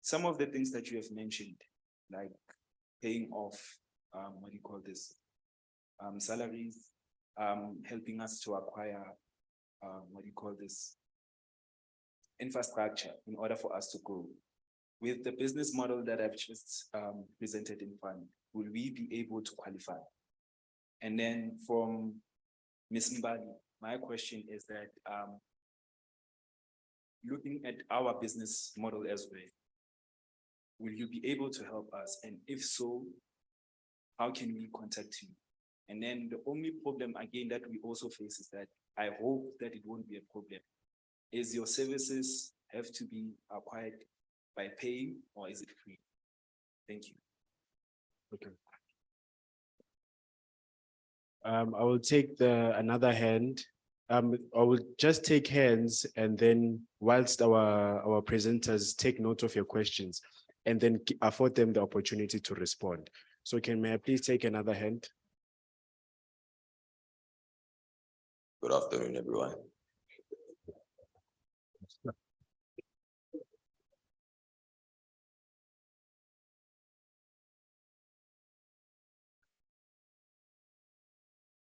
some of the things that you have mentioned, like paying off, salaries, helping us to acquire, infrastructure in order for us to grow. With the business model that I've just presented in fund, will we be able to qualify? And then from Ms. Mbali, my question is that looking at our business model as well, will you be able to help us? And if so, how can we contact you? And then the only problem again that we also face is that I hope that it won't be a problem. Is your services have to be acquired by paying, or is it free? Thank you. Okay. I will take another hand. I will just take hands, and then whilst our presenters take note of your questions, and then afford them the opportunity to respond. So may I please take another hand? Good afternoon, everyone.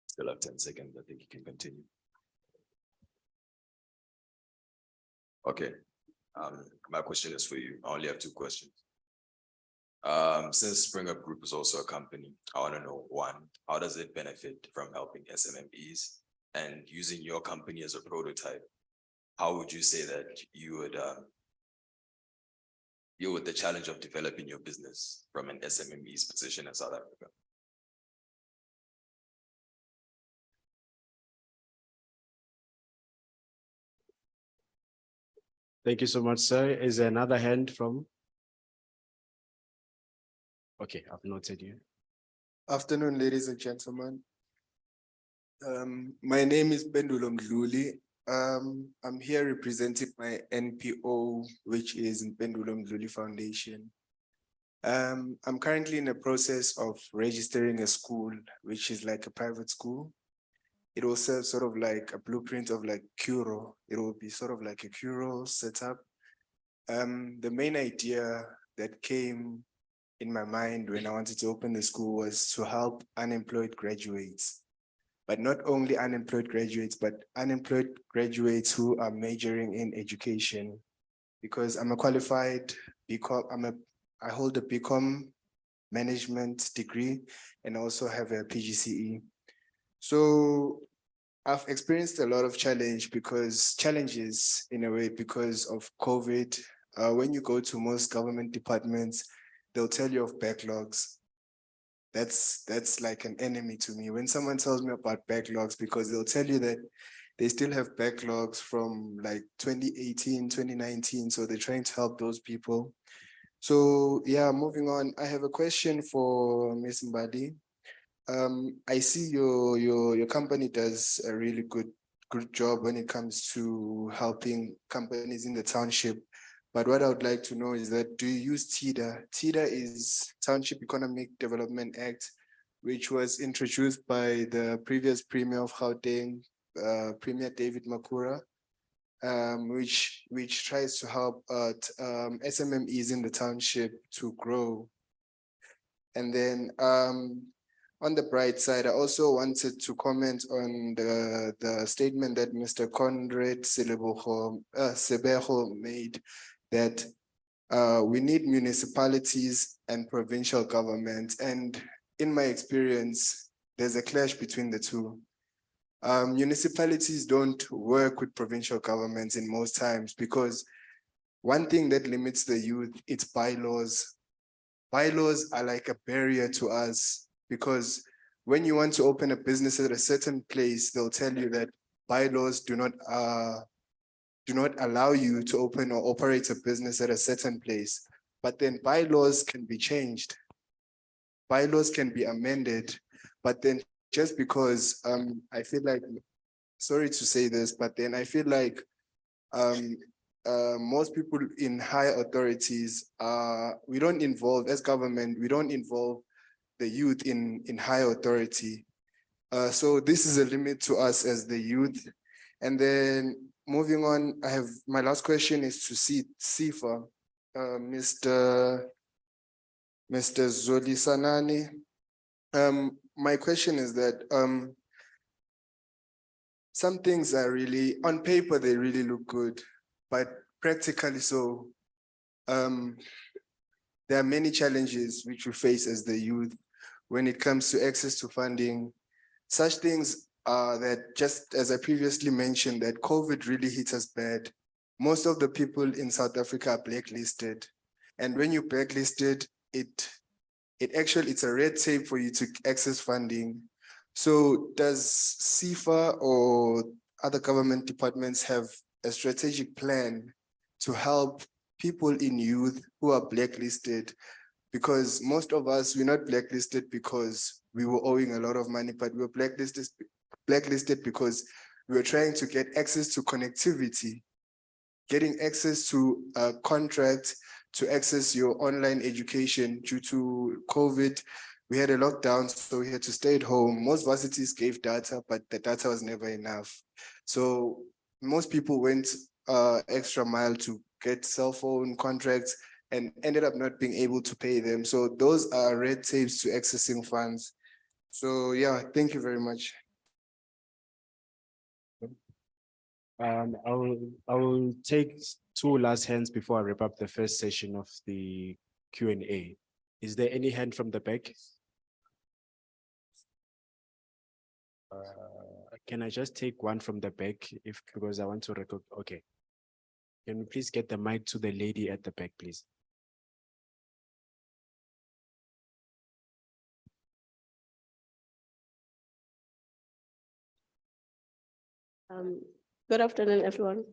Still have 10 seconds, I think you can continue. Okay, my question is for you. I only have 2 questions. Since Spring Up Group is also a company, I want to know, 1, how does it benefit from helping SMMEs? And using your company as a prototype, how would you say that you would deal with the challenge of developing your business from an SMME's position in South Africa? Thank you so much, sir. Is there another hand from? Okay, I've noted you. Afternoon, ladies and gentlemen. My name is Pendulo Mdluli. I'm here representing my NPO, which is Pendulo Mdluli Foundation. I'm currently in the process of registering a school, which is like a private school. It will serve sort of like a blueprint of like Curo. It will be sort of like a Curo setup. The main idea that came in my mind when I wanted to open the school was to help unemployed graduates, but not only unemployed graduates, but unemployed graduates who are majoring in education. Because I'm a qualified BCom, I hold a BCom management degree and also have a PGCE. So I've experienced a lot of challenges in a way because of COVID. When you go to most government departments, they'll tell you of backlogs. That's like an enemy to me. When someone tells me about backlogs, because they'll tell you that they still have backlogs from like 2018, 2019. So they're trying to help those people. So yeah, moving on, I have a question for Ms. Mbadi. I see your company does a really good job when it comes to helping companies in the township. But what I would like to know is that, do you use TIDA? TIDA is Township Economic Development Act, which was introduced by the previous Premier of Gauteng, Premier David Makura, which tries to help SMMEs in the township to grow. And then on the bright side, I also wanted to comment on the statement that Mr. Conrad Sebejo made, that we need municipalities and provincial governments. And in my experience, there's a clash between the two. Municipalities don't work with provincial governments in most times, because one thing that limits the youth, it's bylaws. Bylaws are like a barrier to us, because when you want to open a business at a certain place, they'll tell you that bylaws do not allow you to open or operate a business at a certain place. But then bylaws can be changed. Bylaws can be amended. But then just because I feel like, sorry to say this, but then I feel like most people in high authorities, we don't involve, as government, we don't involve the youth in high authority. So this is a limit to us as the youth. And then moving on, I have, my last question is to SIFA, Mr. Zoli Sanani. My question is that some things are really, on paper, they really look good, but practically so, there are many challenges which we face as the youth when it comes to access to funding. Such things are that, just as I previously mentioned, that COVID really hit us bad. Most of the people in South Africa are blacklisted. And when you're blacklisted, it's a red tape for you to access funding. So does SIFA or other government departments have a strategic plan to help people in youth who are blacklisted? Because most of us, we're not blacklisted because we were owing a lot of money, but we were blacklisted because we were trying to get access to connectivity, getting access to contracts, to access your online education. Due to COVID, we had a lockdown, so we had to stay at home. Most varsities gave data, but the data was never enough. So most people went extra mile to get cell phone contracts and ended up not being able to pay them. So those are red tapes to accessing funds. So yeah, thank you very much. I will take two last hands before I wrap up the first session of the Q&A. Is there any hand from the back? Can I just take one from the back, because I want to record? Okay. Can we please get the mic to the lady at the back, please? Good afternoon, everyone.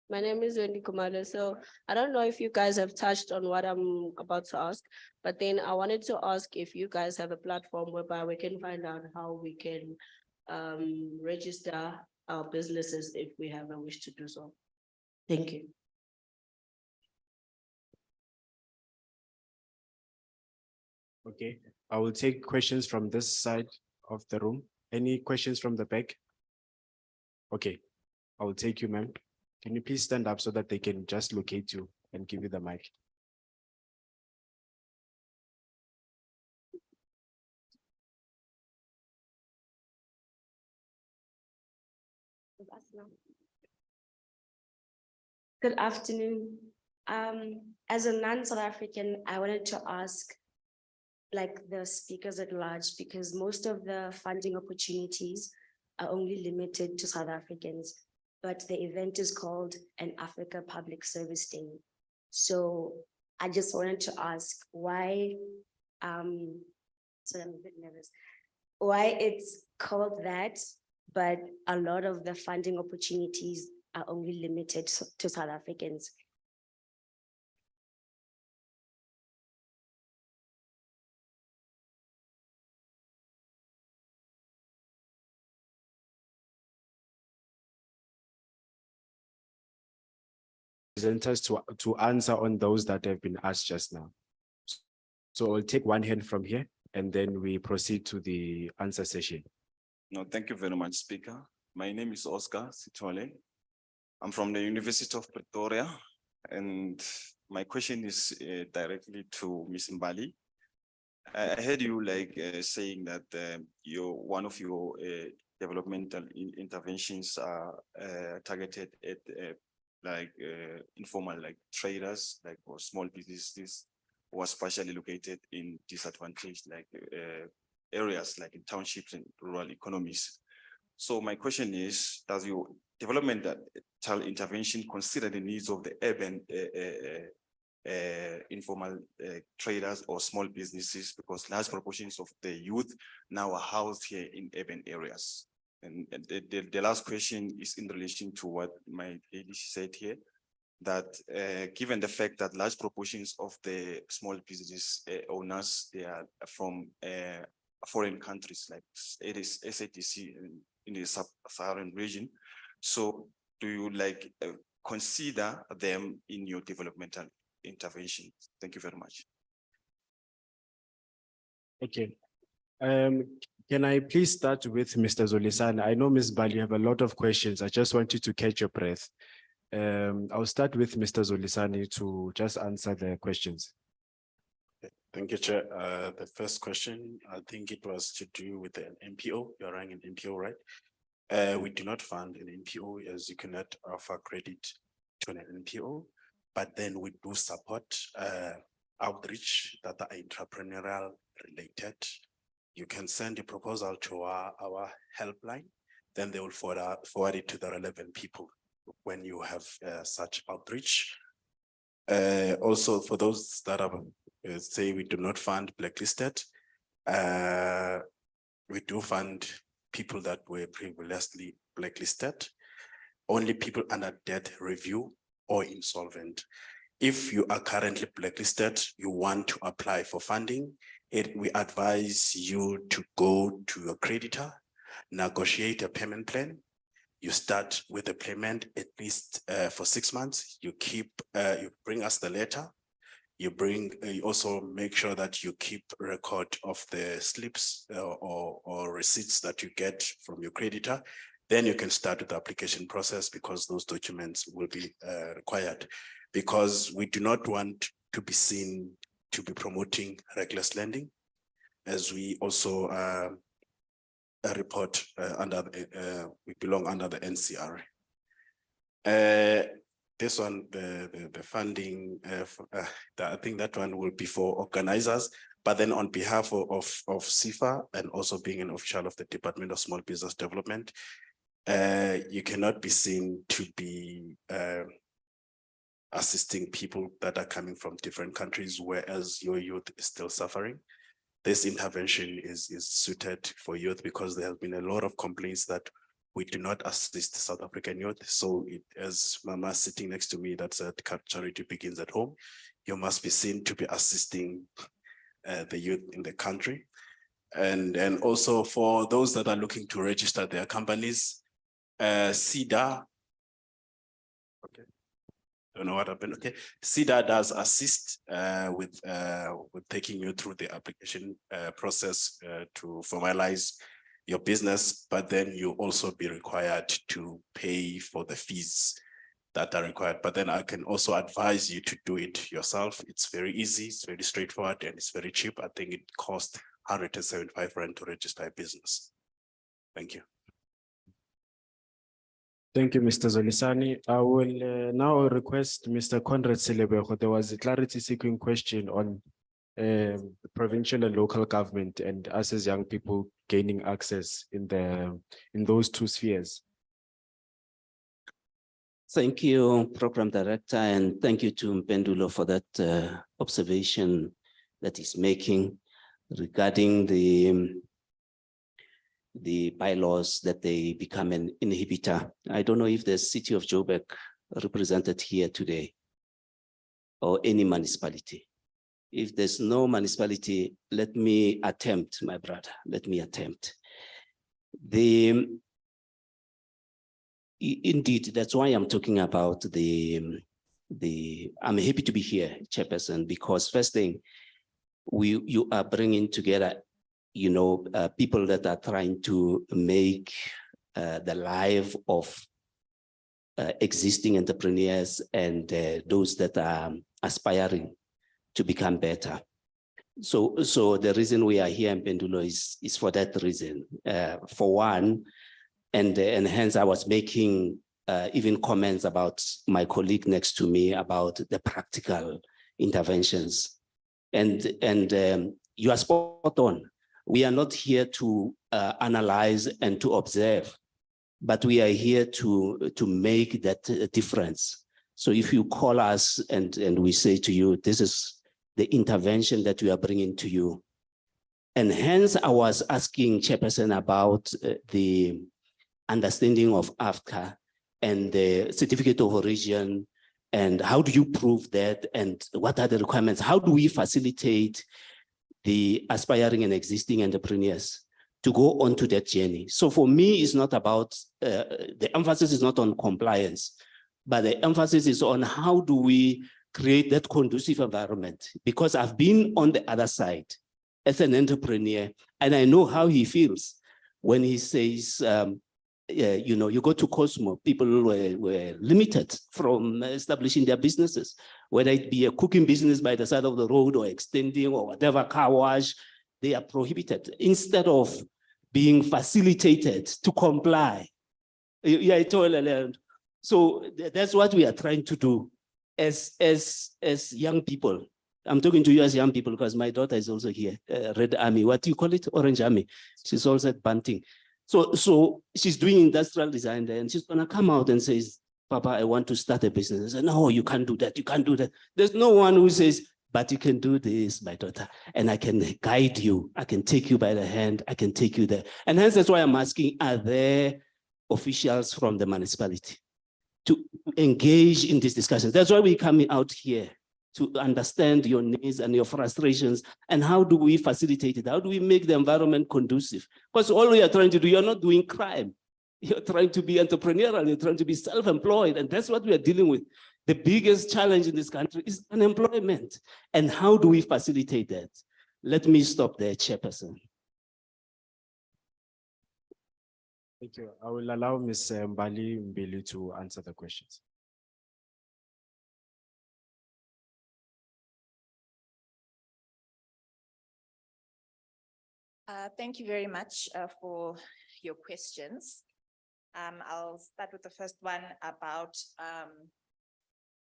My name is Wendy Kumalo. So I don't know if you guys have touched on what I'm about to ask, but then I wanted to ask if you guys have a platform whereby we can find out how we can register our businesses if we have a wish to do so. Thank you. Okay, I will take questions from this side of the room. Any questions from the back? Okay, I will take you, ma'am. Can you please stand up so that they can just locate you and give you the mic? Good afternoon. As a non-South African, I wanted to ask like the speakers at large, because most of the funding opportunities are only limited to South Africans, but the event is called an Africa Public Service Day. So I just wanted to ask why, so I'm a bit nervous, why it's called that, but a lot of the funding opportunities are only limited to South Africans. Presenters to answer on those that have been asked just now. So I'll take one hand from here and then we proceed to the answer session. No, thank you very much, Speaker. My name is Oscar Sitole. I'm from the University of Pretoria, and my question is directly to Ms. Mbali. I heard you saying that one of your developmental interventions are targeted at informal traders, or small businesses who are partially located in disadvantaged areas like in townships and rural economies. So my question is, does your developmental intervention consider the needs of the urban informal traders or small businesses, because large proportions of the youth now are housed here in urban areas? And the last question is in relation to what my lady said here, that given the fact that large proportions of the small business owners, they are from foreign countries, like it is SADC in the sub-Saharan region. So do you consider them in your developmental intervention? Thank you very much. Okay. Can I please start with Mr. Zolisana? I know Ms. Bali, you have a lot of questions. I just want you to catch your breath. I'll start with Mr. Zolisani to just answer the questions. Thank you, Chair. The first question, I think it was to do with an NPO. You're running an NPO, right? We do not fund an NPO, as you cannot offer credit to an NPO, but then we do support outreach that are entrepreneurial related. You can send a proposal to our helpline, then they will forward it to the relevant people when you have such outreach. Also, for those that are say we do not fund blacklisted, we do fund people that were previously blacklisted, only people under debt review or insolvent. If you are currently blacklisted, you want to apply for funding, we advise you to go to your creditor, negotiate a payment plan. You start with a payment at least for 6 months. You bring us the letter. You also make sure that you keep record of the slips or receipts that you get from your creditor. Then you can start with the application process, because those documents will be required, because we do not want to be seen to be promoting reckless lending, as we also report we belong under the NCR. This one, the funding, I think that one will be for organizers, but then on behalf of CIFA and also being an official of the Department of Small Business Development, you cannot be seen to be assisting people that are coming from different countries, whereas your youth is still suffering. This intervention is suited for youth, because there have been a lot of complaints that we do not assist South African youth. So as Mama sitting next to me, that said, charity begins at home. You must be seen to be assisting the youth in the country. And also for those that are looking to register their companies, CIDA, okay. Don't know what happened. Okay, CIDA does assist with taking you through the application process to formalize your business, but then you also be required to pay for the fees that are required. But then I can also advise you to do it yourself. It's very easy, it's very straightforward, and it's very cheap. I think it costs 175 rand to register a business. Thank you. Thank you, Mr. Zolisani. I will now request Mr. Conrad Selebego. There was a clarity seeking question on provincial and local government and us as young people gaining access in those two spheres. Thank you, Program Director, and thank you to Mpendulo for that observation that he's making regarding the the bylaws that they become an inhibitor. I don't know if the city of Joburg represented here today or any municipality. If there's no municipality, let me attempt, my brother, let me attempt. Indeed, that's why I'm talking about I'm happy to be here, Chairperson, because first thing, you are bringing together, people that are trying to make the life of existing entrepreneurs and those that are aspiring to become better. So the reason we are here in Pendulo is for that reason. For one, and hence I was making even comments about my colleague next to me about the practical interventions. And you are spot on. We are not here to analyze and to observe, but we are here to make that difference. So if you call us and we say to you, this is the intervention that we are bringing to you. And hence I was asking Chairperson about the understanding of AFCA and the certificate of origin, and how do you prove that, and what are the requirements? How do we facilitate the aspiring and existing entrepreneurs to go onto that journey? So for me, it's not about, the emphasis is not on compliance, but the emphasis is on how do we create that conducive environment? Because I've been on the other side as an entrepreneur, and I know how he feels when he says, you go to Cosmo, people were limited from establishing their businesses, whether it be a cooking business by the side of the road or extending or whatever, car wash, they are prohibited instead of being facilitated to comply. Yeah, so that's what we are trying to do as young people. I'm talking to you as young people because my daughter is also here, Red Army, what do you call it? Orange Army. She's also at Bunting. So she's doing industrial design there, and she's gonna come out and says, Papa, I want to start a business. I say, no, you can't do that, you can't do that. There's no one who says, but you can do this, my daughter, and I can guide you. I can take you by the hand, I can take you there. And hence that's why I'm asking, are there officials from the municipality to engage in this discussion? That's why we're coming out here, to understand your needs and your frustrations, and how do we facilitate it? How do we make the environment conducive? Because all we are trying to do, you're not doing crime. You're trying to be entrepreneurial, you're trying to be self-employed, and that's what we are dealing with. The biggest challenge in this country is unemployment. And how do we facilitate that? Let me stop there, Chairperson. Thank you. I will allow Ms. Mbali to answer the questions. Thank you very much for your questions. I'll start with the first one about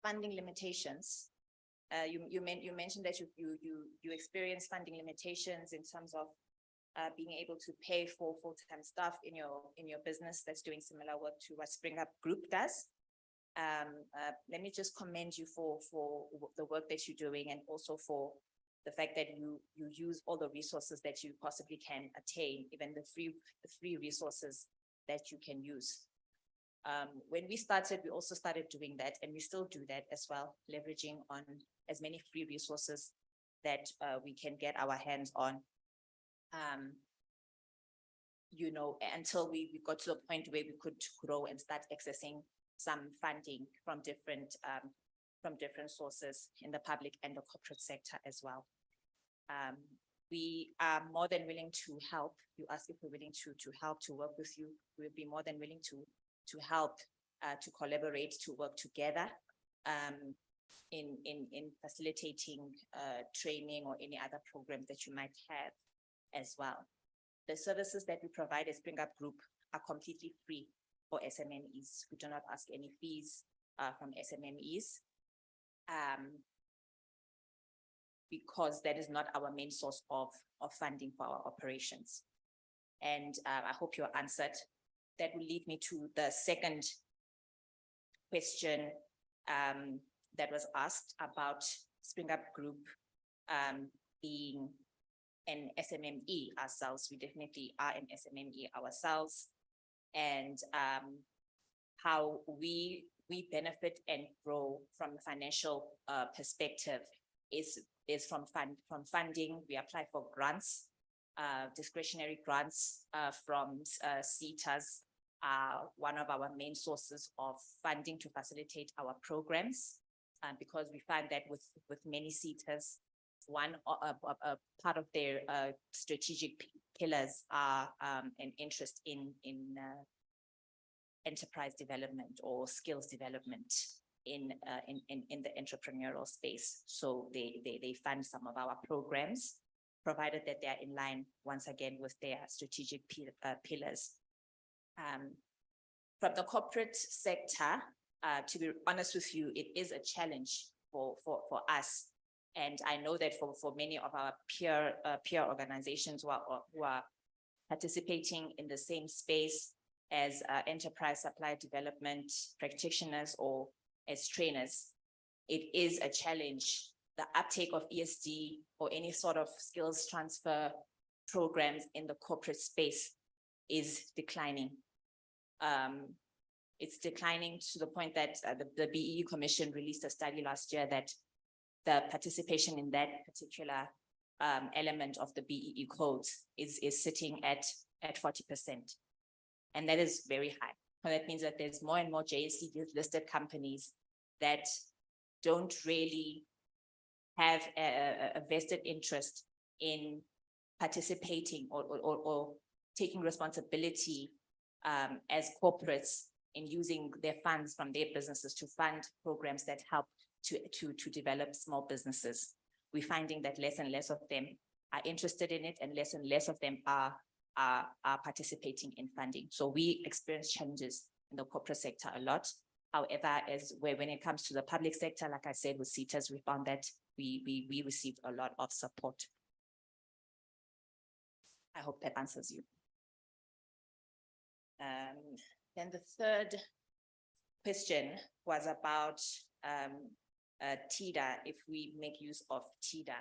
funding limitations. You mentioned that you experience funding limitations in terms of being able to pay for full-time staff in your business that's doing similar work to what Spring Up Group does. Let me just commend you for the work that you're doing, and also for the fact that you use all the resources that you possibly can attain, even the free resources that you can use. When we started, we also started doing that, and we still do that as well, leveraging on as many free resources that we can get our hands on. Until we got to the point where we could grow and start accessing some funding from different sources in the public and the corporate sector as well. We are more than willing to help. You ask if we're willing to help, to work with you. We'll be more than willing to help, to collaborate, to work together in facilitating training or any other programs that you might have as well. The services that we provide as Spring Up Group are completely free for SMMEs. We do not ask any fees from SMMEs. Because that is not our main source of funding for our operations. And I hope you're answered. That will lead me to the second question that was asked about Spring Up Group being an SMME ourselves. We definitely are an SMME ourselves. And how we benefit and grow from a financial perspective is from funding. We apply for grants, discretionary grants from SETAs, one of our main sources of funding to facilitate our programs, because we find that with many SETAs, one part of their strategic pillars are an interest in enterprise development or skills development in the entrepreneurial space. So they fund some of our programs, provided that they are in line, once again, with their strategic pillars. From the corporate sector, to be honest with you, it is a challenge for us. And I know that for many of our peer organizations who are participating in the same space as enterprise supply development practitioners or as trainers, it is a challenge. The uptake of ESD or any sort of skills transfer programs in the corporate space is declining. It's declining to the point that the BEE Commission released a study last year that the participation in that particular element of the BEE codes is sitting at 40%. And that is very high. So that means that there's more and more JSE listed companies that don't really have a vested interest in participating or taking responsibility as corporates in using their funds from their businesses to fund programs that help to develop small businesses. We're finding that less and less of them are interested in it, and less of them are participating in funding. So we experience challenges in the corporate sector a lot. However, when it comes to the public sector, like I said, with SETAs, we found that we received a lot of support. I hope that answers you. Then the third question was about TIDA, if we make use of TIDA.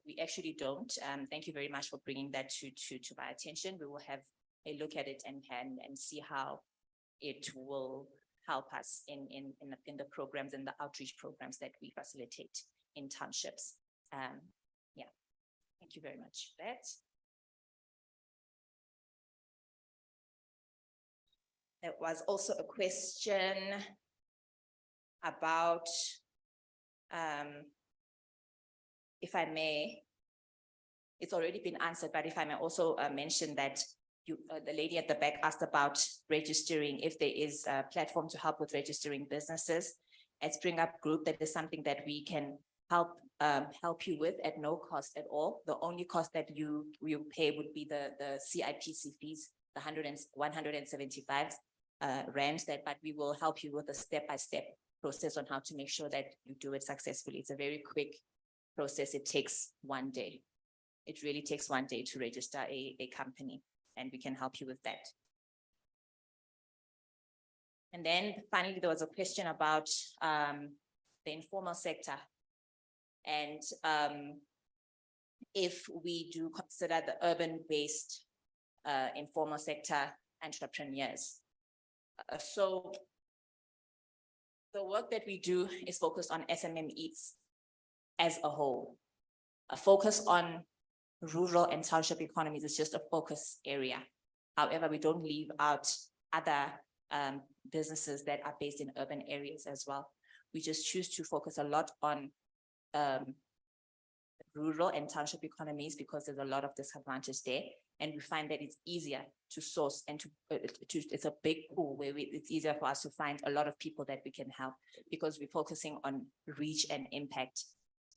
We actually don't. Thank you very much for bringing that to my attention. We will have a look at it and see how it will help us in the programs and the outreach programs that we facilitate in townships. Yeah, thank you very much for that. There was also a question about, if I may, it's already been answered, but if I may also mention that the lady at the back asked about registering, if there is a platform to help with registering businesses. At Spring Up Group, that is something that we can help you with at no cost at all. The only cost that you pay would be the CIPC fees, the 175 rands, but we will help you with a step-by-step process on how to make sure that you do it successfully. It's a very quick process. It takes 1 day. It really takes 1 day to register a company, and we can help you with that. And then finally, there was a question about the informal sector. And if we do consider the urban-based informal sector entrepreneurs. So the work that we do is focused on SMMEs as a whole. A focus on rural and township economies is just a focus area. However, we don't leave out other businesses that are based in urban areas as well. We just choose to focus a lot on rural and township economies because there's a lot of disadvantage there. And we find that it's easier to source and it's a big pool where it's easier for us to find a lot of people that we can help because we're focusing on reach and impact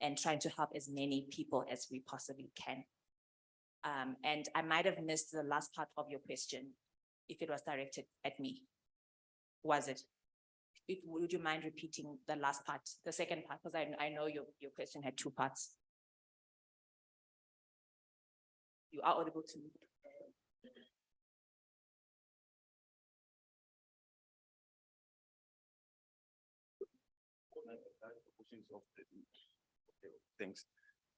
and trying to help as many people as we possibly can. And I might have missed the last part of your question if it was directed at me. Was it? Would you mind repeating the last part, the second part? Because I know your question had 2 parts. You are audible to me. Thanks.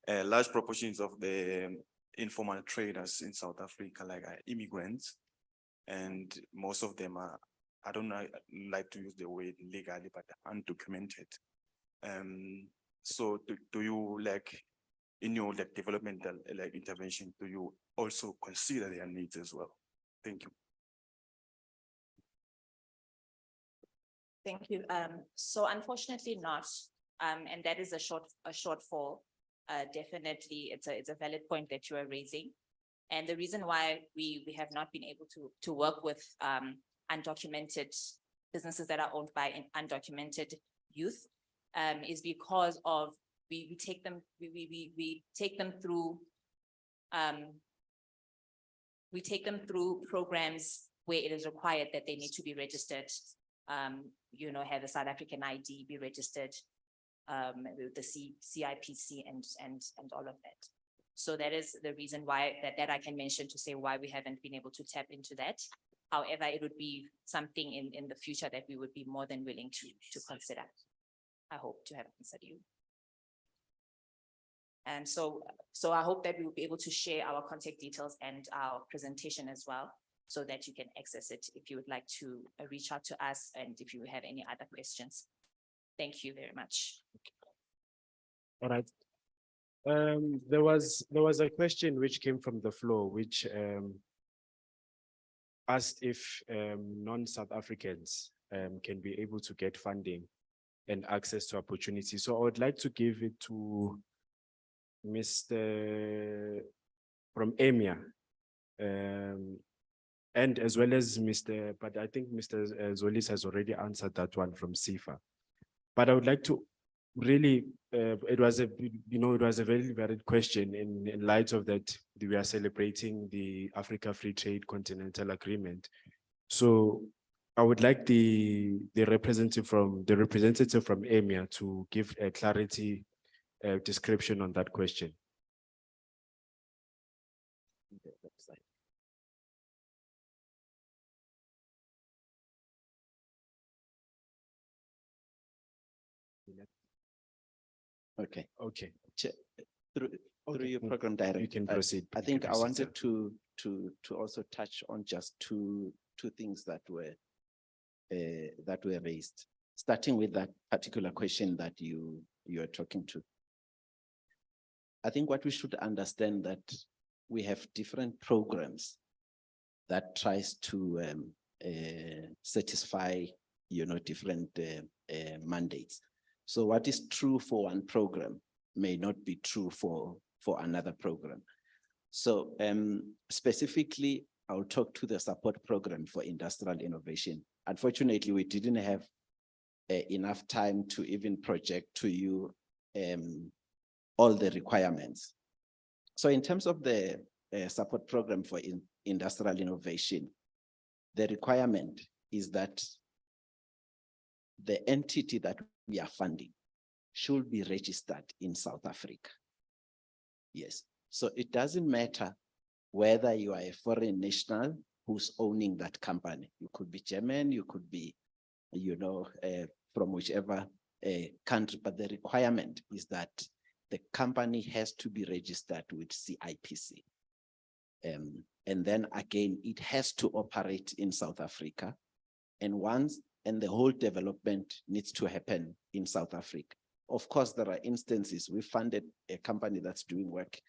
large proportions of the informal traders in South Africa, like are immigrants. And most of them are, I don't know, like to use the word legally, but undocumented. So do you like, in your like developmental like intervention, do you also consider their needs as well? Thank you. Thank you. So unfortunately not, and that is a shortfall. Definitely, it's a valid point that you are raising. And the reason why we have not been able to work with undocumented businesses that are owned by undocumented youth is because of we take them through programs where it is required that they need to be registered, you know, have a South African ID, be registered, the CIPC and all of that. So that is the reason why that I can mention to say why we haven't been able to tap into that. However, it would be something in the future that we would be more than willing to consider. I hope to have answered you. And so I hope that we will be able to share our contact details and our presentation as well, so that you can access it if you would like to reach out to us and if you have any other questions. Thank you very much. All right. There was a question which came from the floor, which asked if non-South Africans can be able to get funding and access to opportunities. So I would like to give it to Mr. from EMEA, and as well as Mr. But I think Mr. Zolis has already answered that one from SIFA. But I would like to really, it was a very valid question in light of that we are celebrating the Africa Free Trade Continental Agreement. So I would like the representative from EMEA to give a clarity description on that question. Okay. Okay. Through your program director, you can proceed. I think I wanted to also touch on just two things that were raised, starting with that particular question that you are talking to. I think what we should understand that we have different programs that tries to satisfy, different mandates. So what is true for one program may not be true for another program. So specifically, I'll talk to the support program for industrial innovation. Unfortunately, we didn't have enough time to even project to you all the requirements. So in terms of the support program for industrial innovation, the requirement is that the entity that we are funding should be registered in South Africa. Yes, so it doesn't matter whether you are a foreign national who's owning that company. You could be German, you could be, from whichever country, but the requirement is that the company has to be registered with CIPC. And then again, it has to operate in South Africa. And the whole development needs to happen in South Africa. Of course, there are instances we funded a company that's doing work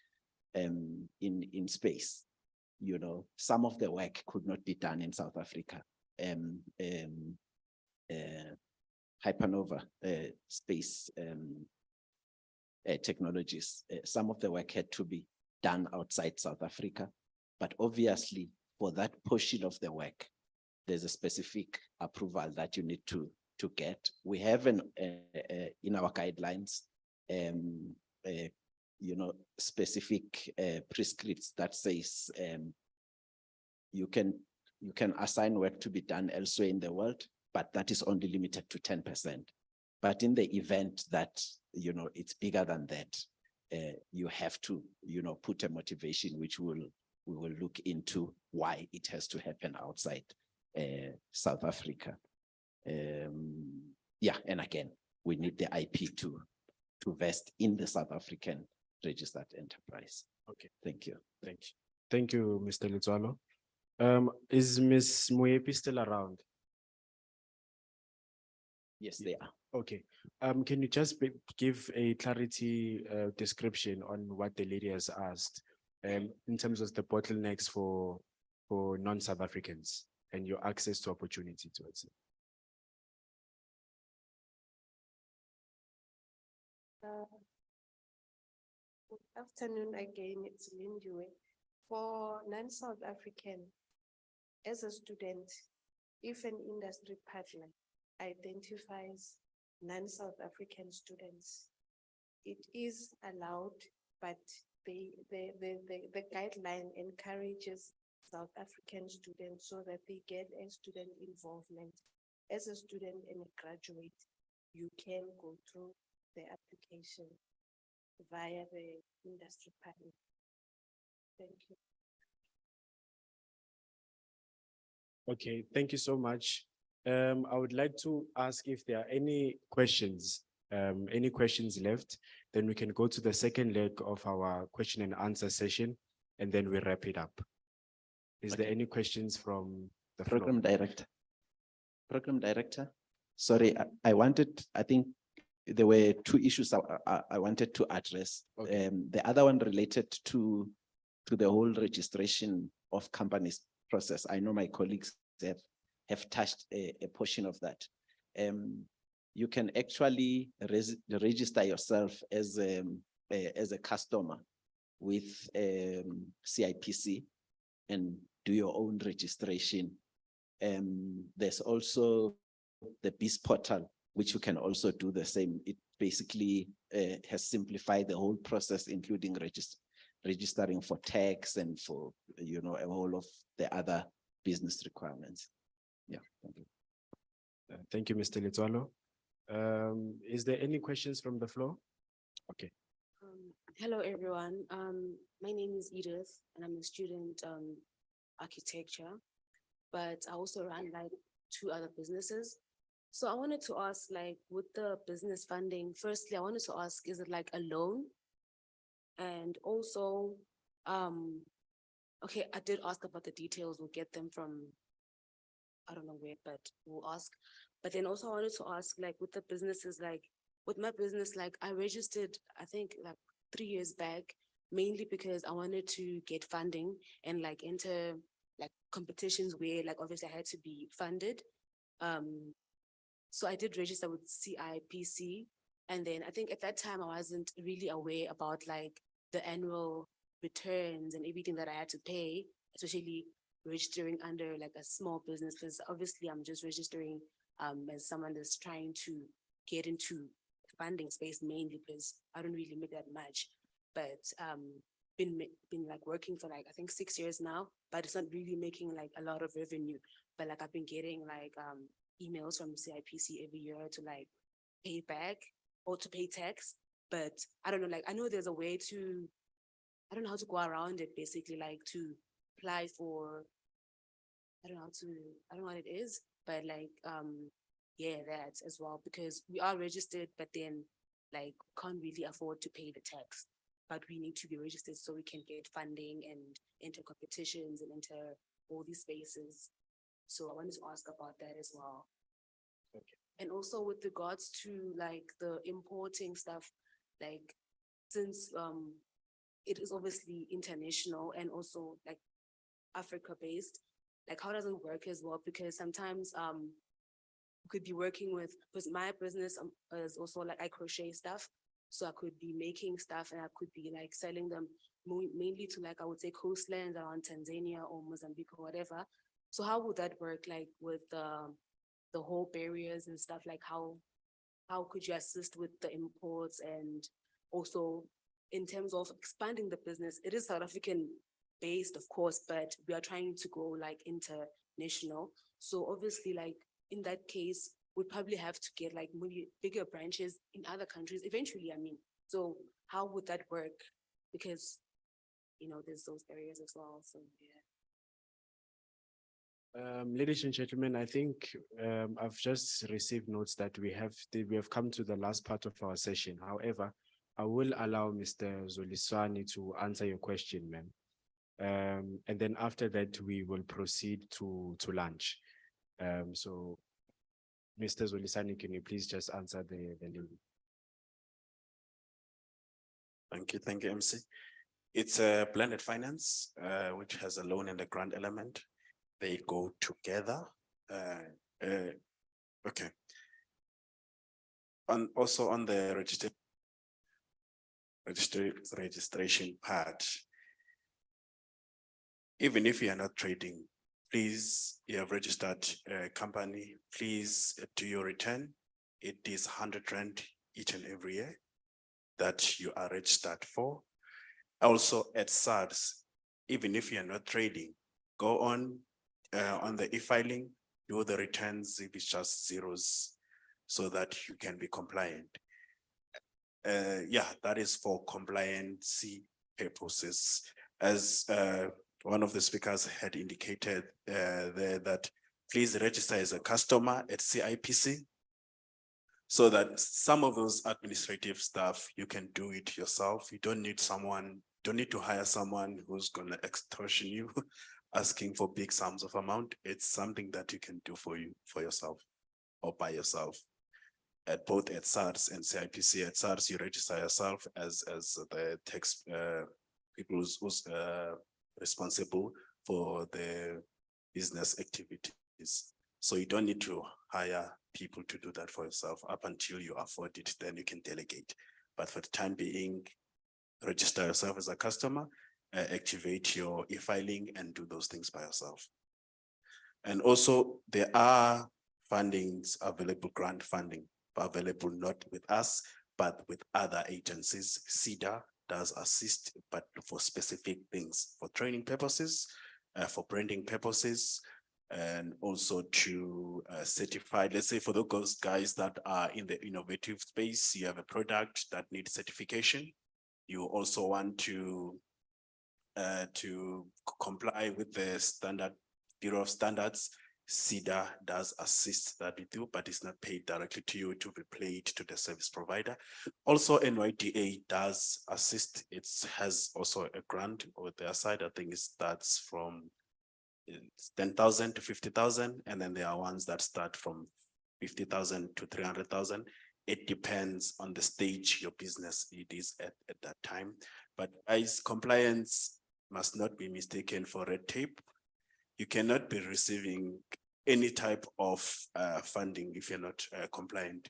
in space. Some of the work could not be done in South Africa. Hypernova space technologies. Some of the work had to be done outside South Africa, but obviously for that portion of the work, there's a specific approval that you need to get. We have in our guidelines, specific prescripts that says you can assign work to be done elsewhere in the world, but that is only limited to 10%. But in the event that it's bigger than that, you have to put a motivation which we will look into why it has to happen outside South Africa. And again, we need the IP to vest in the South African registered enterprise. Okay, Thank you. thank you. Thank you, Mr. Lutwalo. Is Ms. Moepi still around? Yes, they are. Okay, can you just give a clarity description on what the lady has asked in terms of the bottlenecks for non-South Africans and your access to opportunity towards it? Good afternoon again, it's Lindiwe. For non-South African, as a student, if an industry partner identifies non-South African students, it is allowed, but the guideline encourages South African students so that they get a student involvement. As a student and a graduate, you can go through the application via the industry partner. Thank you. Okay, thank you so much. I would like to ask if there are any questions left, then we can go to the second leg of our question and answer session, and then we wrap it up. Is there any questions from the floor? Program director. Program director. Sorry, I think there were two issues I wanted to address. Okay. The other one related to the whole registration of companies process. I know my colleagues have touched a portion of that. You can actually register yourself as a customer with CIPC and do your own registration. There's also the BIS portal, which you can also do the same. It basically has simplified the whole process, including registering for tax and for, you know, a whole of the other business requirements. Yeah, thank you. Thank you, Mr. Lutwalo. Is there any questions from the floor? Okay. Hello, everyone. My name is Edith, and I'm a student architecture, but I also run like 2 other businesses. So I wanted to ask, like, with the business funding, firstly, I wanted to ask, is it like a loan? And also, okay, I did ask about the details. We'll get them from, I don't know where, but we'll ask. But then also I wanted to ask, like, with the businesses, like, with my business, like, I registered, I think, like 3 years back, mainly because I wanted to get funding and like enter like competitions where like obviously I had to be funded. So I did register with CIPC, and then I think at that time I wasn't really aware about like the annual returns and everything that I had to pay, especially registering under like a small business, because obviously I'm just registering as someone that's trying to get into funding space mainly because I don't really make that much, but been like working for like I think 6 years now, but it's not really making like a lot of revenue. But like I've been getting like emails from CIPC every year to like pay back or to pay tax, but I don't know, like I know there's a way to, I don't know how to go around it, basically like to apply for, I don't know what it is, but like yeah, that as well, because we are registered, but then like can't really afford to pay the tax, but we need to be registered so we can get funding and enter competitions and enter all these spaces. So I wanted to ask about that as well. Okay. And also with regards to like the importing stuff, like since it is obviously international and also like Africa based, like how does it work as well? Because sometimes we could be working with, because my business is also like I crochet stuff. So I could be making stuff and I could be like selling them mainly to like, I would say coastlands around Tanzania or Mozambique or whatever. So how would that work like with the whole barriers and stuff? Like how could you assist with the imports? And also in terms of expanding the business, it is South African based, of course, but we are trying to go like international. So obviously like in that case, we'd probably have to get like maybe bigger branches in other countries eventually, I mean. So how would that work? Because, you know, there's those areas as well, so yeah. Ladies and gentlemen, I think I've just received notes that we have come to the last part of our session. However, I will allow Mr. Zolisani to answer your question, ma'am. And then after that, we will proceed to lunch. So Mr. Zolisani, can you please just answer the lady? Thank you, MC. It's a blended finance, which has a loan and a grant element. They go together. Okay. And also on the registration part, even if you are not trading, please, you have registered a company, please do your return. It is 100 Rand each and every year that you are registered for. Also at SARS, even if you are not trading, go on the e-filing, do the returns if it's just zeros so that you can be compliant. Yeah, that is for compliancy purposes. As one of the speakers had indicated there, that please register as a customer at CIPC so that some of those administrative stuff, you can do it yourself. You don't need to hire someone who's gonna extortion you, asking for big sums of amount. It's something that you can do for yourself or by yourself. At both at SARS and CIPC. At SARS, you register yourself as the tax people who's responsible for the business activities. So you don't need to hire people to do that for yourself. Up until you afford it, then you can delegate. But for the time being, register yourself as a customer, activate your e-filing and do those things by yourself. And also there are fundings available, grant funding available, not with us, but with other agencies. CEDA does assist, but for specific things, for training purposes, for branding purposes, and also to certify, let's say for those guys that are in the innovative space, you have a product that needs certification. You also want to comply with the standard Bureau of Standards. CEDA does assist that with you, but it's not paid directly to you, to be paid to the service provider. Also, NYDA does assist. It has also a grant on their side. I think it starts from 10,000 to 50,000, and then there are ones that start from 50,000 to 300,000. It depends on the stage your business it is at that time. But as compliance must not be mistaken for red tape. You cannot be receiving any type of funding if you're not compliant,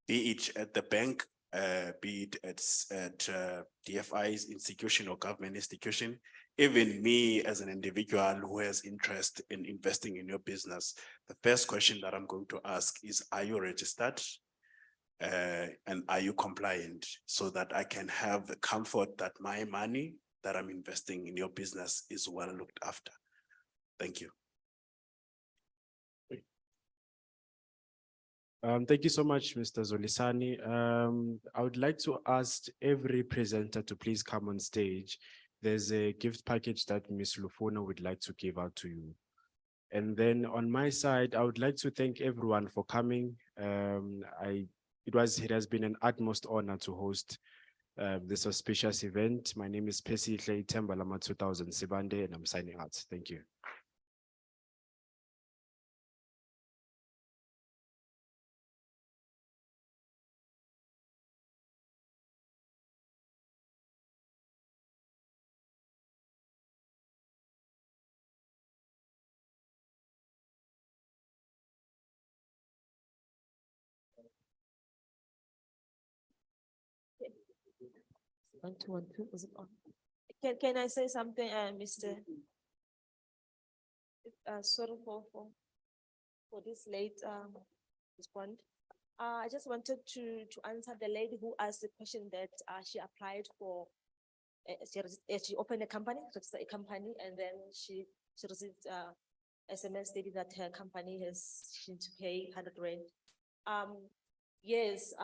be it at the bank, be it at DFI's institution or government institution. Even me as an individual who has interest in investing in your business, the first question that I'm going to ask is, are you registered? And are you compliant, so that I can have the comfort that my money that I'm investing in your business is well looked after? Thank you. Thank you so much, Mr. Zolisani. I would like to ask every presenter to please come on stage. There's a gift package that Ms. Lufona would like to give out to you. And then on my side, I would like to thank everyone for coming. It has been an utmost honor to host this auspicious event. My name is Percy Clay Tembalama 2000 Sibande, and I'm signing out. Thank you. Is it on? Can I say something, Mr.? Sorry for this late response. I just wanted to answer the lady who asked the question that she applied for. She opened a company, registered a company, and then she received SMS stating that her company she to pay 100 Rand. Yes.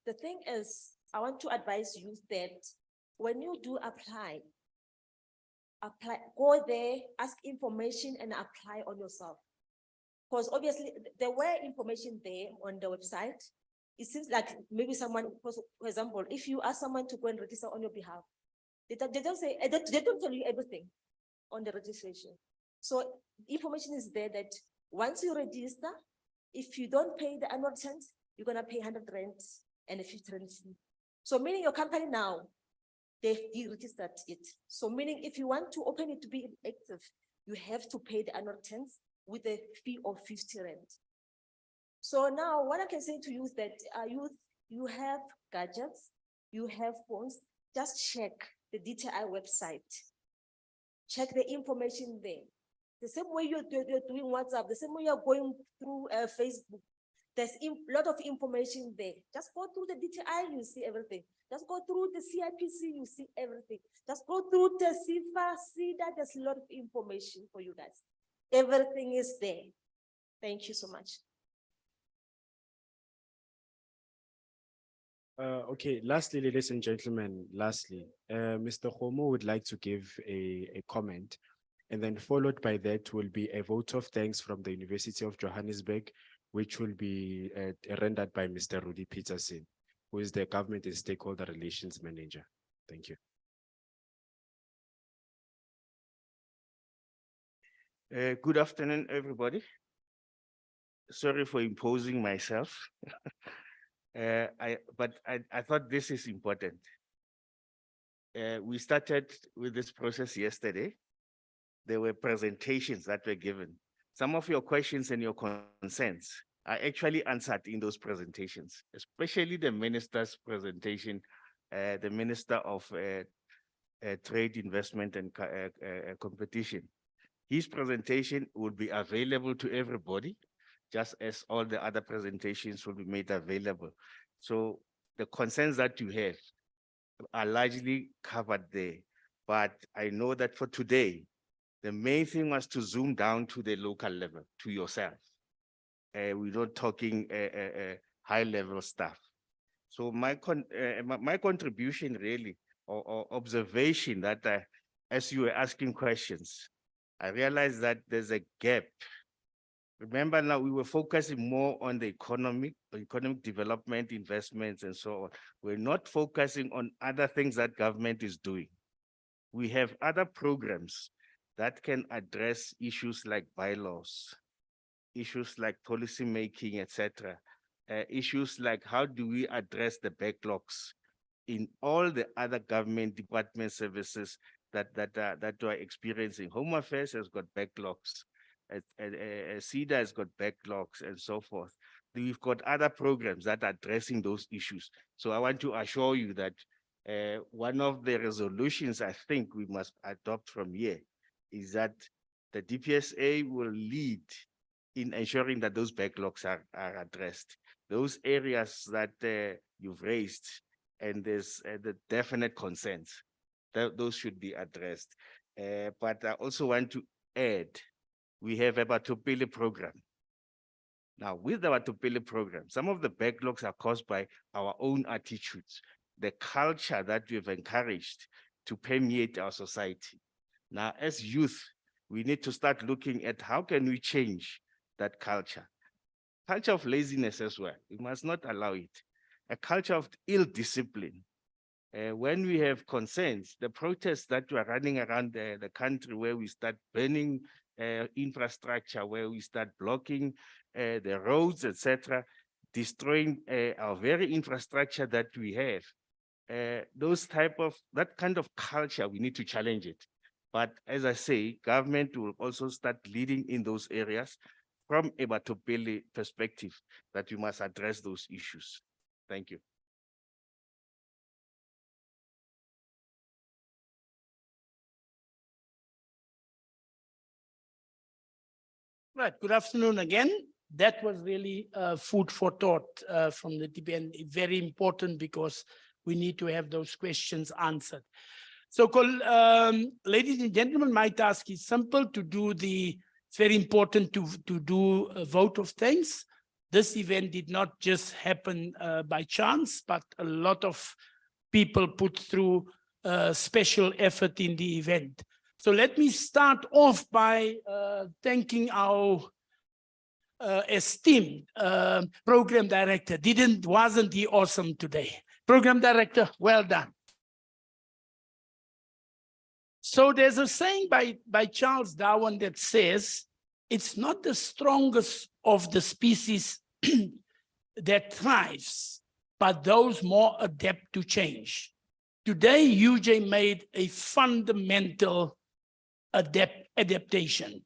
The thing is, I want to advise you that when you do apply, go there, ask information and apply on yourself. Because obviously there were information there on the website. it seems like maybe someone, for example, if you ask someone to go and register on your behalf, they don't say, they don't tell you everything on the registration. So information is there that once you register, if you don't pay the annual returns, you're gonna pay 100 rand and a 50 rand fee. So meaning your company now, they've deregistered it. So meaning if you want to open it to be active, you have to pay the annual returns with a fee of 50 rand. So now what I can say to you is that you have gadgets, you have phones, just check the DTI website. Check the information there. The same way you're doing WhatsApp, the same way you're going through Facebook, there's a lot of information there. Just go through the DTI, you see everything. Just go through the CIPC, you see everything. Just go through the CIFA, see that there's a lot of information for you guys. Everything is there. Thank you so much. Okay, lastly, ladies and gentlemen, Mr. Homo would like to give a comment, and then followed by that will be a vote of thanks from the University of Johannesburg, which will be rendered by Mr. Rudy Peterson, who is the Government and Stakeholder Relations Manager. Thank you. Good afternoon, everybody. Sorry for imposing myself. But I thought this is important. We started with this process yesterday. There were presentations that were given. Some of your questions and your concerns are actually answered in those presentations, especially the minister's presentation, the Minister of Trade, Investment and Competition. His presentation will be available to everybody, just as all the other presentations will be made available. So the concerns that you have are largely covered there. But I know that for today, the main thing was to zoom down to the local level, to yourself. We're not talking high level stuff. So my contribution really, or observation that as you were asking questions, I realized that there's a gap. Remember now we were focusing more on the economic development, investments and so on. We're not focusing on other things that government is doing. We have other programs that can address issues like bylaws, issues like policy making, etc. Issues like how do we address the backlogs in all the other government department services that are experiencing. Home Affairs has got backlogs. CEDA has got backlogs and so forth. We've got other programs that are addressing those issues. So I want to assure you that one of the resolutions I think we must adopt from here is that the DPSA will lead in ensuring that those backlogs are addressed. Those areas that you've raised and there's the definite concerns, those should be addressed. But I also want to add, we have a Batopele program. Now, with the Batopele program, some of the backlogs are caused by our own attitudes, the culture that we've encouraged to permeate our society. Now, as youth, we need to start looking at how can we change that culture. Culture of laziness as well. We must not allow it. A culture of ill discipline. When we have concerns, the protests that were running around the country where we start burning infrastructure, where we start blocking the roads, etc., destroying our very infrastructure that we have. That kind of culture, we need to challenge it. But as I say, government will also start leading in those areas from a Batopele perspective that we must address those issues. Thank you. Right, good afternoon again. That was really food for thought from the DPN. Very important because we need to have those questions answered. So, ladies and gentlemen, my task is simple to do it's very important to do a vote of thanks. This event did not just happen by chance, but a lot of people put through special effort in the event. So let me start off by thanking our esteemed program director. Wasn't he awesome today? Program director, well done. So there's a saying by Charles Darwin that says, it's not the strongest of the species that thrives, but those more adept to change. Today, UJ made a fundamental adaptation.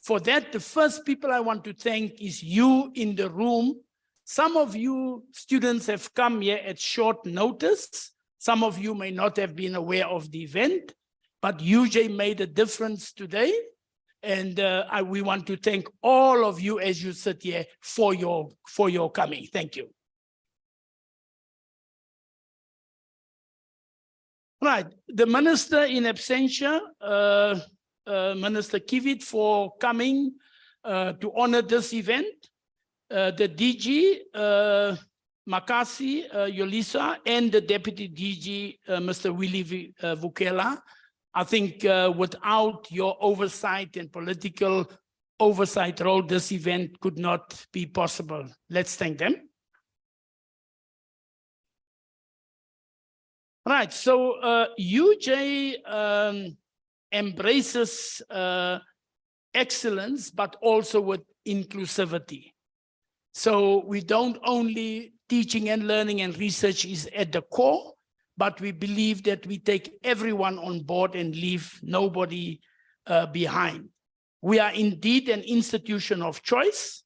For that, the first people I want to thank is you in the room. Some of you students have come here at short notice. Some of you may not have been aware of the event, but UJ made a difference today. And we want to thank all of you as you sit here for your coming. Thank you. Right, the minister in absentia, Minister Kivit, for coming to honor this event. The DG, Makasi, Yolisa, and the Deputy DG, Mr. Willie Vukela. I think without your oversight and political oversight role, this event could not be possible. Let's thank them. Right, so UJ embraces excellence, but also with inclusivity. So we don't only teaching and learning and research is at the core, but we believe that we take everyone on board and leave nobody behind. We are indeed an institution of choice,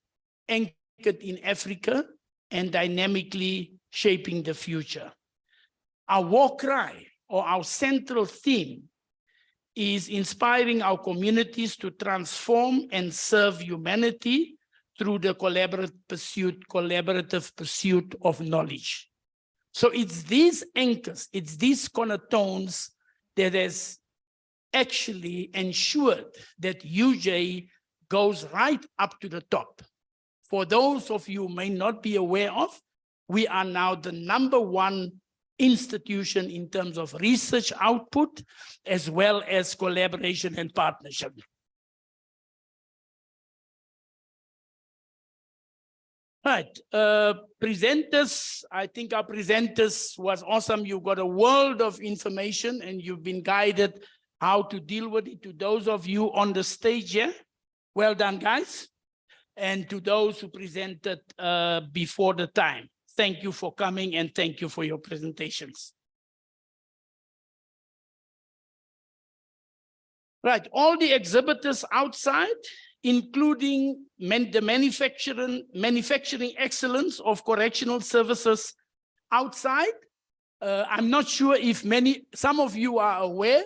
anchored in Africa and dynamically shaping the future. Our war cry, or our central theme, is inspiring our communities to transform and serve humanity through the collaborative pursuit of knowledge. So it's these anchors, it's these cornerstones that has actually ensured that UJ goes right up to the top. For those of you who may not be aware of, we are now the #1 institution in terms of research output, as well as collaboration and partnership. Right, presenters, I think our presenters was awesome. You got a world of information and you've been guided how to deal with it. To those of you on the stage here, well done, guys. And to those who presented before the time, thank you for coming and thank you for your presentations. Right, all the exhibitors outside, including the manufacturing excellence of correctional services outside. I'm not sure if some of you are aware,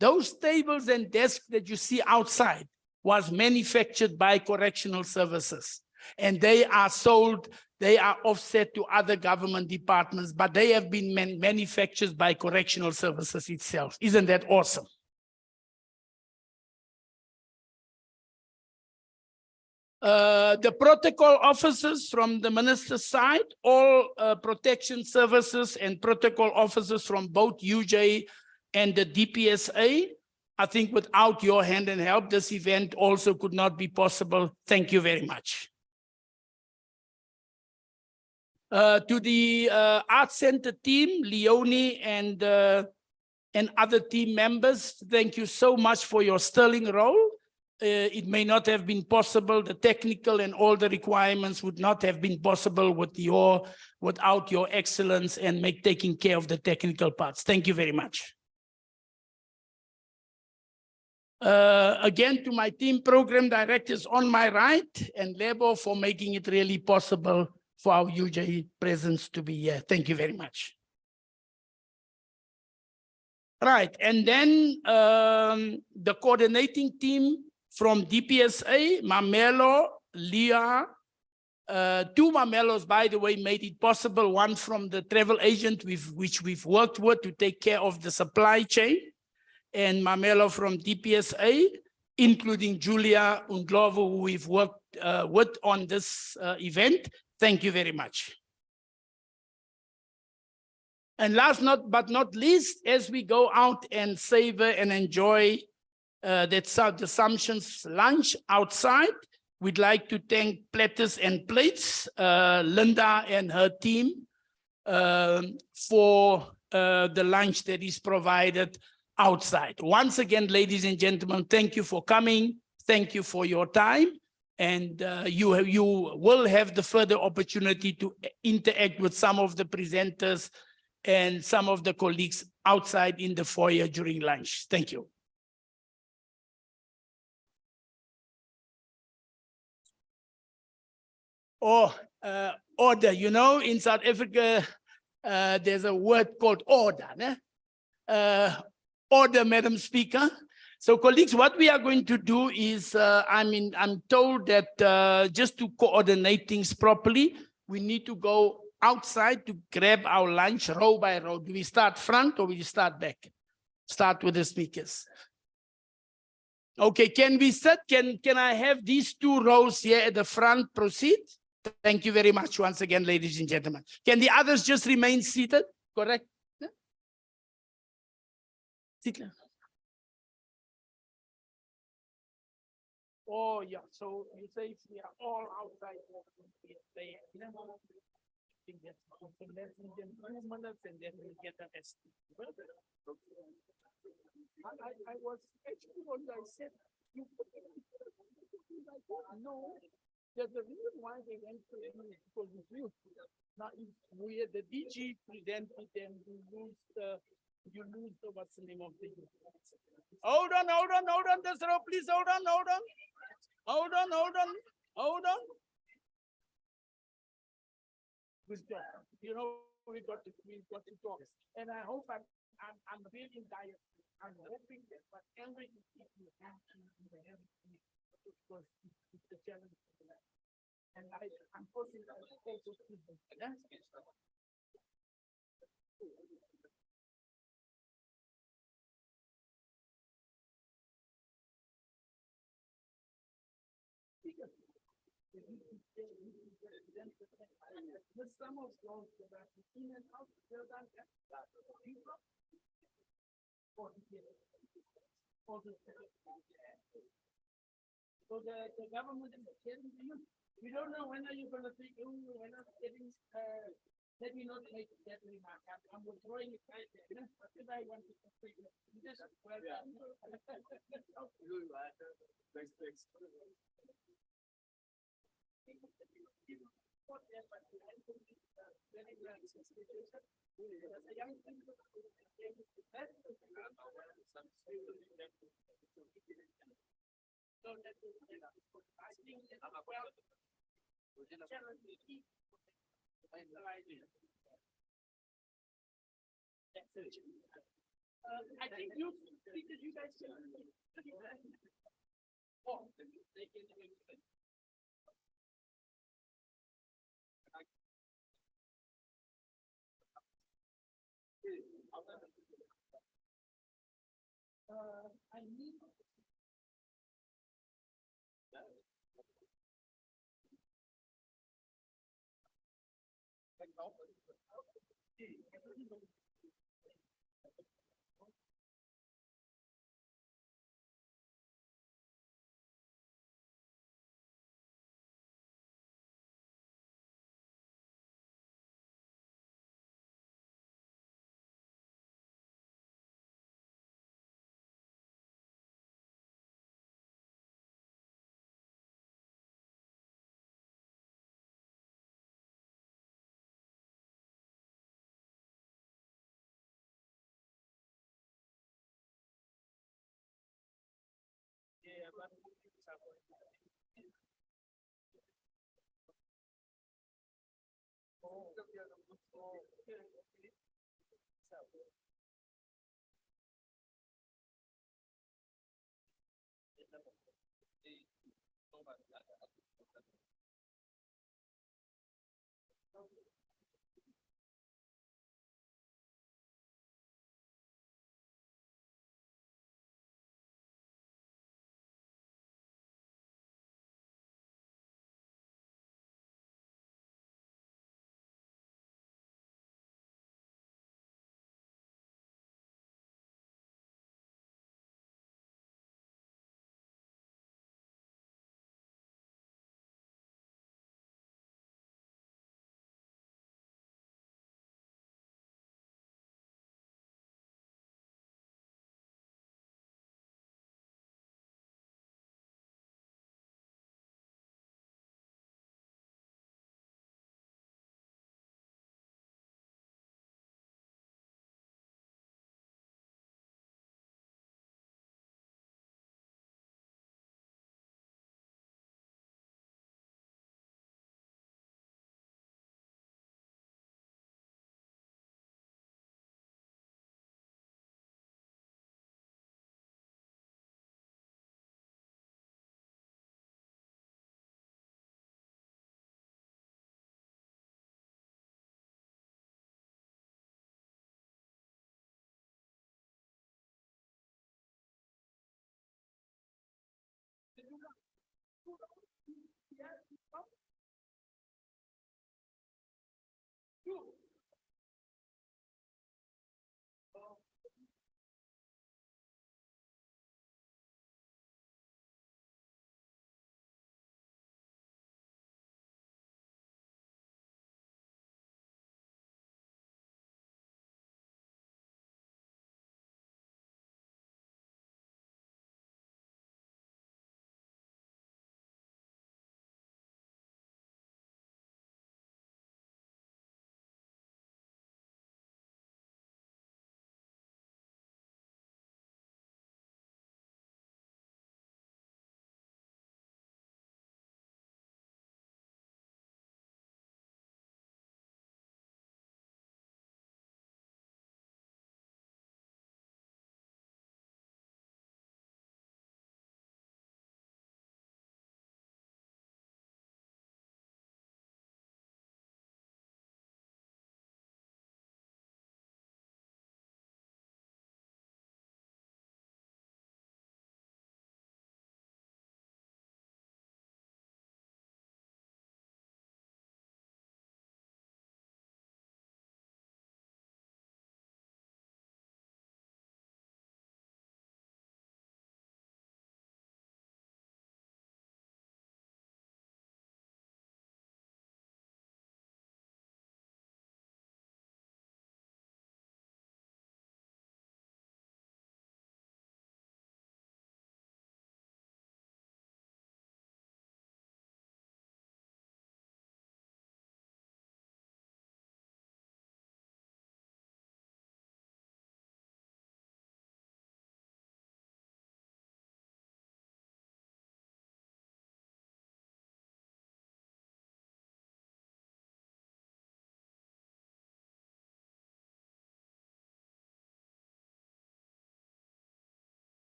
those tables and desks that you see outside was manufactured by correctional services. And they are sold, they are offset to other government departments, but they have been manufactured by correctional services itself. Isn't that awesome? The protocol officers from the minister's side, all protection services and protocol officers from both UJ and the DPSA. I think without your hand and help, this event also could not be possible. Thank you very much. To the Arts Center team, Leonie and other team members, thank you so much for your sterling role. It may not have been possible, the technical and all the requirements would not have been possible without your excellence and taking care of the technical parts. Thank you very much. Again, to my team program directors on my right, and Lebo for making it really possible for our UJ presence to be here. Thank you very much. Right, and then the coordinating team from DPSA, Mamelo, Leah, 2 Mamelos, by the way, made it possible. One from the travel agent which we've worked with to take care of the supply chain, and Mamelo from DPSA, including Julia Undlovu, who we've worked with on this event. Thank you very much. And last but not least, as we go out and savor and enjoy the Assumptions lunch outside, We'd like to thank Platters and Plates, Linda and her team, for the lunch that is provided outside. Once again, ladies and gentlemen, thank you for coming. Thank you for your time. And you will have the further opportunity to interact with some of the presenters and some of the colleagues outside in the foyer during lunch. Thank you. Order, you know, in South Africa, there's a word called order. Order, Madam Speaker. So colleagues, what we are going to do is, I'm told that just to coordinate things properly, we need to go outside to grab our lunch row by row. Do we start front or we start back? Start with the speakers. Okay, can we sit? Can I have these 2 rows here at the front proceed? Thank you very much once again, ladies and gentlemen. Can the others just remain seated? Correct? Sit. Oh, yeah. So you say if we are all outside, less than 2 minutes and then we'll get the rest. I was actually what I said. No, there's a reason why they went to it because it's you. Now, if we the DG presented them, you lose the what's the name of the youth. Hold on, this row, please hold on. Hold on. Good job. You know, we got to talk. And I hope I'm really dire. I'm hoping that whatever you keep you happy, because it's the challenge. And I'm hoping that also people. With some of those that are in and out, they're done. So the government is getting to you. We don't know when are you going to think, oh, when are getting, let me not make that remark. I'm withdrawing it right there. What did I want to say? This is well done. Thanks. I think you guys can. Oh, they can. I need. Yeah, but